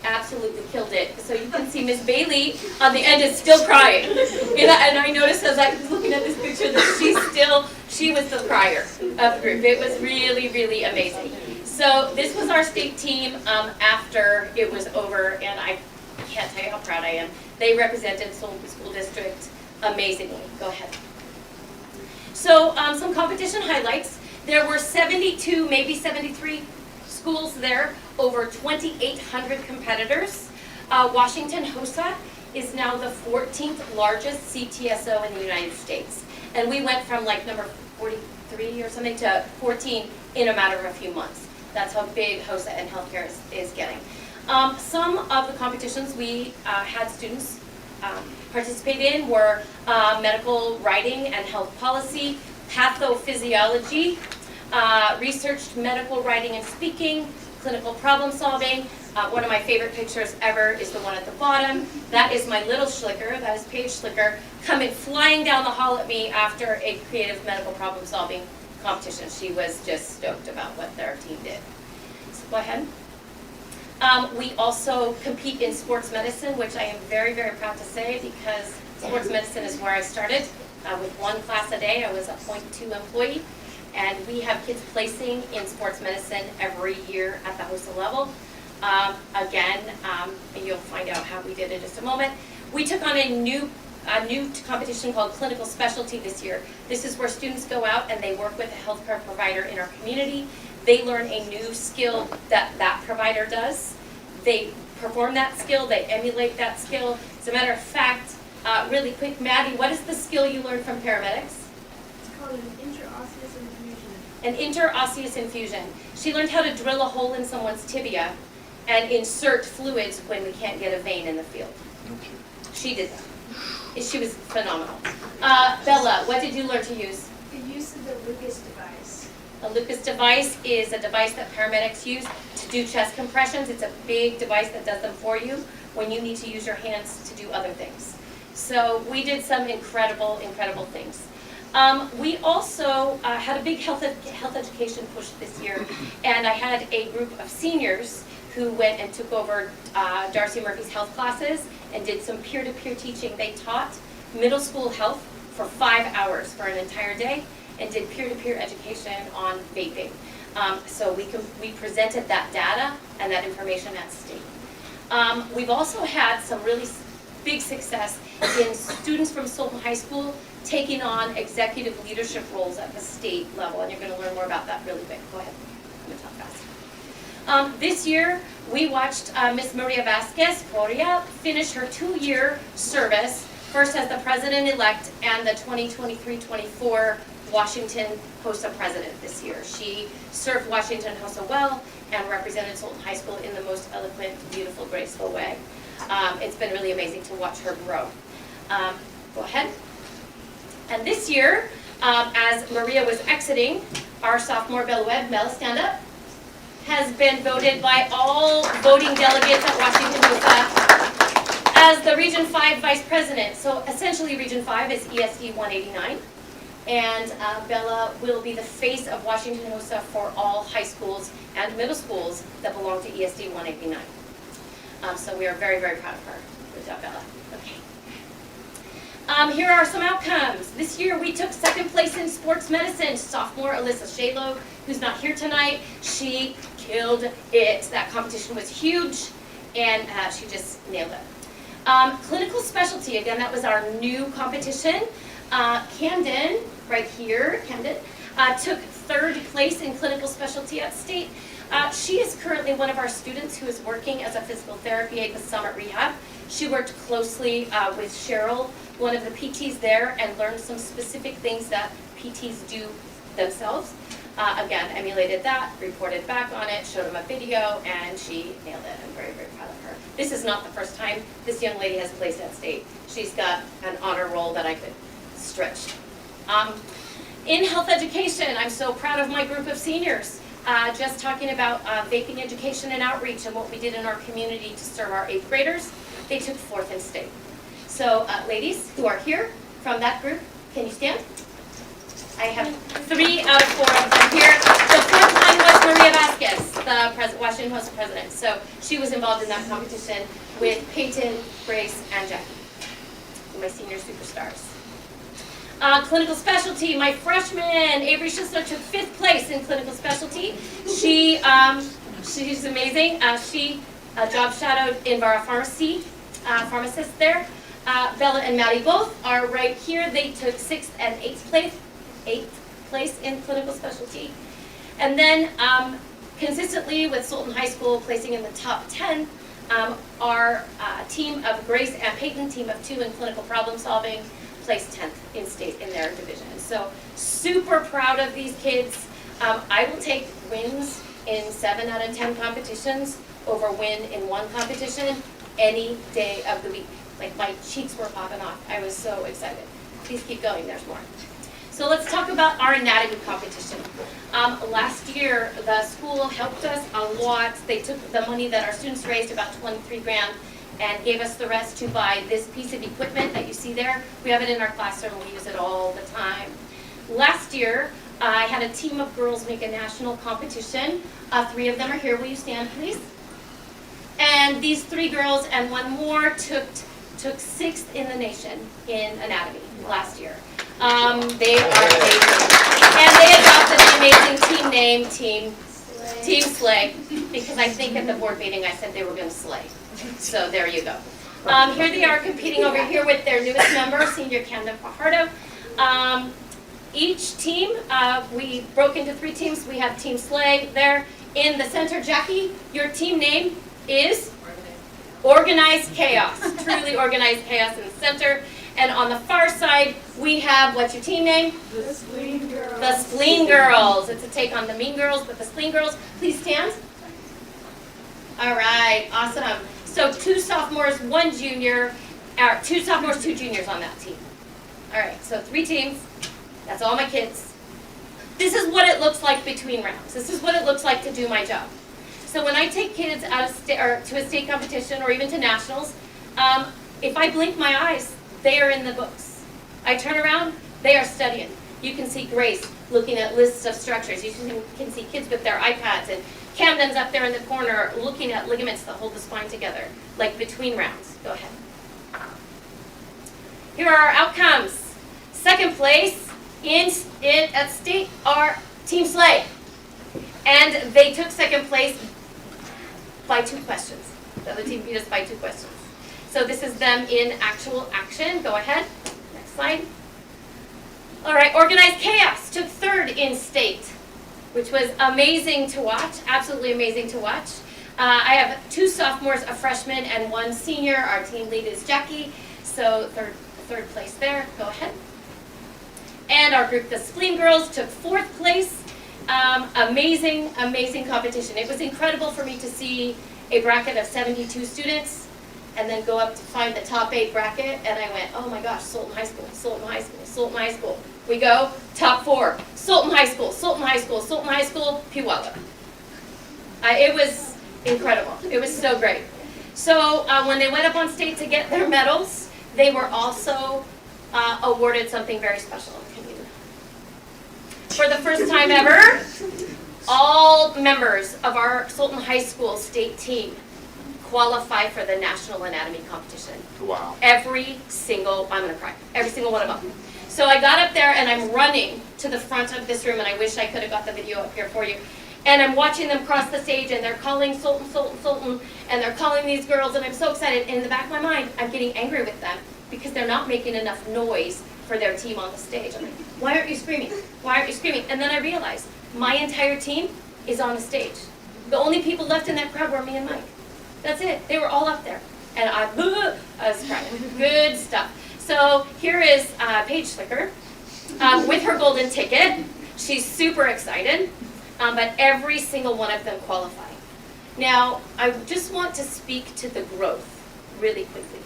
absolutely killed it. So you can see Miss Bailey on the end is still crying. And I noticed as I was looking at this picture that she was the crier of the group. It was really, really amazing. So this was our state team after it was over, and I can't tell you how proud I am. They represented Solton School District amazingly. Go ahead. So some competition highlights. There were 72, maybe 73 schools there, over 2,800 competitors. Washington HOSA is now the 14th largest CTSO in the United States. And we went from like number 43 or something to 14 in a matter of a few months. That's how big HOSA and healthcare is getting. Some of the competitions we had students participate in were medical writing and health policy, pathophysiology, researched medical writing and speaking, clinical problem solving. One of my favorite pictures ever is the one at the bottom. That is my little Schlicker, that is Paige Schlicker, coming flying down the hall at me after a creative medical problem solving competition. She was just stoked about what their team did. So go ahead. We also compete in sports medicine, which I am very, very proud to say because sports medicine is where I started. With one class a day, I was a .2 employee. And we have kids placing in sports medicine every year at the HOSA level. Again, you'll find out how we did in just a moment. We took on a new competition called Clinical Specialty this year. This is where students go out and they work with a healthcare provider in our community. They learn a new skill that provider does. They perform that skill, they emulate that skill. As a matter of fact, really quick, Maddie, what is the skill you learned from paramedics? It's called an interosseous infusion. An interosseous infusion. She learned how to drill a hole in someone's tibia and insert fluids when we can't get a vein in the field. She did that. She was phenomenal. Bella, what did you learn to use? The use of the Lucas device. A Lucas device is a device that paramedics use to do chest compressions. It's a big device that does them for you when you need to use your hands to do other things. So we did some incredible, incredible things. We also had a big health education push this year, and I had a group of seniors who went and took over Darcy Murphy's health classes and did some peer-to-peer teaching. They taught middle school health for 5 hours for an entire day and did peer-to-peer education on vaping. So we presented that data and that information at state. We've also had some really big success in students from Solton High School taking on executive leadership roles at the state level, and you're going to learn more about that really quick. Go ahead. I'm going to talk fast. This year, we watched Miss Maria Vasquez Coria finish her 2-year service, first as the president-elect and the 2023-24 Washington HOSA president this year. She served Washington HOSA well and represented Solton High School in the most eloquent, beautiful, graceful way. It's been really amazing to watch her grow. Go ahead. And this year, as Maria was exiting, our sophomore Bella Webb, Mel, stand up, has been voted by all voting delegates at Washington HOSA as the Region 5 Vice President. So essentially Region 5 is ESD 189. And Bella will be the face of Washington HOSA for all high schools and middle schools that belong to ESD 189. So we are very, very proud of her. Good job, Bella. Okay. Here are some outcomes. This year we took 2nd place in sports medicine. Sophomore Alyssa Shalo, who's not here tonight, she killed it. That competition was huge, and she just nailed it. Clinical specialty, again, that was our new competition. Camden, right here, Camden, took 3rd place in clinical specialty at state. She is currently one of our students who is working as a physical therapy aide with Summit Rehab. She worked closely with Cheryl, one of the PTs there, and learned some specific things that PTs do themselves. Again, emulated that, reported back on it, showed them a video, and she nailed it. I'm very, very proud of her. This is not the first time this young lady has placed at state. She's got an honor roll that I could stretch. In health education, I'm so proud of my group of seniors. Just talking about vaping education and outreach and what we did in our community to serve our 8th graders. They took 4th in state. So ladies who are here from that group, can you stand? I have 3 out of 4 of them here. The 4th one one was Maria Vasquez, the Washington Post president. So she was involved in that competition with Peyton, Grace, and Jackie, my senior superstars. Clinical specialty, my freshman, Avery Schisler, took 5th place in clinical specialty. She's amazing. She job shadowed Invara Pharmacy, pharmacist there. Bella and Maddie both are right here. They took 6th and 8th place in clinical specialty. And then consistently with Sultan High School placing in the top 10, our team of Grace and Peyton, team of 2 in clinical problem solving, placed 10th in state in their division. So super proud of these kids. I will take wins in 7 out of 10 competitions over win in 1 competition any day of the week. Like my cheeks were popping off. I was so excited. Please keep going, there's more. So let's talk about our anatomy competition. Last year, the school helped us a lot. They took the money that our students raised, about 23 grand, and gave us the rest to buy this piece of equipment that you see there. We have it in our classroom, we use it all the time. Last year, I had a team of girls make a national competition. 3 of them are here, will you stand please? And these 3 girls and 1 more took 6th in the nation in anatomy last year. They are amazing. And they adopted the amazing team name, Team Slay, because I think at the board meeting I said they were going to slay. So there you go. Here they are competing over here with their newest member, senior Camden Fajardo. Each team, we broke into 3 teams. We have Team Slay there. In the center, Jackie, your team name is Organized Chaos. Truly Organized Chaos in the center. And on the far side, we have, what's your team name? The Spleen Girls. The Spleen Girls. It's a take on the Mean Girls, but the Spleen Girls. Please stand. All right, awesome. So 2 sophomores, 1 junior, or 2 sophomores, 2 juniors on that team. All right, so 3 teams. That's all my kids. This is what it looks like between rounds. This is what it looks like to do my job. So when I take kids out of to a state competition or even to nationals, if I blink my eyes, they are in the books. I turn around, they are studying. You can see Grace looking at lists of structures. You can see kids with their iPads, and Camden's up there in the corner looking at ligaments that hold the spine together, like between rounds. Go ahead. Here are our outcomes. 2nd place at state are Team Slay. And they took 2nd place by 2 questions. The other team beat us by 2 questions. So this is them in actual action. Go ahead. Next slide. All right, Organized Chaos took 3rd in state, which was amazing to watch, absolutely amazing to watch. I have 2 sophomores, a freshman, and 1 senior. Our team lead is Jackie, so third place there. Go ahead. And our group, the Spleen Girls, took 4th place. Amazing, amazing competition. It was incredible for me to see a bracket of 72 students and then go up to find the top 8 bracket, and I went, oh my gosh, Sultan High School, Sultan High School, Sultan High School. We go, top 4, Sultan High School, Sultan High School, Sultan High School, Puyallup. It was incredible. It was so great. So when they went up on state to get their medals, they were also awarded something very special. For the first time ever, all members of our Sultan High School state team qualify for the National Anatomy Competition. Wow. Every single, I'm going to cry, every single one of them. So I got up there and I'm running to the front of this room, and I wish I could have got the video up here for you. And I'm watching them cross the stage, and they're calling Sultan, Sultan, Sultan, and they're calling these girls, and I'm so excited. And in the back of my mind, I'm getting angry with them because they're not making enough noise for their team on the stage. I'm like, why aren't you screaming? Why aren't you screaming? And then I realized my entire team is on the stage. The only people left in that crowd were me and Mike. That's it. They were all up there. And I was crying. Good stuff. So here is Paige Slicker with her golden ticket. She's super excited, but every single one of them qualify. Now, I just want to speak to the growth really quickly.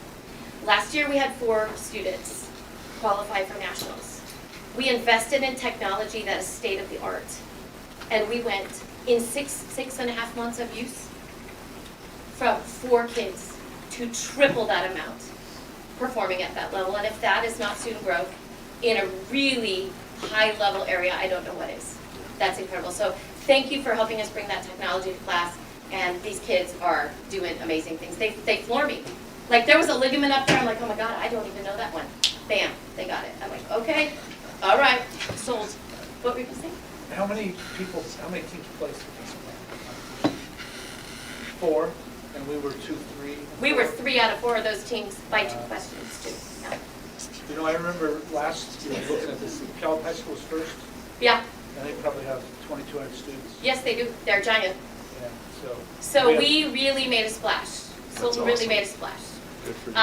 Last year we had 4 students qualify for nationals. We invested in technology that is state of the art, and we went in 6.5 months of use from 4 kids to triple that amount performing at that level. And if that is not student growth in a really high level area, I don't know what is. That's incredible. So thank you for helping us bring that technology to class, and these kids are doing amazing things. They floor me. Like, there was a ligament up there, I'm like, oh my God, I don't even know that one. Bam, they got it. I'm like, okay, all right, sold. What were you gonna say? How many teams placed with this? 4, and we were 2, 3. We were 3 out of 4 of those teams by 2 questions too. Yeah. You know, I remember last year looking at this, Cal High School was first, Yeah, and they probably have 2,200 students. yes they do. They're giant. Yeah, so. So we really made a splash. Sultan really awesome. made a splash. Good for you.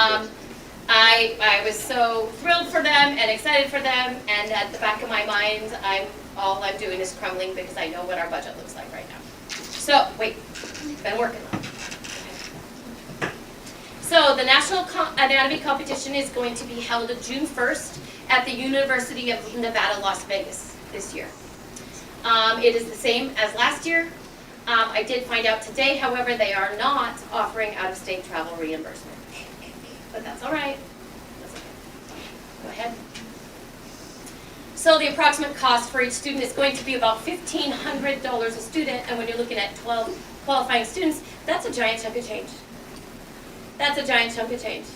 I was so thrilled for them and excited for them, and at the back of my mind, all I'm doing is crumbling because I know what our budget looks like right now. So, wait, been working on it. So the National Anatomy Competition is going to be held June 1st at the University of Nevada, Las Vegas this year. It is the same as last year. I did find out today, however, they are not offering out-of-state travel reimbursement. But that's all right. That's okay. Go ahead. So the approximate cost for each student is going to be about $1,500 a student, and when you're looking at 12 qualifying students, that's a giant chunk of change. That's a giant chunk of change.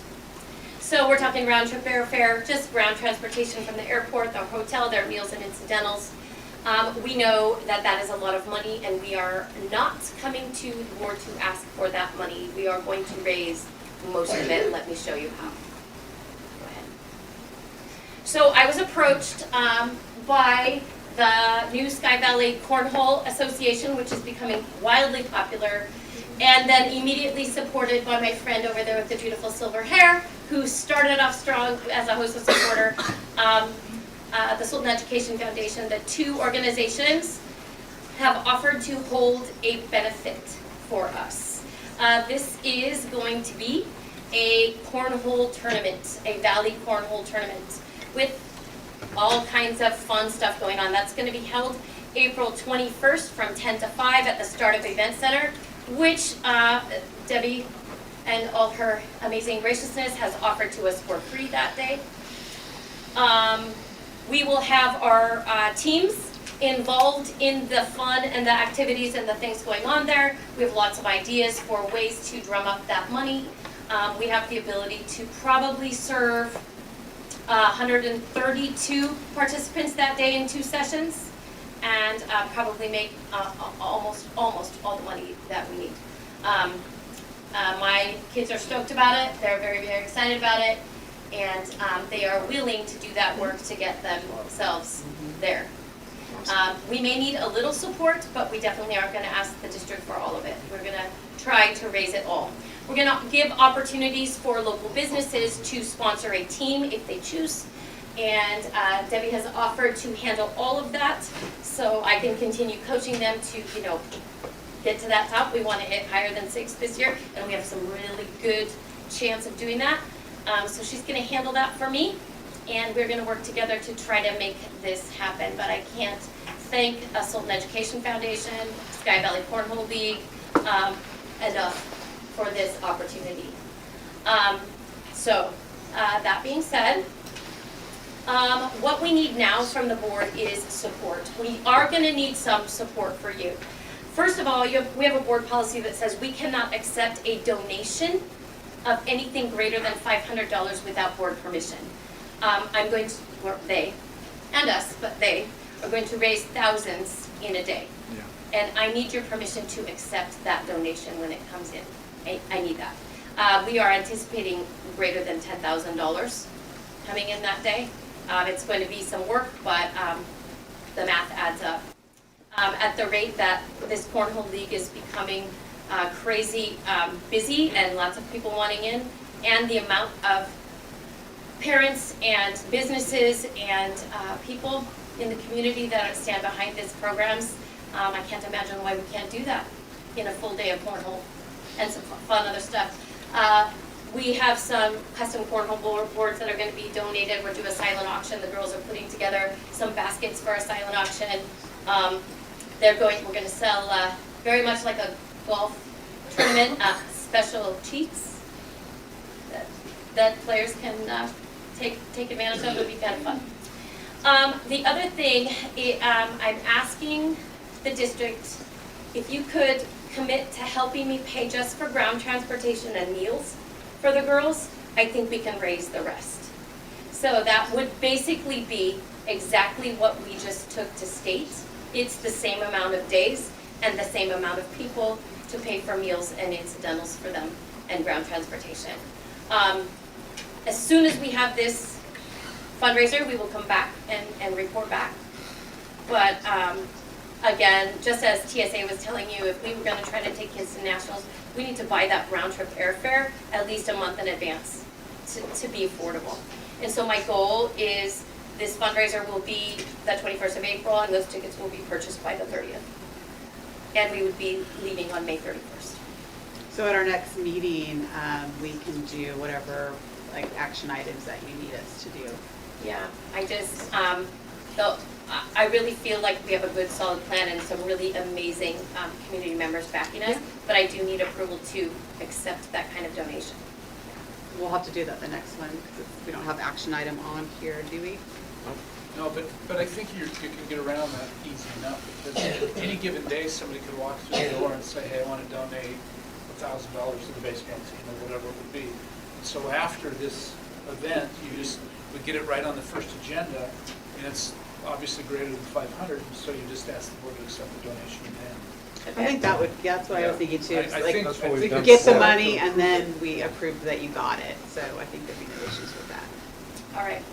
So we're talking round trip airfare, just ground transportation from the airport, the hotel, their meals and incidentals. We know that that is a lot of money, and we are not coming to the board to ask for that money. We are going to raise most of it. Let me show you how. Go ahead. So I was approached by the new Sky Valley Cornhole Association, which is becoming wildly popular, and then immediately supported by my friend over there with the beautiful silver hair, who started off strong as a host and supporter. The Sultan Education Foundation, the 2 organizations have offered to hold a benefit for us. This is going to be a cornhole tournament, a Valley Cornhole tournament, with all kinds of fun stuff going on. That's going to be held April 21st from 10 to 5 at the Startup Event Center, which Debbie and all her amazing graciousness has offered to us for free that day. We will have our teams involved in the fun and the activities and the things going on there. We have lots of ideas for ways to drum up that money. We have the ability to probably serve 132 participants that day in 2 sessions, and probably make almost all the money that we need. My kids are stoked about it. They're very, very excited about it, and they are willing to do that work to get themselves there. We may need a little support, but we definitely aren't going to ask the district for all of it. We're going to try to raise it all. We're going to give opportunities for local businesses to sponsor a team if they choose, and Debbie has offered to handle all of that, so I can continue coaching them to, get to that top. We want to hit higher than 6 this year, and we have some really good chance of doing that. So she's going to handle that for me, and we're going to work together to try to make this happen. But I can't thank Sultan Education Foundation, Sky Valley Cornhole League enough for this opportunity. That being said, what we need now from the board is support. We are going to need some support for you. First of all, we have a board policy that says we cannot accept a donation of anything greater than $500 without board permission. They, and us, but they, are going to raise thousands in a day. Yeah. And I need your permission to accept that donation when it comes in. I need that. We are anticipating greater than $10,000 coming in that day. It's going to be some work, but the math adds up. At the rate that this Cornhole League is becoming crazy busy and lots of people wanting in, and the amount of parents and businesses and people in the community that stand behind these programs, I can't imagine why we can't do that in a full day of cornhole and some fun other stuff. We have some custom cornhole boards that are going to be donated. We're doing a silent auction. The girls are putting together some baskets for a silent auction. We're going to sell very much like a golf tournament, special cheats that players can take advantage of. It would be kind of fun. The other thing I'm asking the district, if you could commit to helping me pay just for ground transportation and meals for the girls, I think we can raise the rest. So that would basically be exactly what we just took to state. It's the same amount of days and the same amount of people to pay for meals and incidentals for them and ground transportation. As soon as we have this fundraiser, we will come back and report back. But again, just as TSA was telling you, if we were gonna try to take kids to nationals, we need to buy that round trip airfare at least a month in advance to be affordable. And so my goal is this fundraiser will be the 21st of April, and those tickets will be purchased by the 30th. And we would be leaving on May 31st. So at our next meeting, we can do whatever, like, action items that you need us to do. Yeah, I just, I really feel like we have a good solid plan and some really amazing community members backing us, but I do need approval to accept that kind of donation. We'll have to do that the next one, because we don't have action item on here, do we? No, but I think you can get around that easy enough, because any given day, somebody could walk through the door and say, hey, I want to donate $1,000 to the baseball team, or whatever it would be. So after this event, we get it right on the first agenda, and it's obviously greater than 500, so you just ask the board to accept the donation then. I think that would, that's what I was thinking too. I Like, think that's what we we've could done get the before. money and then we approved that you got it, so I think there'd be no issues with that. All right,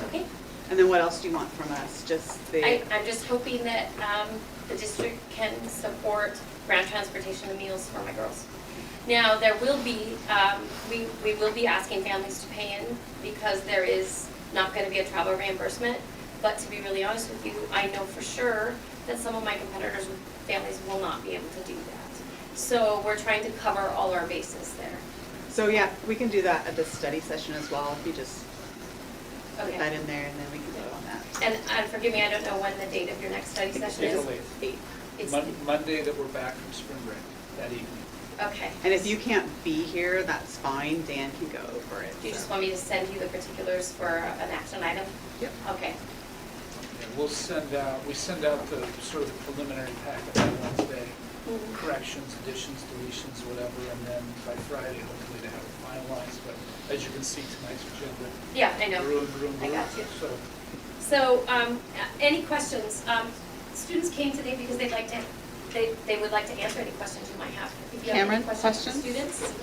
okay. And then what else do you want from us? Just I'm just hoping that the district can support ground transportation and meals for my girls. Now, there will be, we will be asking families to pay in because there is not going to be a travel reimbursement. But to be really honest with you, I know for sure that some of my competitors' families will not be able to do that. So we're trying to cover all our bases there. So yeah, we can do that at the study session as well, if you just put Okay. that in there and then we can vote on that. And forgive me, I don't know when the date of your next study session is. April 8th. It's- Monday that we're back from spring break, that evening. Okay. And if you can't be here, that's fine, Dan can go over it. Do you just so. want me to send you the particulars for an action item? Yep. Okay. And we send out the sort of the preliminary packet on Wednesday, corrections, additions, deletions, whatever, and then by Friday, hopefully to have it finalized. But as you can see, tonight's agenda. Yeah, I know. Room, I got you. So, So, any questions? Students came today because they'd like to, they would like to answer any questions you might have. If you have Cameron, any questions for questions? students?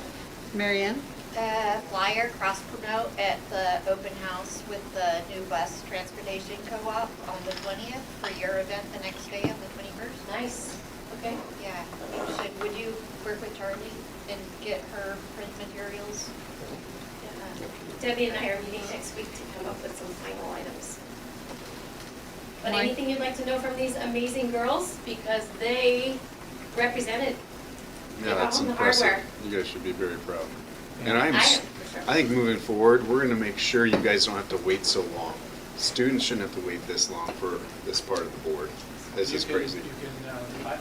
Mary Ann? The flyer cross promote at the open house with the new bus transportation co-op on the 20th for your event the next day on the 21st. Nice. Okay. Yeah. Would you work with Charlie and get her print materials? Debbie and I are meeting next week to come up with some final items. But Mike? anything you'd like to know from these amazing girls? Because they represented. They Yeah, brought that's home the impressive. hardware. You guys should be very proud. And I am, for sure. I think moving forward, we're gonna make sure you guys don't have to wait so long. Students shouldn't have to wait this long for this part of the board. This is crazy.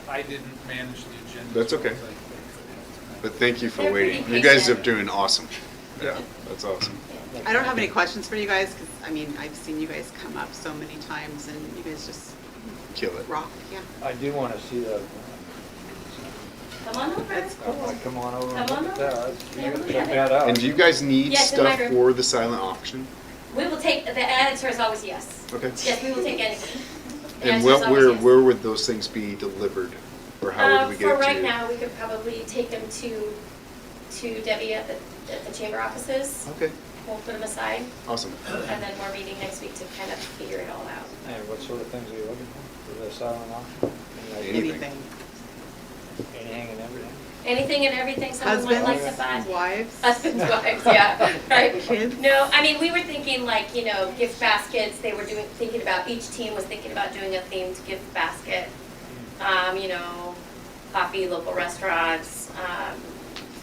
I didn't manage the agenda. That's as well okay. as I could. But thank you for They're waiting. pretty You guys patient. are doing awesome. Yeah, that's awesome. I don't have any questions for you guys, because, I mean, I've seen you guys come up so many times, and you guys just Kill it. rock, yeah. I do want to see the, Come on over. That's cool. come on over and Come on look at over. that. Yeah, You look can at check it. that out. And do you guys need Yes, in my stuff room. for the silent auction? We will take, the answer is always yes. Okay. Yes, we will take anything. The And answer is always yes. where would those things be delivered? Or how would we get it For to right you? now, we could probably take them to Debbie at the chamber offices. Okay, We'll put them aside, awesome. and then we're meeting next week to kind of figure it all out. And what sort of things are you looking for the silent auction? Any idea? Anything. Anything and everything? Anything and everything someone might like to buy. Husbands, wives? Husbands, wives, yeah, right. Kids? No, I mean, we were thinking like, gift baskets, they were thinking about, each team was thinking about doing a themed gift basket. Coffee, local restaurants,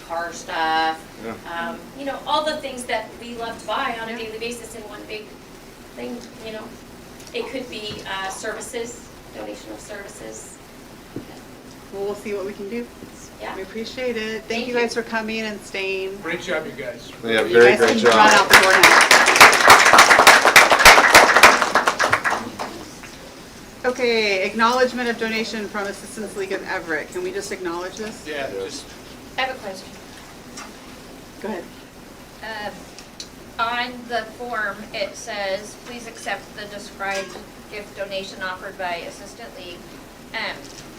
car stuff, Yeah. all the things that we love to buy on a daily basis in one big thing, It could be services, donation of services. Well, we'll see what we can do. Yeah. We appreciate it. Thank Thank you you. guys for coming and staying. Great job, you guys. Yeah, You very guys great can run job. out the door now. Okay, acknowledgement of donation from Assistance League of Everett. Can we just acknowledge this? Yeah, just, I have a question. Go ahead. On the form, it says, please accept the described gift donation offered by Assistant League,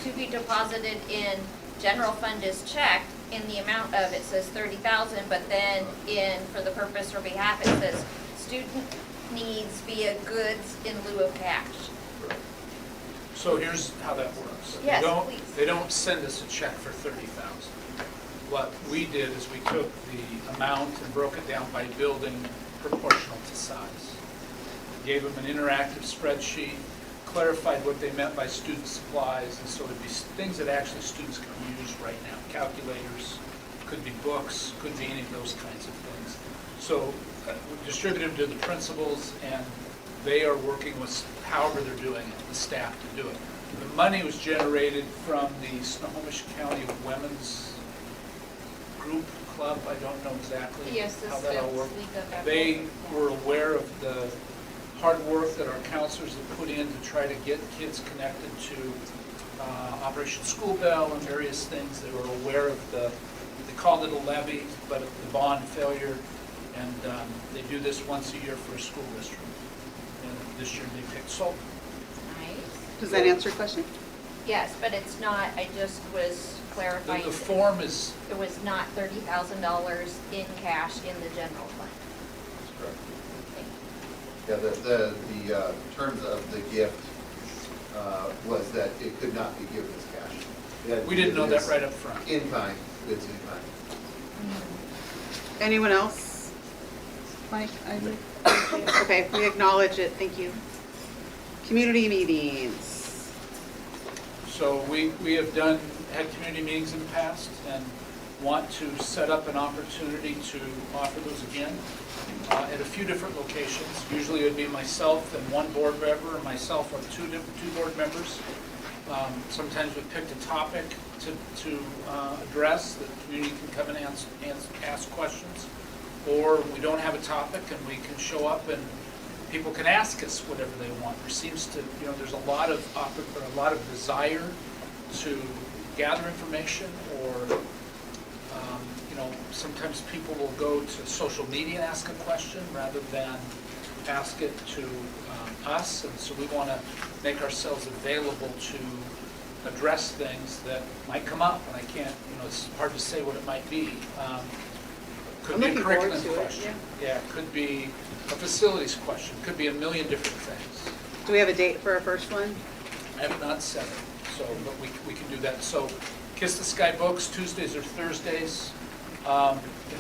to be deposited in general fund is checked in the amount of, it says 30,000, but then in, for the purpose or behalf, it says student needs via goods in lieu of cash. so here's how that works. Yes, please. They don't send us a check for 30,000. What we did is we took the amount and broke it down by building proportional to size. Gave them an interactive spreadsheet, clarified what they meant by student supplies, and so it'd be things that actually students can use right now. Calculators, could be books, could be any of those kinds of things. So we distributed them to the principals, and they are working with however they're doing it, the staff to do it. The money was generated from the Snohomish County Women's Group Club. I don't know exactly Yes, the how that all Students worked. League of Everett. They were aware of the hard work that our counselors have put in to try to get kids connected to Operation School Bell and various things. They were aware of they called it a levy, but the bond failure, and they do this once a year for a school district. And this year they picked Sultan. Nice. Does that answer your question? Yes, but it's not, I just was clarifying. The form is, It was not $30,000 in cash in the general fund. Yeah, the terms of the gift was that it could not be given as cash. It had to we be didn't know given that right up front. as In kind, goods in kind. Anyone else? Mike, Isaac? Okay, we acknowledge it, thank you. Community meetings. So we have had community meetings in the past and want to set up an opportunity to offer those again at a few different locations. Usually it would be myself and one board member, or myself or two board members. Sometimes we picked a topic to address that the community can come and ask questions. Or we don't have a topic and we can show up and people can ask us whatever they want. There seems to, there's a lot of desire to gather information, or sometimes people will go to social media and ask a question rather than ask it to us. And so we want to make ourselves available to address things that might come up, and I can't, it's hard to say what it might be. Could I'm be a looking forward curriculum to it, question. Yeah, could be a facilities question, could be a million different things. Do we have a date for our first one? I have not set it, so, but we can do that. So Kiss the Sky Books, Tuesdays or Thursdays.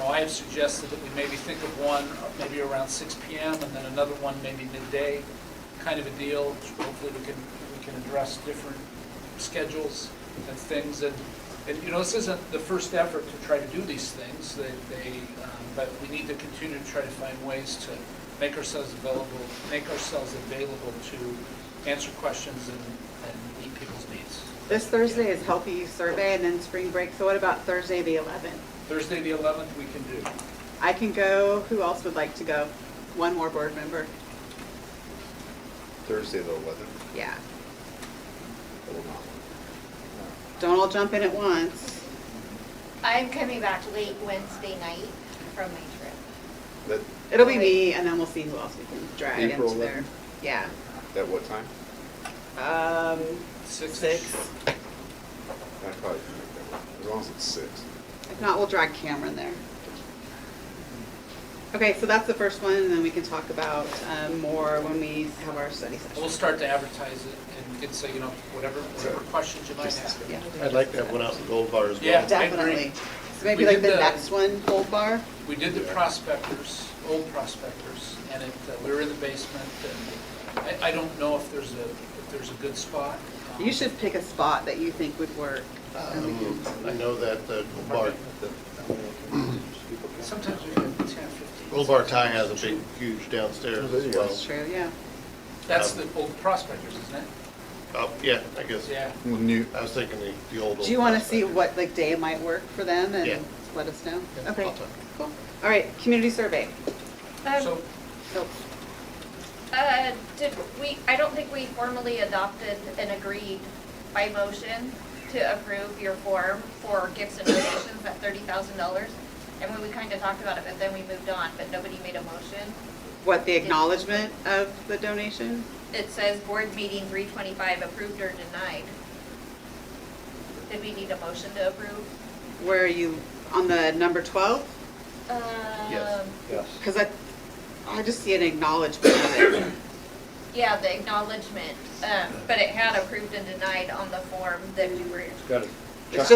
I have suggested that we maybe think of one maybe around 6 p.m. and then another one maybe midday, kind of a deal. Hopefully we can address different schedules and things. And this isn't the first effort to try to do these things. But we need to continue to try to find ways to make ourselves available to answer questions and meet people's needs. This Thursday is Healthy Youth Survey and then spring break, so what about Thursday the 11th? Thursday the 11th we can do. I can go, who else would like to go? One more board member. Thursday the 11th. Yeah. I will not. Don't all jump in at once. I'm coming back late Wednesday night from my trip. That, It'll be me, and then we'll see who else we can drag April into there. 11th? Yeah. at what time? 6. I probably can make that work, as long as it's 6. If not, we'll drag Cameron there. Okay, so that's the first one, and then we can talk about more when we have our study session. We'll start to advertise it and get, so, whatever questions you might have. Yeah. I'd like to have one out in Gold Bar as well. Yeah, I Definitely. agree. So maybe We like did the next one, Gold Bar? We did the prospectors, old prospectors, and we were in the basement, and I don't know if there's a good spot. You should pick a spot that you think would work. and we can- I know that the bar, Sometimes we have 10, 15. Gold Bar Thai has a big, huge downstairs as well. That's true, yeah. That's the old prospectors, isn't it? Oh, yeah, I guess. Yeah. I was thinking the old. Do you want to see what day might work for them and Yeah. let us know? Yeah, Okay, I'll talk. cool. All right, community survey. So, So, I don't think we formally adopted and agreed by motion to approve your form for gifts and donations at $30,000. And when we kind of talked about it, but then we moved on, but nobody made a motion. What, the acknowledgement of the donation? It says board meeting 325 approved or denied. Did we need a motion to approve? Where are you, on the number 12? Yes. Because I just see an acknowledgement of it. Yeah, the acknowledgement, but it had approved and denied on the form that we were. It's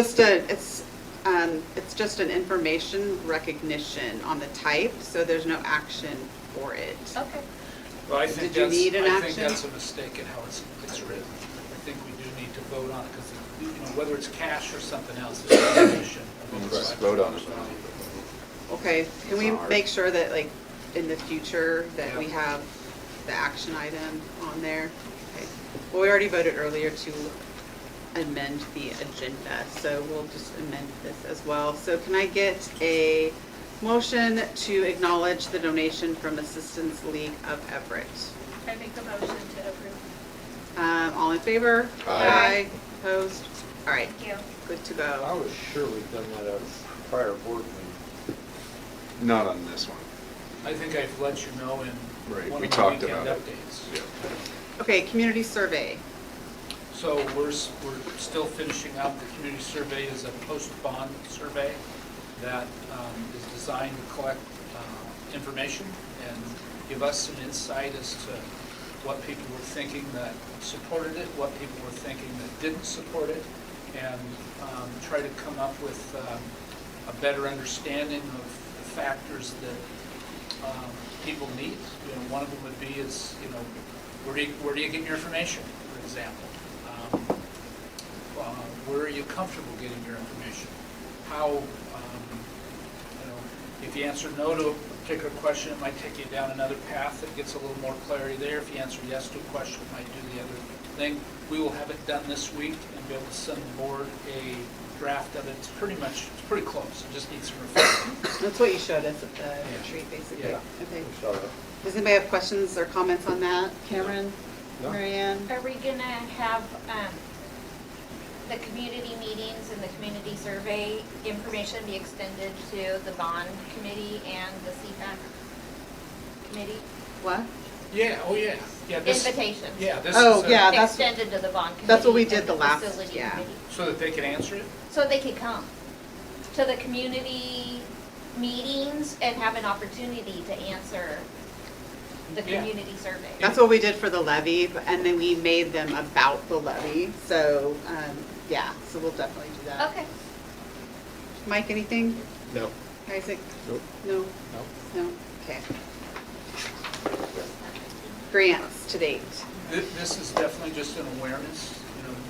just an information recognition on the type, so there's no action for it. Okay. Well, I think Did you that's, need an I think action? that's a mistake in how it's written. I think we do need to vote on it, because, whether it's cash or something else, it's a donation. Let's vote on it. Okay, can we make sure that, like, in the future, that we have the action item on there? Okay. Well, we already voted earlier to amend the agenda, so we'll just amend this as well. So can I get a motion to acknowledge the donation from Assistance League of Everett? I make a motion to approve. All in favor? Aye. Opposed? All right, Thank you. good to I go. was sure we'd done that at a prior board meeting. Not on this one. I think I've let you know in Right, one we of the talked weekend about it. updates. Okay, community survey. So we're still finishing up. The community survey is a post-bond survey that is designed to collect information and give us some insight as to what people were thinking that supported it, what people were thinking that didn't support it, and try to come up with a better understanding of the factors that people need. One of them would be is, where do you get your information, for example? Where are you comfortable getting your information? How, if you answer no to a particular question, it might take you down another path that gets a little more clarity there. If you answer yes to a question, it might do the other thing. We will have it done this week and be able to send the board a draft of it. It's pretty close. It just needs some refinement. That's what you showed us at the retreat, basically. Yeah. Okay. We saw that. Does anybody have questions or comments on that? Cameron? No. Marianne? Are we gonna have the community meetings and the community survey information be extended to the bond committee and the CPAC committee? What? Yeah, oh yeah. This, Invitations. yeah, this Oh, is yeah, a, that's, Extended to the bond committee. that's what we did and the last, facility yeah. committee. so that they can answer it. So they could come to the community meetings and have an opportunity to answer the Yeah. community survey. That's what we did for the levy, and then we made them about the levy. So, yeah, so we'll definitely do that. Okay. Mike, anything? No. Isaac? Nope. No? No? Okay. Grants to date. This is definitely just an awareness.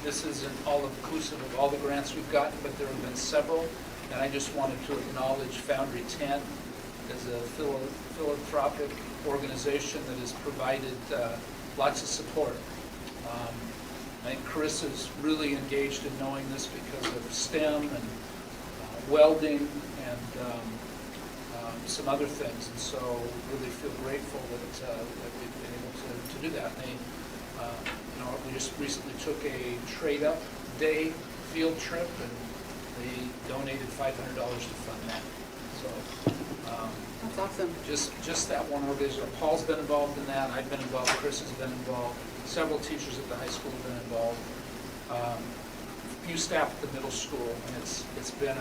This isn't all inclusive of all the grants we've gotten, but there have been several. And I just wanted to acknowledge Foundry 10 as a philanthropic organization that has provided lots of support. I think Chris is really engaged in knowing this because of STEM and welding and some other things. And so really feel grateful that we've been able to do that. And they, we just recently took a trade-up day field trip, and they donated $500 to fund that. So That's awesome. just that one organization. Paul's been involved in that. I've been involved. Chris has been involved. Several teachers at the high school have been involved. Few staff at the middle school, and it's been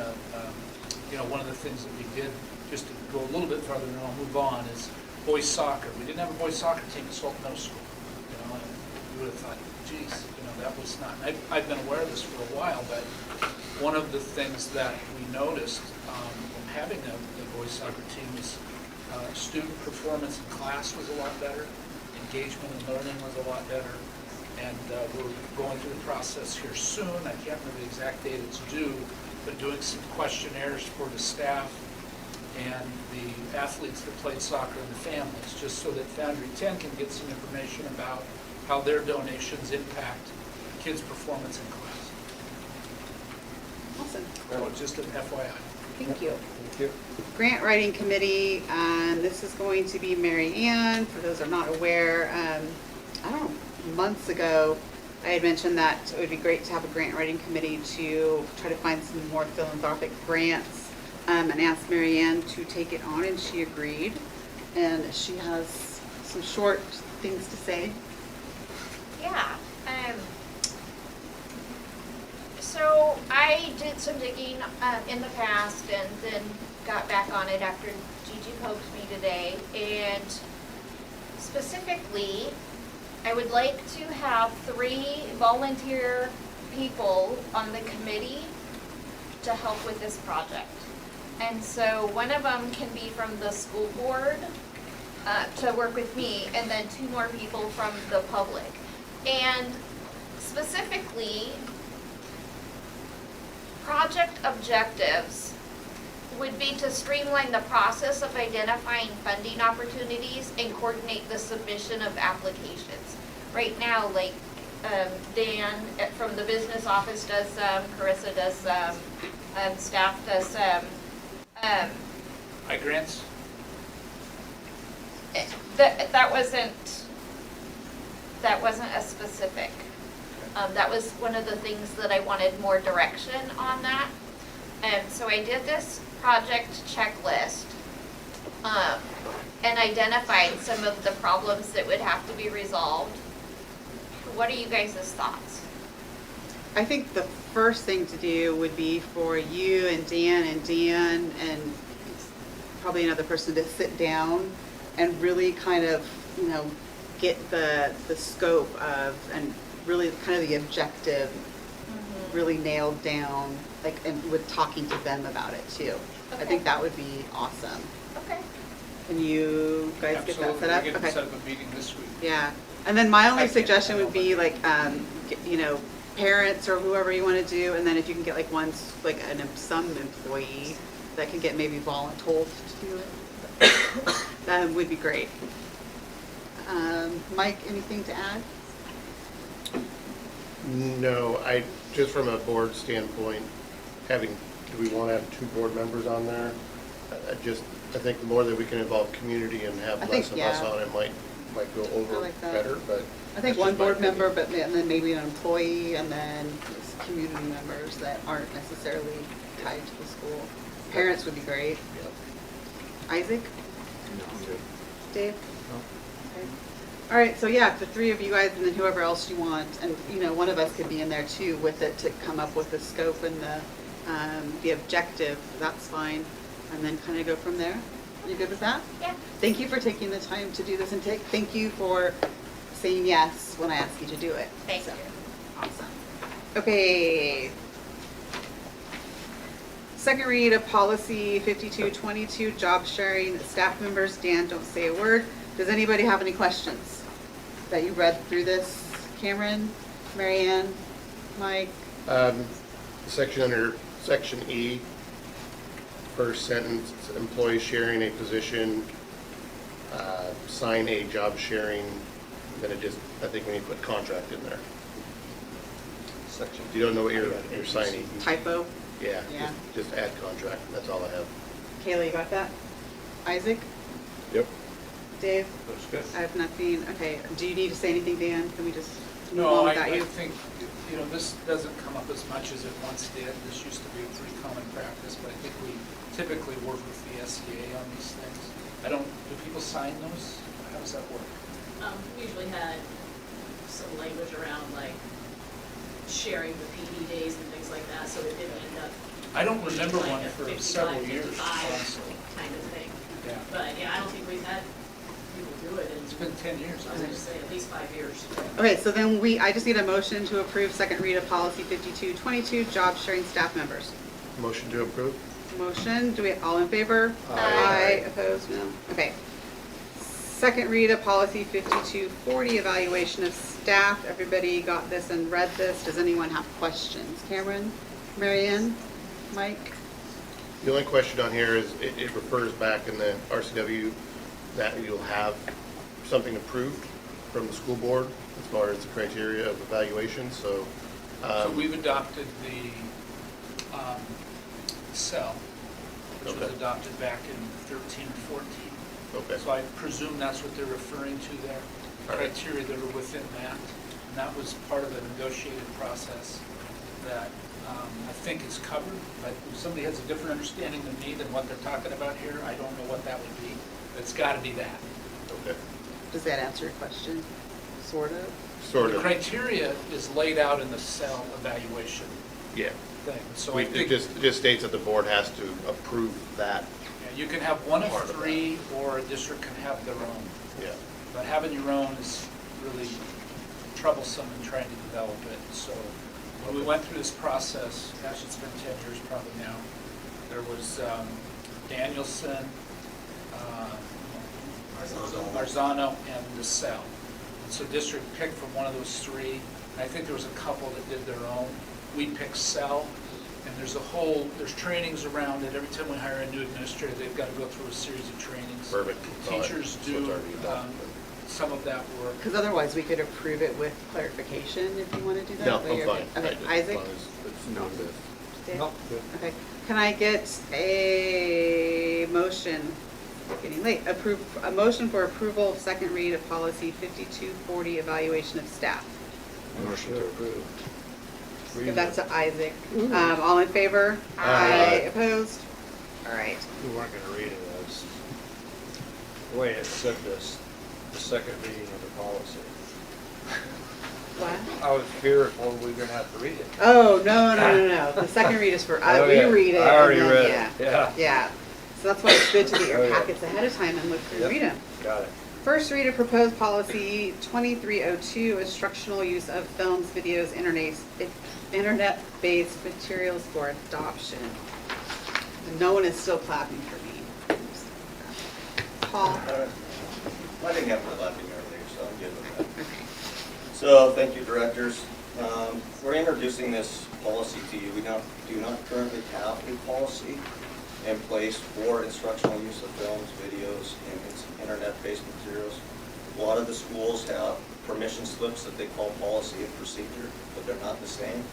one of the things that we did, just to go a little bit further, and I'll move on, is boys soccer. We didn't have a boys soccer team at Sultan Middle School. And you would have thought, geez, that was not. I've been aware of this for a while, but one of the things that we noticed from having a boys soccer team is student performance in class was a lot better, engagement and learning was a lot better, and we're going through the process here soon. I can't remember the exact date it's due, but doing some questionnaires for the staff and the athletes that played soccer and the families, just so that Foundry 10 can get some information about how their donations impact kids' performance in class. Awesome. So just an FYI. Thank you. Thank you. Grant Writing Committee, this is going to be Mary Ann, for those who are not aware. I don't know, months ago, I had mentioned that it would be great to have a grant writing committee to try to find some more philanthropic grants, and asked Mary Ann to take it on, and she agreed. And she has some short things to say. Yeah. So I did some digging in the past and then got back on it after Gigi poked me today. And specifically, I would like to have 3 volunteer people on the committee to help with this project. And so one of them can be from the school board to work with me, and then 2 more people from the public. And specifically, project objectives would be to streamline the process of identifying funding opportunities and coordinate the submission of applications. Right now, like Dan from the business office does some, Carissa does some, staff does some. iGrants? That wasn't a specific. That was one of the things that I wanted more direction on that. And so I did this project checklist and identified some of the problems that would have to be resolved. What are you guys' thoughts? I think the first thing to do would be for you and Dan and probably another person to sit down and really kind of, get the scope of, and really kind of the objective really nailed down, like, and with talking to them about it too. Okay. I think that would be awesome. Okay. Can you guys get that set up? Absolutely, we can set up a meeting this week. Yeah, and then my only suggestion would be like, parents or whoever you want to do, and then if you can get like some employee that can get maybe voluntold to do it, that would be great. Mike, anything to add? No, just from a board standpoint, do we want to have 2 board members on there? I think the more that we can involve community and have less of us on it might go over like that. better, but. I think one board member, and then maybe an employee, and then just community members that aren't necessarily tied to the school. Parents would be great. Isaac? No, I'm good. Dave? Okay. All right, so yeah, the 3 of you guys, and then whoever else you want, and one of us could be in there too with it to come up with the scope and the objective. That's fine, and then kind of go from there. You good with that? Yeah. Thank you for taking the time to do this, and thank you for saying yes when I asked you to do it. Thank you. Awesome. Okay. Second read of policy 5222, job sharing staff members. Dan, don't say a word. Does anybody have any questions that you read through this? Cameron, Mary Ann, Mike? Section under section E, first sentence, employees sharing a position, sign a job sharing, then I think we need to put contract in there. Section. You don't know what you're signing. Typo? Yeah, Yeah. just add contract, that's all I have. Kayla, you got that? Isaac? Yep. Dave? Looks good. I have nothing. Okay, do you need to say anything, Dan? Can we just move No, on I without you? think, this doesn't come up as much as it once did. This used to be a pretty common practice, but I think we typically work with the SEA on these things. Do people sign those? How does that work? We usually had some language around like sharing the PD days and things like that, so it didn't end up. I don't remember like one a for 55, several years, 55 honestly. kind of thing. Yeah. But yeah, I don't think we've had people do it in. It's been 10 years, I was gonna say at least 5 years. Okay, so then I just need a motion to approve second read of policy 5222, job sharing staff members. Motion to approve? Motion, all in favor? Aye. Opposed, no. Okay. Second read of policy 5240, evaluation of staff. Everybody got this and read this. Does anyone have questions? Cameron, Mary Ann, Mike? The only question on here is, it refers back in the RCW that you'll have something approved from the school board as far as the criteria of evaluation, so. So we've adopted the cell which was Okay. adopted back in 13 or 14. Okay. So I presume that's what they're referring to there, All right. criteria that are within that. And that was part of the negotiated process that I think is covered. But if somebody has a different understanding than me than what they're talking about here, I don't know what that would be. It's got to be that. Okay. Does that answer your question? Sort of? Sort The of. criteria is laid out in the cell evaluation Yeah. thing. So We, I think it just states that the board has to approve that. yeah, you can have one Part of of three, or a district can have their own. Yeah. But having your own is really troublesome in trying to develop it. So when we went through this process, gosh, it's been 10 years probably now, there was Danielson, Marzano, and DeSalle. And so district picked from one of those three. I think there was a couple that did their own. We picked Cell, and there's trainings around it. Every time we hire a new administrator, they've got to go through a series of trainings. Perfect. Teachers So it's do already done. some of that work. Because otherwise, we could approve it with clarification if you want to do that. No, but I'm you're fine. good. Okay, As Isaac? long as it's non-diff. Dave? No, good. Okay, can I get a motion, getting late, a motion for approval of second read of policy 5240, evaluation of staff? Motion to approve. Give that to Isaac. All in favor? Aye. Opposed? All right. We weren't gonna read it as, the way it said this, the second reading of the policy. What? I was fearful we were gonna have to read it. Oh, no. The second read is for, Oh, we yeah. read it. I already and then- read yeah. it, yeah. Yeah. So that's why it's good to get Oh, your yeah. packets ahead of time and look through, Yep. read them. Got it. First read of proposed policy 2302, instructional use of films, videos, internet-based materials for adoption. And no one is still clapping for me. Paul? I didn't have my laughing earlier, so I'm good with that. So, thank you, directors. We're introducing this policy to you. We do not currently have a policy in place for instructional use of films, videos, and internet-based materials. A lot of the schools have permission slips that they call policy and procedure, but they're not the same.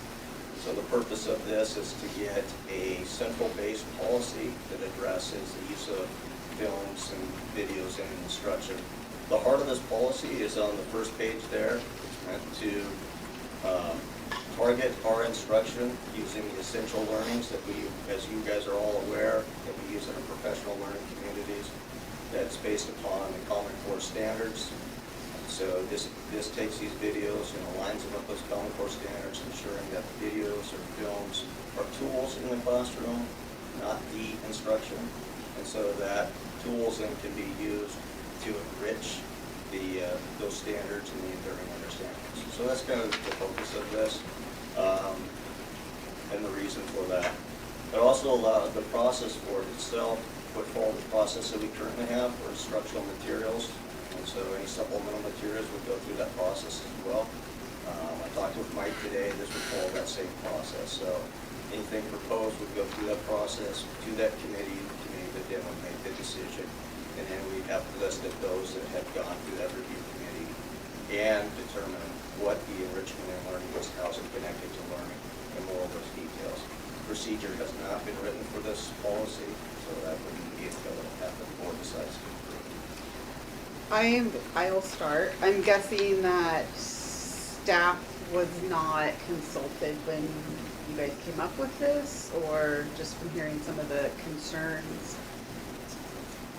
So the purpose of this is to get a central-based policy that addresses the use of films and videos in instruction. The heart of this policy is on the first page there. It's meant to target our instruction using the essential learnings that we, as you guys are all aware, that we use in our professional learning communities. That's based upon the Common Core standards. So this takes these videos and aligns them with those Common Core standards, ensuring that videos or films are tools in the classroom, not the instruction. And so that tools then can be used to enrich those standards and the enduring understandings. So that's kind of the focus of this, and the reason for that. It also allows the process for it itself would follow the process that we currently have for instructional materials. And so any supplemental materials would go through that process as well. I talked with Mike today, this would follow that same process. So anything proposed would go through that process to that committee, the committee would then would make the decision. And then we'd have listed those that have gone through that review committee and determine what the enrichment and learning was, how is it connected to learning, and more of those details. Procedure has not been written for this policy, so that wouldn't be until after the board decides to approve. I'll start. I'm guessing that staff was not consulted when you guys came up with this, or just from hearing some of the concerns?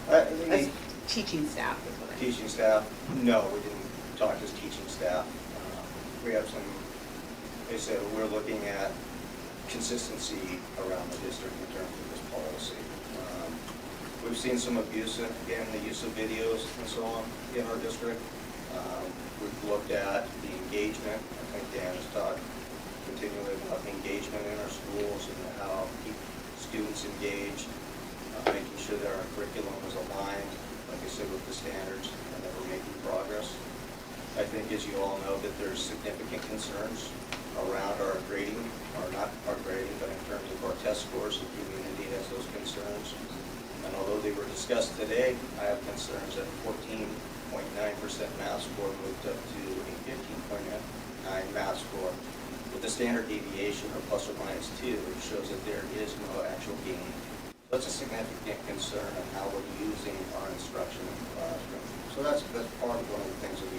As teaching staff is what I mean. Teaching staff, no, we didn't talk to teaching staff. We have some, they said we're looking at consistency around the district in terms of this policy. We've seen some abuse in the use of videos and so on in our district. We've looked at the engagement. I think Dan has talked continually about the engagement in our schools and how to keep students engaged, making sure that our curriculum is aligned, like I said, with the standards, and that we're making progress. I think, as you all know, that there's significant concerns around our grading, or not our grading, but in terms of our test scores. The community has those concerns. And although they were discussed today, I have concerns that 14.9% math score moved up to a 15.9 math score. With the standard deviation of ±2, it shows that there is no actual gain That's a significant concern of how we're using our instruction in the classroom. So that's part of one of the things that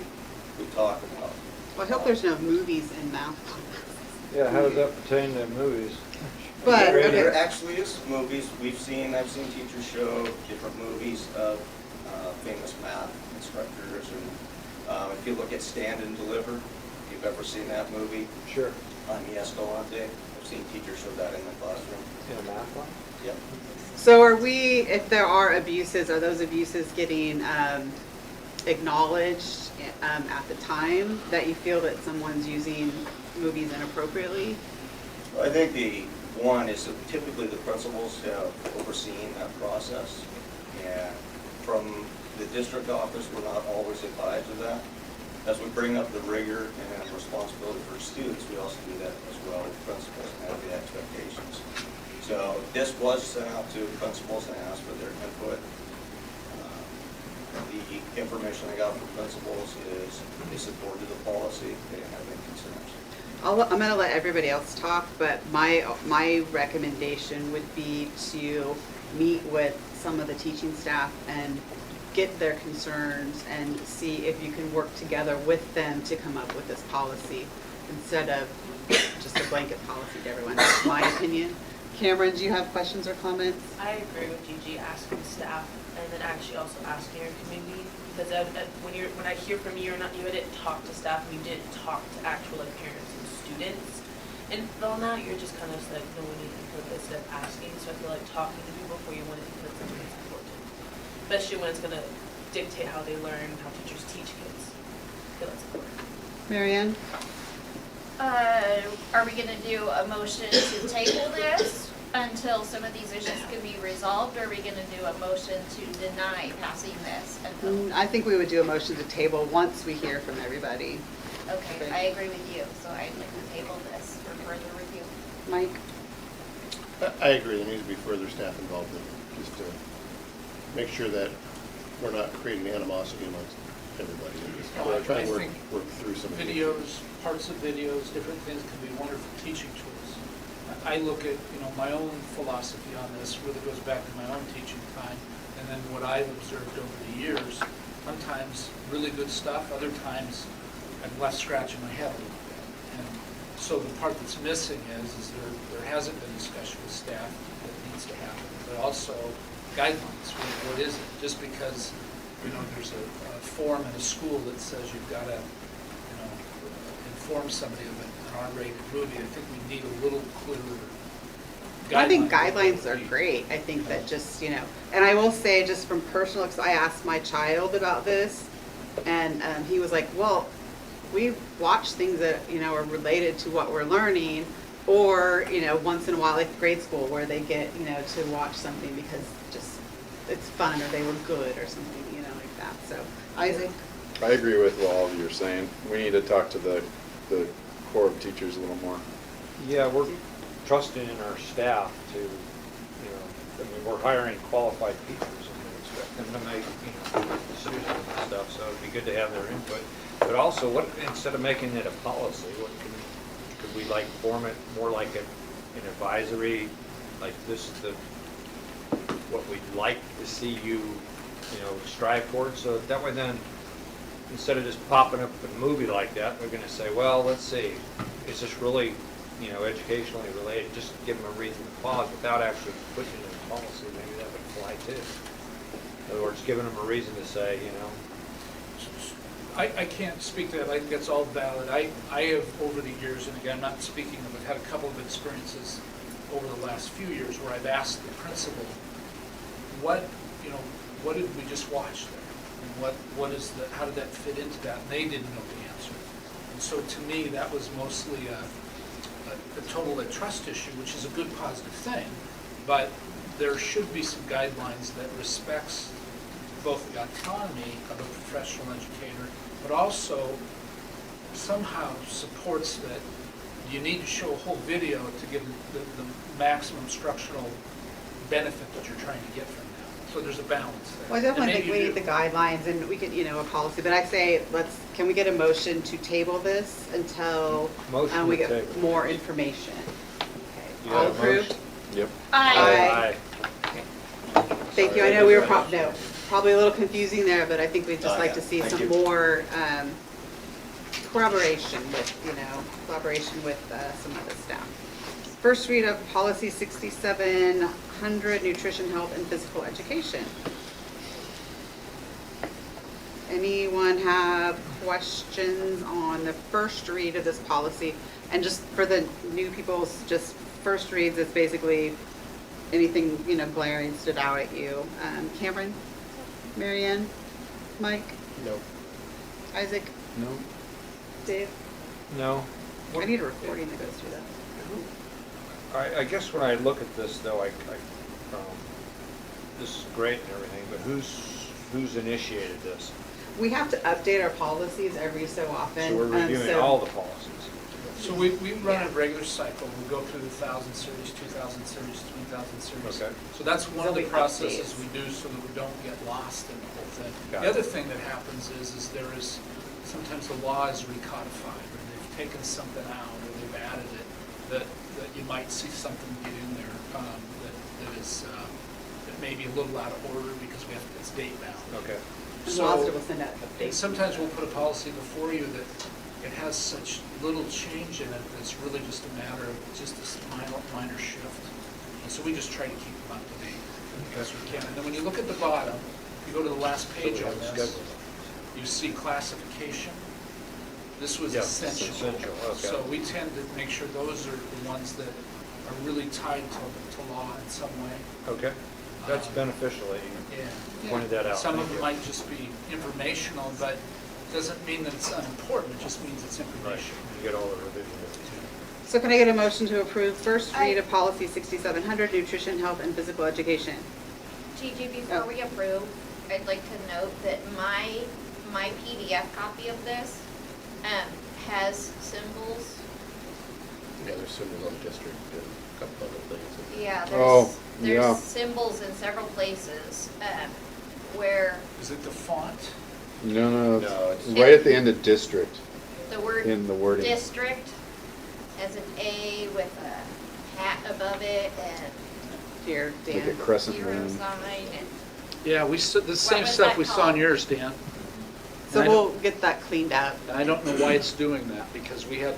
we talk about. Well, I hope there's no movies in math. Yeah, how does that pertain to movies? But, There actually is movies, I've seen teachers show different movies of famous math instructors, and if you look at Stand and Deliver, if you've ever seen that movie. Sure. Yes, Galante, I've seen teachers show that in the classroom. In a math one? Yep. So are we, if there are abuses, are those abuses getting acknowledged at the time that you feel that someone's using movies inappropriately? I think the one is that typically the principals have overseen that process, and from the district office, we're not always advised of that. As we bring up the rigor and responsibility for students, we also do that as well with principals and have the expectations. So this was sent out to principals and asked for their input. The information I got from principals is they supported the policy, they didn't have any concerns. I'm going to let everybody else talk, but my recommendation would be to meet with some of the teaching staff and get their concerns and see if you can work together with them to come up with this policy instead of just a blanket policy to everyone. That's my opinion. Cameron, do you have questions or comments? I agree with Gigi, asking staff and then actually also asking your community, because when I hear from you, you didn't talk to staff and you didn't talk to actual like parents and students. And all now you're just kind of like, no, we need input instead of asking. So I feel like talking to people before you want to input something is important, especially when it's going to dictate how they learn, how teachers teach kids. I feel that's important. Marianne? Are we gonna do a motion to table this until some of these issues can be resolved, or are we gonna do a motion to deny passing this until? I think we would do a motion to table once we hear from everybody. Okay, I agree with you, so I'd like to table this for further review. Mike? I agree, there needs to be further staff involvement, just to make sure that we're not creating animosity amongst everybody. We're trying to work through some of the Videos, parts of videos, different things can be wonderful teaching tools. I look at, my own philosophy on this really goes back to my own teaching time, and then what I've observed over the years. Sometimes really good stuff, other times I'm left scratching my head a little bit. And so the part that's missing is there hasn't been discussion with staff that needs to happen, but also guidelines. What is it? Just because there's a form in a school that says you've got to inform somebody of an R-rated movie, I think we need a little clearer guidelines. I think guidelines are great. I think that just, and I will say just from personal, because I asked my child about this, and he was like, well, we watch things that, are related to what we're learning, or, once in a while, like grade school, where they get, to watch something because just it's fun, or they were good, or something, like that. So, Isaac? I agree with what all of you are saying. We need to talk to the core of teachers a little more. Yeah, we're trusting in our staff to, we're hiring qualified teachers and we expect them to make, decisions and stuff, so it'd be good to have their input. But also, instead of making it a policy, could we form it more like an advisory, like this is what we'd like to see you, strive towards, so that way then, instead of just popping up a movie like that, we're going to say, well, let's see, is this really, educationally related? Just give them a reason to pause without actually putting it in policy. Maybe that would apply too. In other words, giving them a reason to say, I can't speak to that. I think that's all valid. I have over the years, and again, I'm not speaking of it, had a couple of experiences over the last few years where I've asked the principal, what did we just watch there? And how did that fit into that? And they didn't know the answer. And so to me, that was mostly a total trust issue, which is a good positive thing. But there should be some guidelines that respects both the autonomy of a professional educator, but also somehow supports that you need to show a whole video to give the maximum instructional benefit that you're trying to get from that. So there's a balance there. Well, I definitely And think we need the guidelines, and we could, a policy, but I say, can we get a motion to table this until we to get table. more information? Okay. You All got a approved? motion? Yep. Aye. Aye. Okay. Thank you. I know we were probably a little confusing there, but I think we'd just like to see Thank some you. more collaboration with, some of the staff. First read of policy 6700, nutrition, health, and physical education. Anyone have questions on the first read of this policy? And just for the new people, just first reads, it's basically anything, glaring stood out at you. Cameron? Marianne? Mike? No. Isaac? No. Dave? No. I need a recording that goes through that. I guess when I look at this though, this is great and everything, but who's initiated this? We have to update our policies every so often. So we're reviewing all the policies. So we run a regular cycle. We go through the 1,000 series, 2,000 series, 3,000 series. Okay. So that's one So of the we processes update. we do so that we don't get lost in the whole thing. Got The it. other thing that happens is there is, sometimes the law is recodified, or they've taken something out, or they've added it, that you might see something get in there that may be a little out of order because it's date bound. Okay. And So- WASDA will send out And updates. sometimes we'll put a policy before you that it has such little change in it, that it's really just a matter of just this minor shift. And so we just try to keep them up to date as we can. And then when you look at the bottom, if you go to the last page on this, you see classification. This was Yeah, essential. essential, okay. So we tend to make sure those are the ones that are really tied to law in some way. Okay. That's beneficial that Yeah. you pointed that out. Some of Thank them you. might just be informational, but doesn't mean that it's unimportant, it just means it's Right. information. You get all the revisions. So can I get a motion to approve first read of policy 6700, nutrition, health, and physical education? Gigi, before we approve, I'd like to note that my PDF copy of this has symbols. Yeah, there's symbols on district and a couple other things. Yeah, Oh, yeah. there's symbols in several places where Is it the font? No, No, it's it's- right at the end of district the word in the wording. district has an A with a hat above it and Here, Like a Dan. crescent zero moon. sign and Yeah, the same was stuff that we saw on called? yours, Dan. So And we'll get that cleaned up. I don't know why it's doing that, because we had,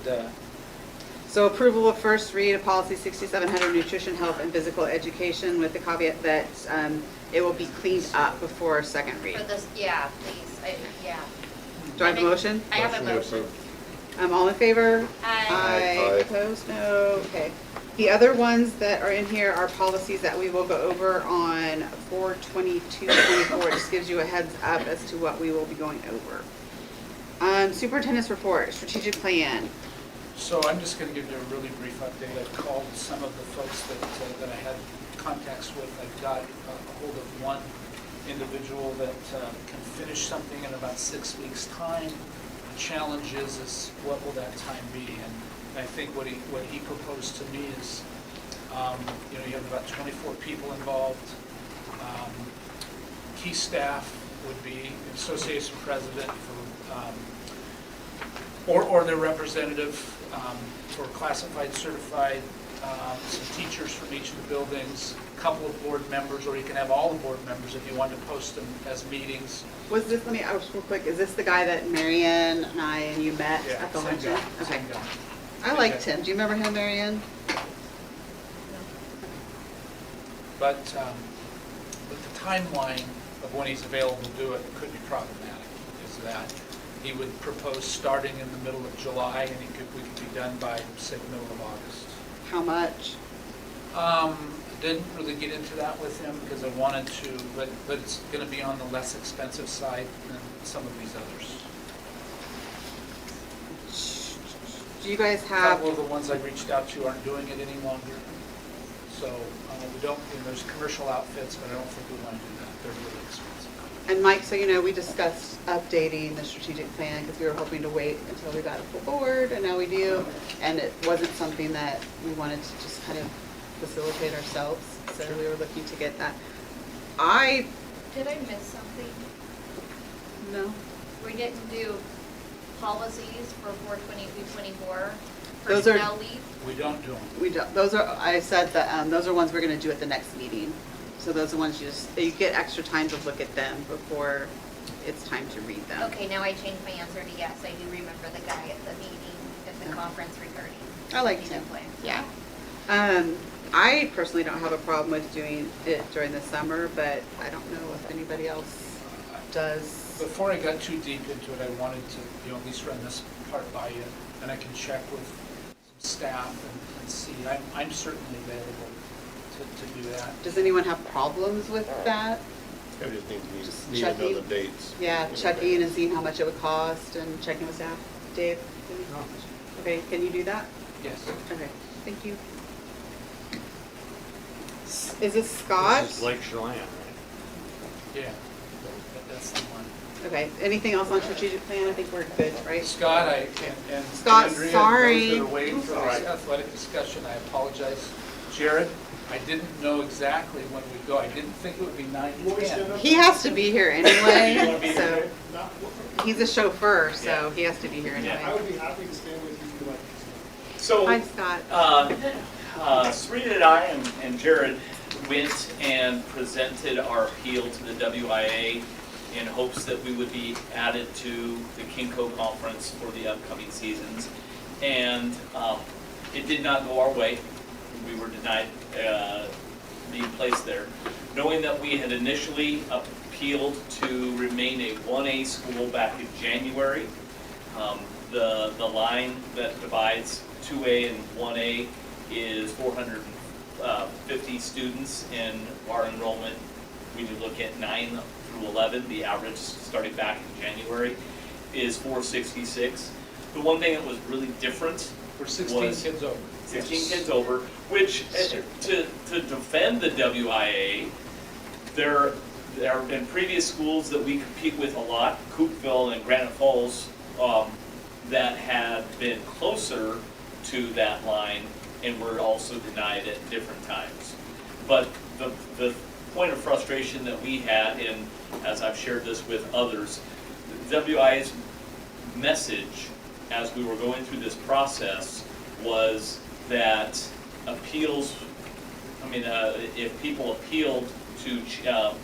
So approval of first read of policy 6700, nutrition, health, and physical education with the caveat that it will be cleaned up before second read. for this, yeah, please, yeah. Do I have a motion? I have a Motion to motion. approve. All in favor? Aye. Aye. Opposed? No. Okay. The other ones that are in here are policies that we will go over on 4/22/24. It just gives you a heads up as to what we will be going over. Superintendent's report, strategic plan. so I'm just gonna give you a really brief update. I've called some of the folks that I had contacts with. I've got a hold of one individual that can finish something in about 6 weeks' time. The challenge is what will that time be? And I think what he proposed to me is, you have about 24 people involved. Key staff would be association president or their representative for classified, certified, some teachers from each of the buildings, a couple of board members, or you can have all the board members if you want to post them as meetings. Was this, let me ask real quick, is this the guy that Marianne and I and you met Yeah, at the same luncheon? guy, Okay. same guy. I liked him. Do you remember him, Marianne? But the timeline of when he's available to do it could be problematic, is that he would propose starting in the middle of July, and we could be done by, say, the middle of August. How much? Didn't really get into that with him because I wanted to, but it's gonna be on the less expensive side than some of these others. Do you guys A have, couple of the ones I reached out to aren't doing it any longer. So we don't, there's commercial outfits, but I don't think we want to do that. They're really expensive. and Mike, so we discussed updating the strategic plan because we were hoping to wait until we got a full board, and now we do. And it wasn't something that we wanted to just kind of facilitate ourselves, so we were looking to get that. Did I miss something? No. We didn't do policies for 4/22/24, Those are- personnel leave. We don't do them. We don't, those are, I said that, those are ones we're gonna do at the next meeting. So those are the ones you get extra time to look at them before it's time to read them. Okay, now I changed my answer to yes. I do remember the guy at the meeting, at the conference regarding. I liked strategic him. plan. Yeah. I personally don't have a problem with doing it during the summer, but I don't know if anybody else does. Before I got too deep into it, I wanted to, at least run this part by you, and I can check with some staff and see. I'm certainly available to do that. Does anyone have problems with that? I just need to know the dates. Yeah, checking and seeing how much it would cost and checking with staff. Dave? Okay, can you do that? Yes. Okay, thank you. Is this Scott? This is Lake Chelan, right? Yeah, that's the one. Okay, anything else on strategic plan? I think we're good, right? Scott, and Scott, Andrea, sorry. those that are waiting for this athletic discussion, I apologize. Jared, I didn't know exactly when we go. I didn't think it would be 9 to 10. He has to be here anyway, so he's a chauffeur, so he has to be here anyway. I would be happy to stay with you if you like. So, Hi, Scott. Serena and I and Jared went and presented our appeal to the WIA in hopes that we would be added to the KingCo conference for the upcoming seasons. And it did not go our way. We were denied being placed there. Knowing that we had initially appealed to remain a 1A school back in January, the line that divides 2A and 1A is 450 students, and our enrollment, when you look at 9 through 11, the average starting back in January, is 466. The one thing that was really different We're 16 was kids over. 16 kids over, which to defend the WIA, there have been previous schools that we compete with a lot, Coopville and Granite Falls, that had been closer to that line and were also denied at different times. But the point of frustration that we had, and as I've shared this with others, the WIA's message as we were going through this process was that appeals, if people appealed to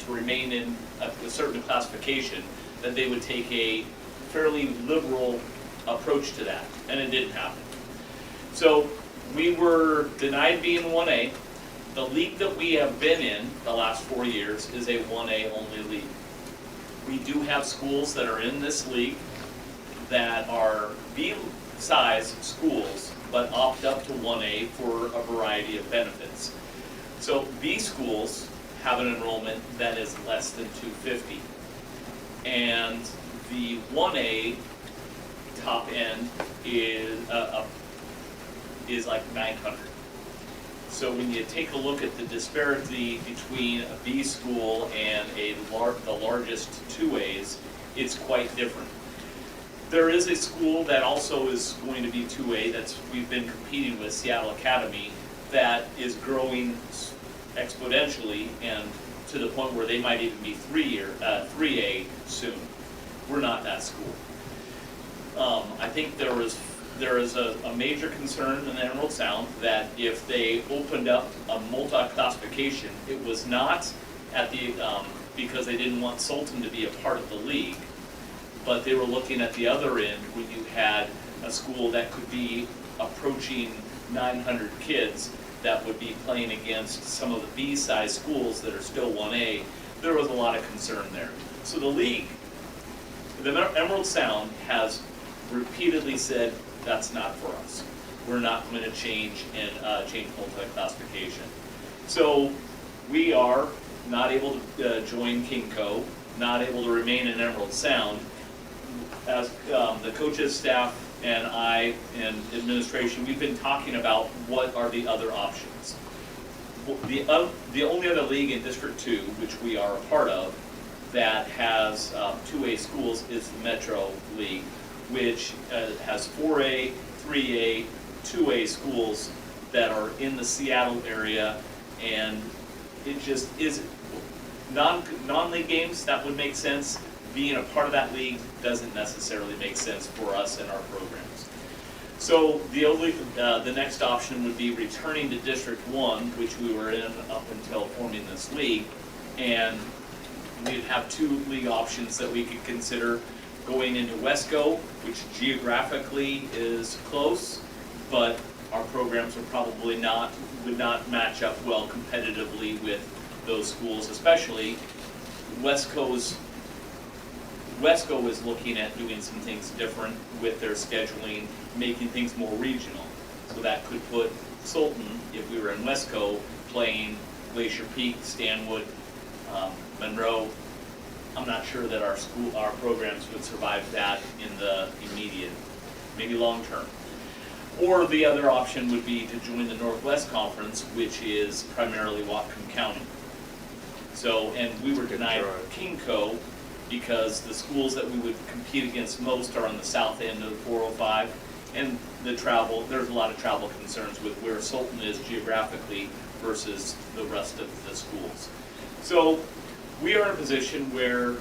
remain in a certain classification, that they would take a fairly liberal approach to that, and it didn't happen. So we were denied being 1A. The league that we have been in the last 4 years is a 1A only league. We do have schools that are in this league that are B-size schools, but opt up to 1A for a variety of benefits. So B schools have an enrollment that is less than 250. And the 1A top end is like 900. So when you take a look at the disparity between a B school and the largest 2As, it's quite different. There is a school that also is going to be 2A we've been competing with, Seattle Academy, that is growing exponentially and to the point where they might even be 3A soon. We're not that school. I think there is a major concern in Emerald Sound that if they opened up a multi-classification, it was not at the because they didn't want Sultan to be a part of the league, but they were looking at the other end when you had a school that could be approaching 900 kids that would be playing against some of the B-size schools that are still 1A. There was a lot of concern there. So the league, the Emerald Sound, has repeatedly said that's not for us. We're not going to change multi-classification. So we are not able to join KingCo, not able to remain in Emerald Sound. As the coaches, staff, and I, and administration, we've been talking about what are the other options. The only other league in District 2, which we are a part of, that has 2A schools is the Metro League, which has 4A, 3A, 2A schools that are in the Seattle area, and it just is non-league games, that would make sense. Being a part of that league doesn't necessarily make sense for us and our programs. So the next option would be returning to District 1, which we were in up until forming this league. And we'd have two league options that we could consider: going into Wesco, which geographically is close, but our programs would probably would not match up well competitively with those schools, especially Wesco is looking at doing some things different with their scheduling, making things more regional. So that could put Sultan, if we were in Wesco, playing Glacier Peak, Stanwood, Monroe. I'm not sure that our programs would survive that in the immediate, maybe long term. Or the other option would be to join the Northwest Conference, which is primarily Whatcom County. So, and we were denied KingCo because the schools that we would compete against most are on the south end of the 405, and the travel, there's a lot of travel concerns with where Sultan is geographically versus the rest of the schools. So we are in a position where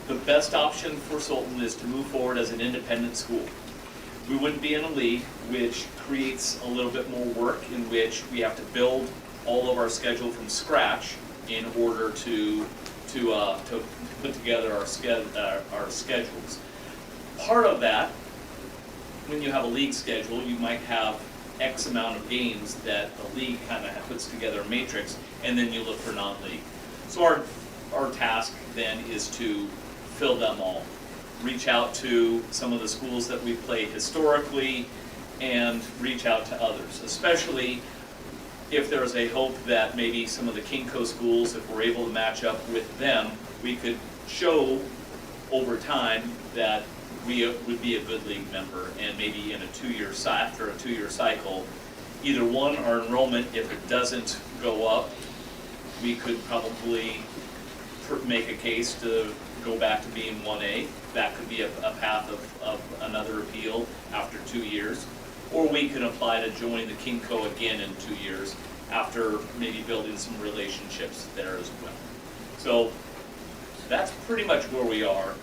the best option for Sultan is to move forward as an independent school. We wouldn't be in a league, which creates a little bit more work in which we have to build all of our schedule from scratch in order to put together our schedules. Part of that, when you have a league schedule, you might have X amount of games that the league kind of puts together a matrix, and then you look for non-league. So our task then is to fill them all. Reach out to some of the schools that we've played historically and reach out to others, especially if there's a hope that maybe some of the KingCo schools, if we're able to match up with them, we could show over time that we would be a good league member, and maybe in after a 2-year cycle, either one, our enrollment, if it doesn't go up, we could probably make a case to go back to being 1A. That could be a path of another appeal after 2 years. Or we could apply to join the KingCo again in 2 years after maybe building some relationships there as well. So that's pretty much where we are.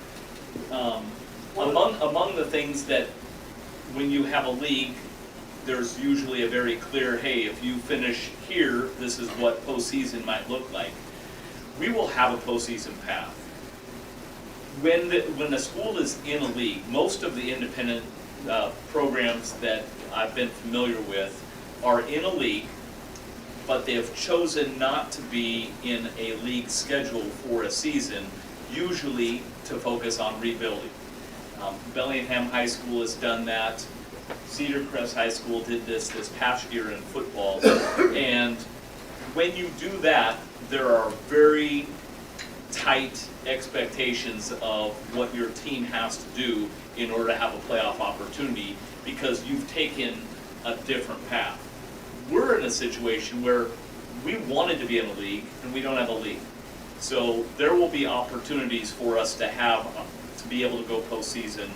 Among the things that, when you have a league, there's usually a very clear, hey, if you finish here, this is what postseason might look like. We will have a postseason path. When the school is in a league, most of the independent programs that I've been familiar with are in a league, but they have chosen not to be in a league schedule for a season, usually to focus on rebuilding. Bellingham High School has done that. Cedar Crest High School did this past year in football. And when you do that, there are very tight expectations of what your team has to do in order to have a playoff opportunity, because you've taken a different path. We're in a situation where we wanted to be in a league and we don't have a league. So there will be opportunities for us to be able to go postseason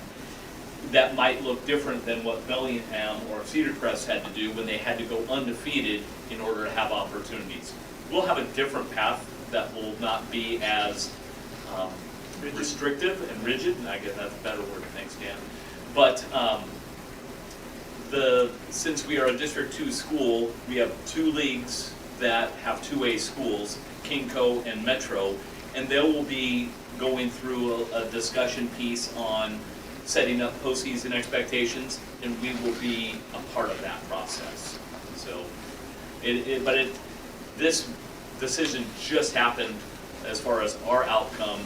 that might look different than what Bellingham or Cedar Crest had to do when they had to go undefeated in order to have opportunities. We'll have a different path that will not be as restrictive and rigid, and I guess that's a better word, thanks Dan. But since we are a District 2 school, we have 2 leagues that have 2A schools, KingCo and Metro, and they will be going through a discussion piece on setting up postseason expectations, and we will be a part of that process. So, this decision just happened as far as our outcome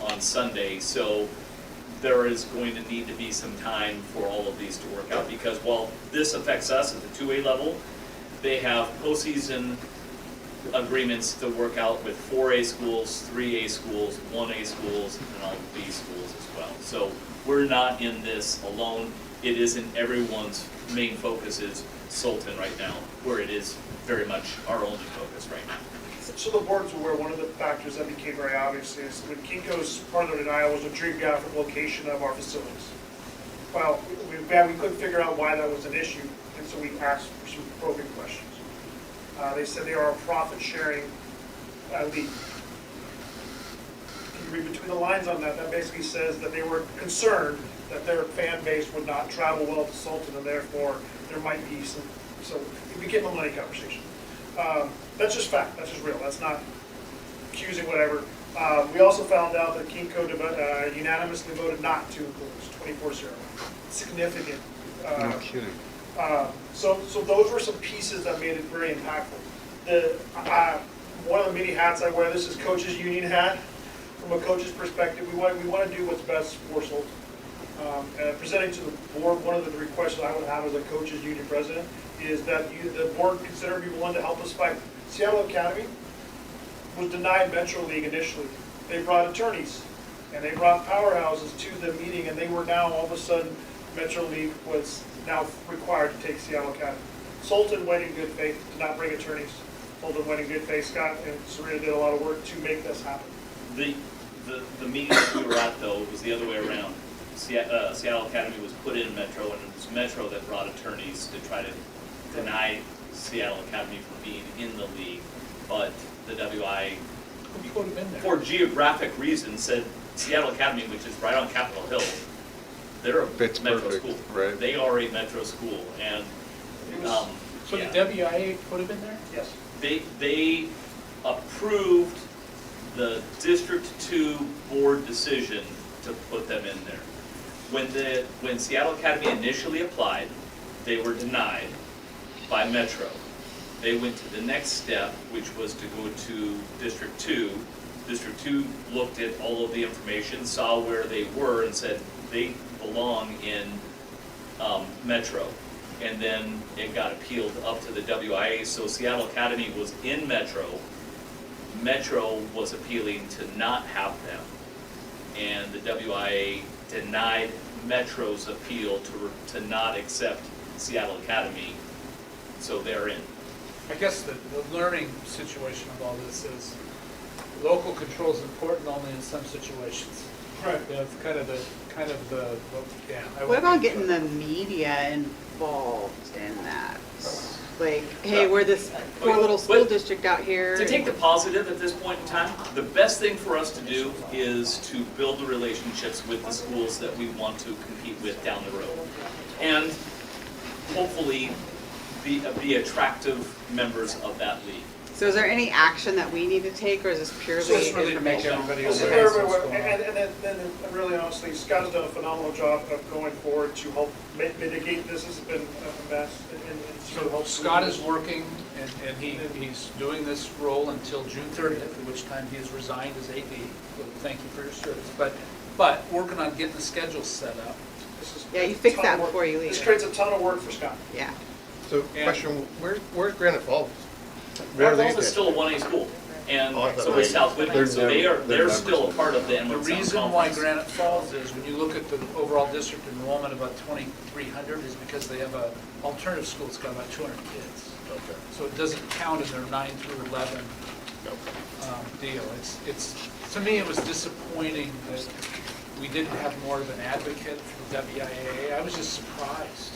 on Sunday, so there is going to need to be some time for all of these to work out, because while this affects us at the 2A level, they have postseason agreements to work out with 4A schools, 3A schools, 1A schools, and all B schools as well. So we're not in this alone. It isn't everyone's main focus is Sultan right now, where it is very much our only focus right now. So the board's aware, one of the factors that became very obvious is when KingCo's part of their denial was a geographic location of our facilities. Well, we couldn't figure out why that was an issue, and so we asked for some probing questions. They said they are a profit-sharing league. Can you you read between the lines on that, that basically says that they were concerned that their fan base would not travel well to Sultan, and therefore there might be some, so it became a money conversation. That's just fact, that's just real, that's not accusing whatever. We also found out that Kinko unanimously voted not to include us, 24-0. Significant. No kidding. So those were some pieces that made it very impactful. One of the many hats I wear, this is coach's union hat. From a coach's perspective, we want to do what's best for Sultan. And presenting to the board, one of the requests I would have as a coach's union president is that the board consider be willing to help us fight. Seattle Academy was denied Metro League initially. They brought attorneys and they brought powerhouses to the meeting, and they were now all of a sudden Metro League was now required to take Seattle Academy. Sultan went in good faith, did not bring attorneys. Sultan went in good faith. Scott and Serena did a lot of work to make this happen. The meeting that we were at, though, was the other way around. Seattle Academy was put in Metro, and it was Metro that brought attorneys to try to deny Seattle Academy from being in the league. But the WI, for geographic reasons, said Seattle Academy, which is right on Capitol Hill, they're a It's Metro perfect, school. right? They are a Metro school, and So yeah. the WIA put them in there? Yes. They approved the District 2 board decision to put them in there. When Seattle Academy initially applied, they were denied by Metro. They went to the next step, which was to go to District 2. District 2 looked at all of the information, saw where they were, and said they belong in Metro. And then it got appealed up to the WIA, so Seattle Academy was in Metro. Metro was appealing to not have them, and the WIA denied Metro's appeal to not accept Seattle Academy, so they're in. I guess the learning situation of all this is local control is important only in some situations. Right. That's kind of the yeah. What about getting the media involved in that? Like, hey, we're this poor little school district out here. To take the positive at this point in time, the best thing for us to do is to build the relationships with the schools that we want to compete with down the road. And hopefully be attractive members of that league. So is there any action that we need to take, or is this purely So it's really to make information? everybody This is aware of very, what's very, going on. and then really honestly, Scott has done a phenomenal job of going forward to help mitigate this. This has been a mess. So Scott is working, and he's doing this role until June 30th, at which time he has resigned as AD. So thank you for your service. But working on getting the schedule set up. Yeah, you fix that before you leave. This creates a ton of work for Scott. Yeah. So question, where's Granite Falls? Granite Falls is still a 1A school, and so is South Whitman, so they're still a part of the The Emerald Sound reason why Conference. Granite Falls is, when you look at the overall district enrollment, about 2,300, is because they have a alternative school that's got about 200 kids. Okay. So it doesn't count in their 9 through 11 deal. It's to me, it was disappointing that we didn't have more of an advocate for the WIAA. I was just surprised.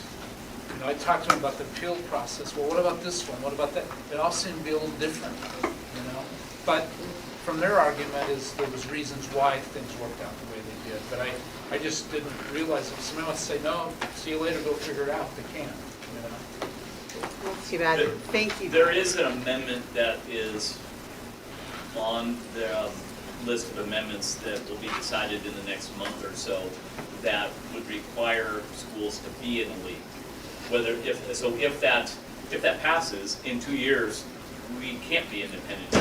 You know, I talked to them about the appeal process. Well, what about this one? What about that? It all seemed to be a little different, you know? But from their argument is there was reasons why things worked out the way they did. But I just didn't realize if somebody wants to say, no, see you later, go figure it out, they can't, you know? That's too bad. Thank you. There is an amendment that is on the list of amendments that will be decided in the next month or so that would require schools to be in a league. If that passes, in 2 years, we can't be independent.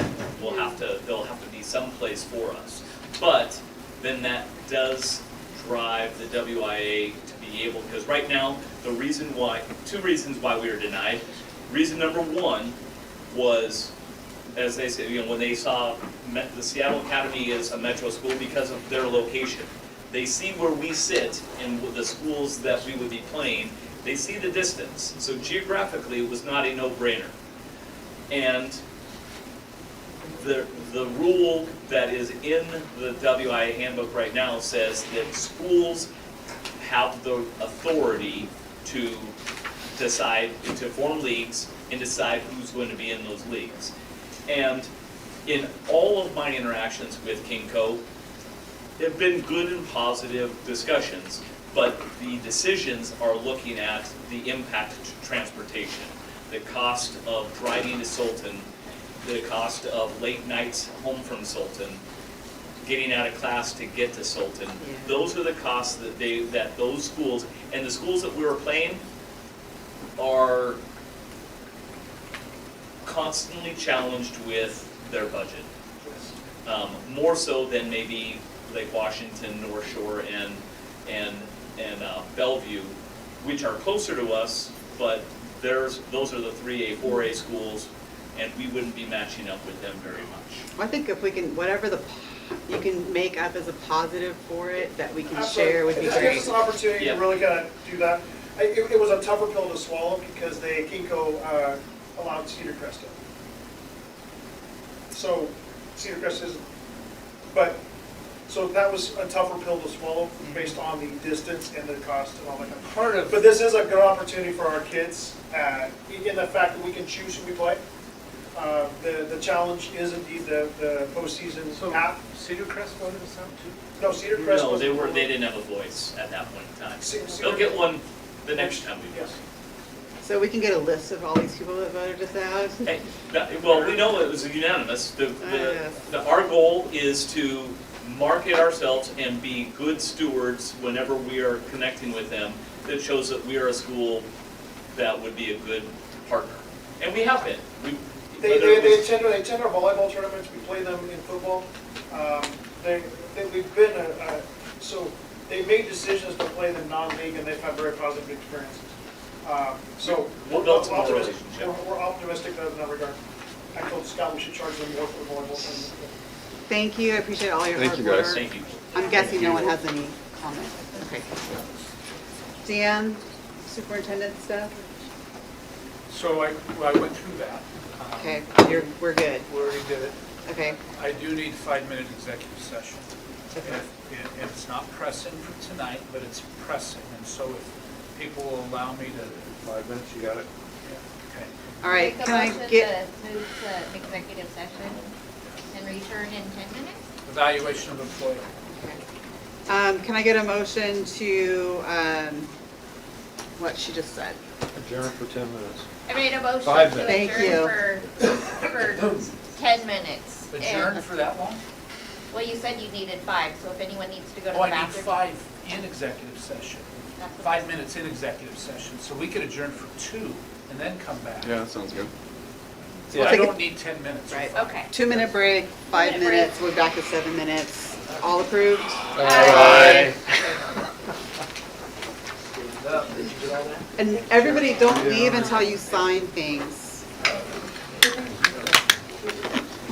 There'll have to be some place for us. But then that does drive the WIA to be able, because right now, two reasons why we were denied. Reason number one was, as they said, when they saw the Seattle Academy is a Metro school because of their location. They see where we sit in the schools that we would be playing. They see the distance, so geographically it was not a no-brainer. And the rule that is in the WIA handbook right now says that schools have the authority to decide, to form leagues and decide who's going to be in those leagues. And in all of my interactions with Kinko, have been good and positive discussions, but the decisions are looking at the impact to transportation, the cost of driving to Sultan, the cost of late nights home from Sultan, getting out of class to get to Sultan. Those are the costs that those schools, and the schools that we were playing are constantly challenged with their budget. More so than maybe Lake Washington, North Shore, and Bellevue, which are closer to us, but those are the 3A, 4A schools, and we wouldn't be matching up with them very much. I think if we can, whatever you can make up as a positive for it, that we can share would be This great. gives us an opportunity to really kind of do that. It was a tougher pill to swallow because the KINCO allowed Cedar Crest in. So Cedar Crest is, so that was a tougher pill to swallow based on the distance and the cost and all that kind of. But this is a good opportunity for our kids in the fact that we can choose who we play. The challenge is indeed the postseason app. Cedar Crest voted us out too? No, Cedar Crest No, was. they didn't have a voice at that point in time. They'll get one the next time we go. Yes. So we can get a list of all these people that voted us out? Hey, well, we know it was unanimous. Our goal is to market ourselves and be good stewards whenever we are connecting with them. That shows that we are a school that would be a good partner. And we have been. They attend our volleyball tournaments, we play them in football. We've been, so they made decisions to play them non-league and they've had very positive experiences. So We'll build some more relationship. we're optimistic in that regard. I told Scott we should charge them more for the volleyball tournament. Thank you, I appreciate all your Thank hard you, guys. work. Thank you. I'm guessing no one has any comment. Okay. Dan, superintendent stuff? So I went through that. Okay, we're good. We already did it. Okay. I do need 5-minute executive session. Okay. And it's not pressing for tonight, but it's pressing. And so if people will allow me to. 5 minutes, you got it? Okay. All right, Make a can I motion get, to move to executive session and return in 10 minutes? Evaluation of employee. can I get a motion to, what she just said? Adjourn for 10 minutes. I made a motion 5 to minutes. Thank adjourn for 10 minutes. Adjourn And- for that long? Well, you said you needed 5, so if anyone needs to go to Oh, the I need bathroom. 5 in executive session. That's what- 5 minutes in executive session. So we could adjourn for 2 and then come back. Yeah, that sounds good. So I take a- don't need 10 minutes. or Right. 5. Okay. 2-minute break, 5 2-minute break. minutes, we're back to 7 minutes. All approved? Aye. And everybody, don't leave until you sign things.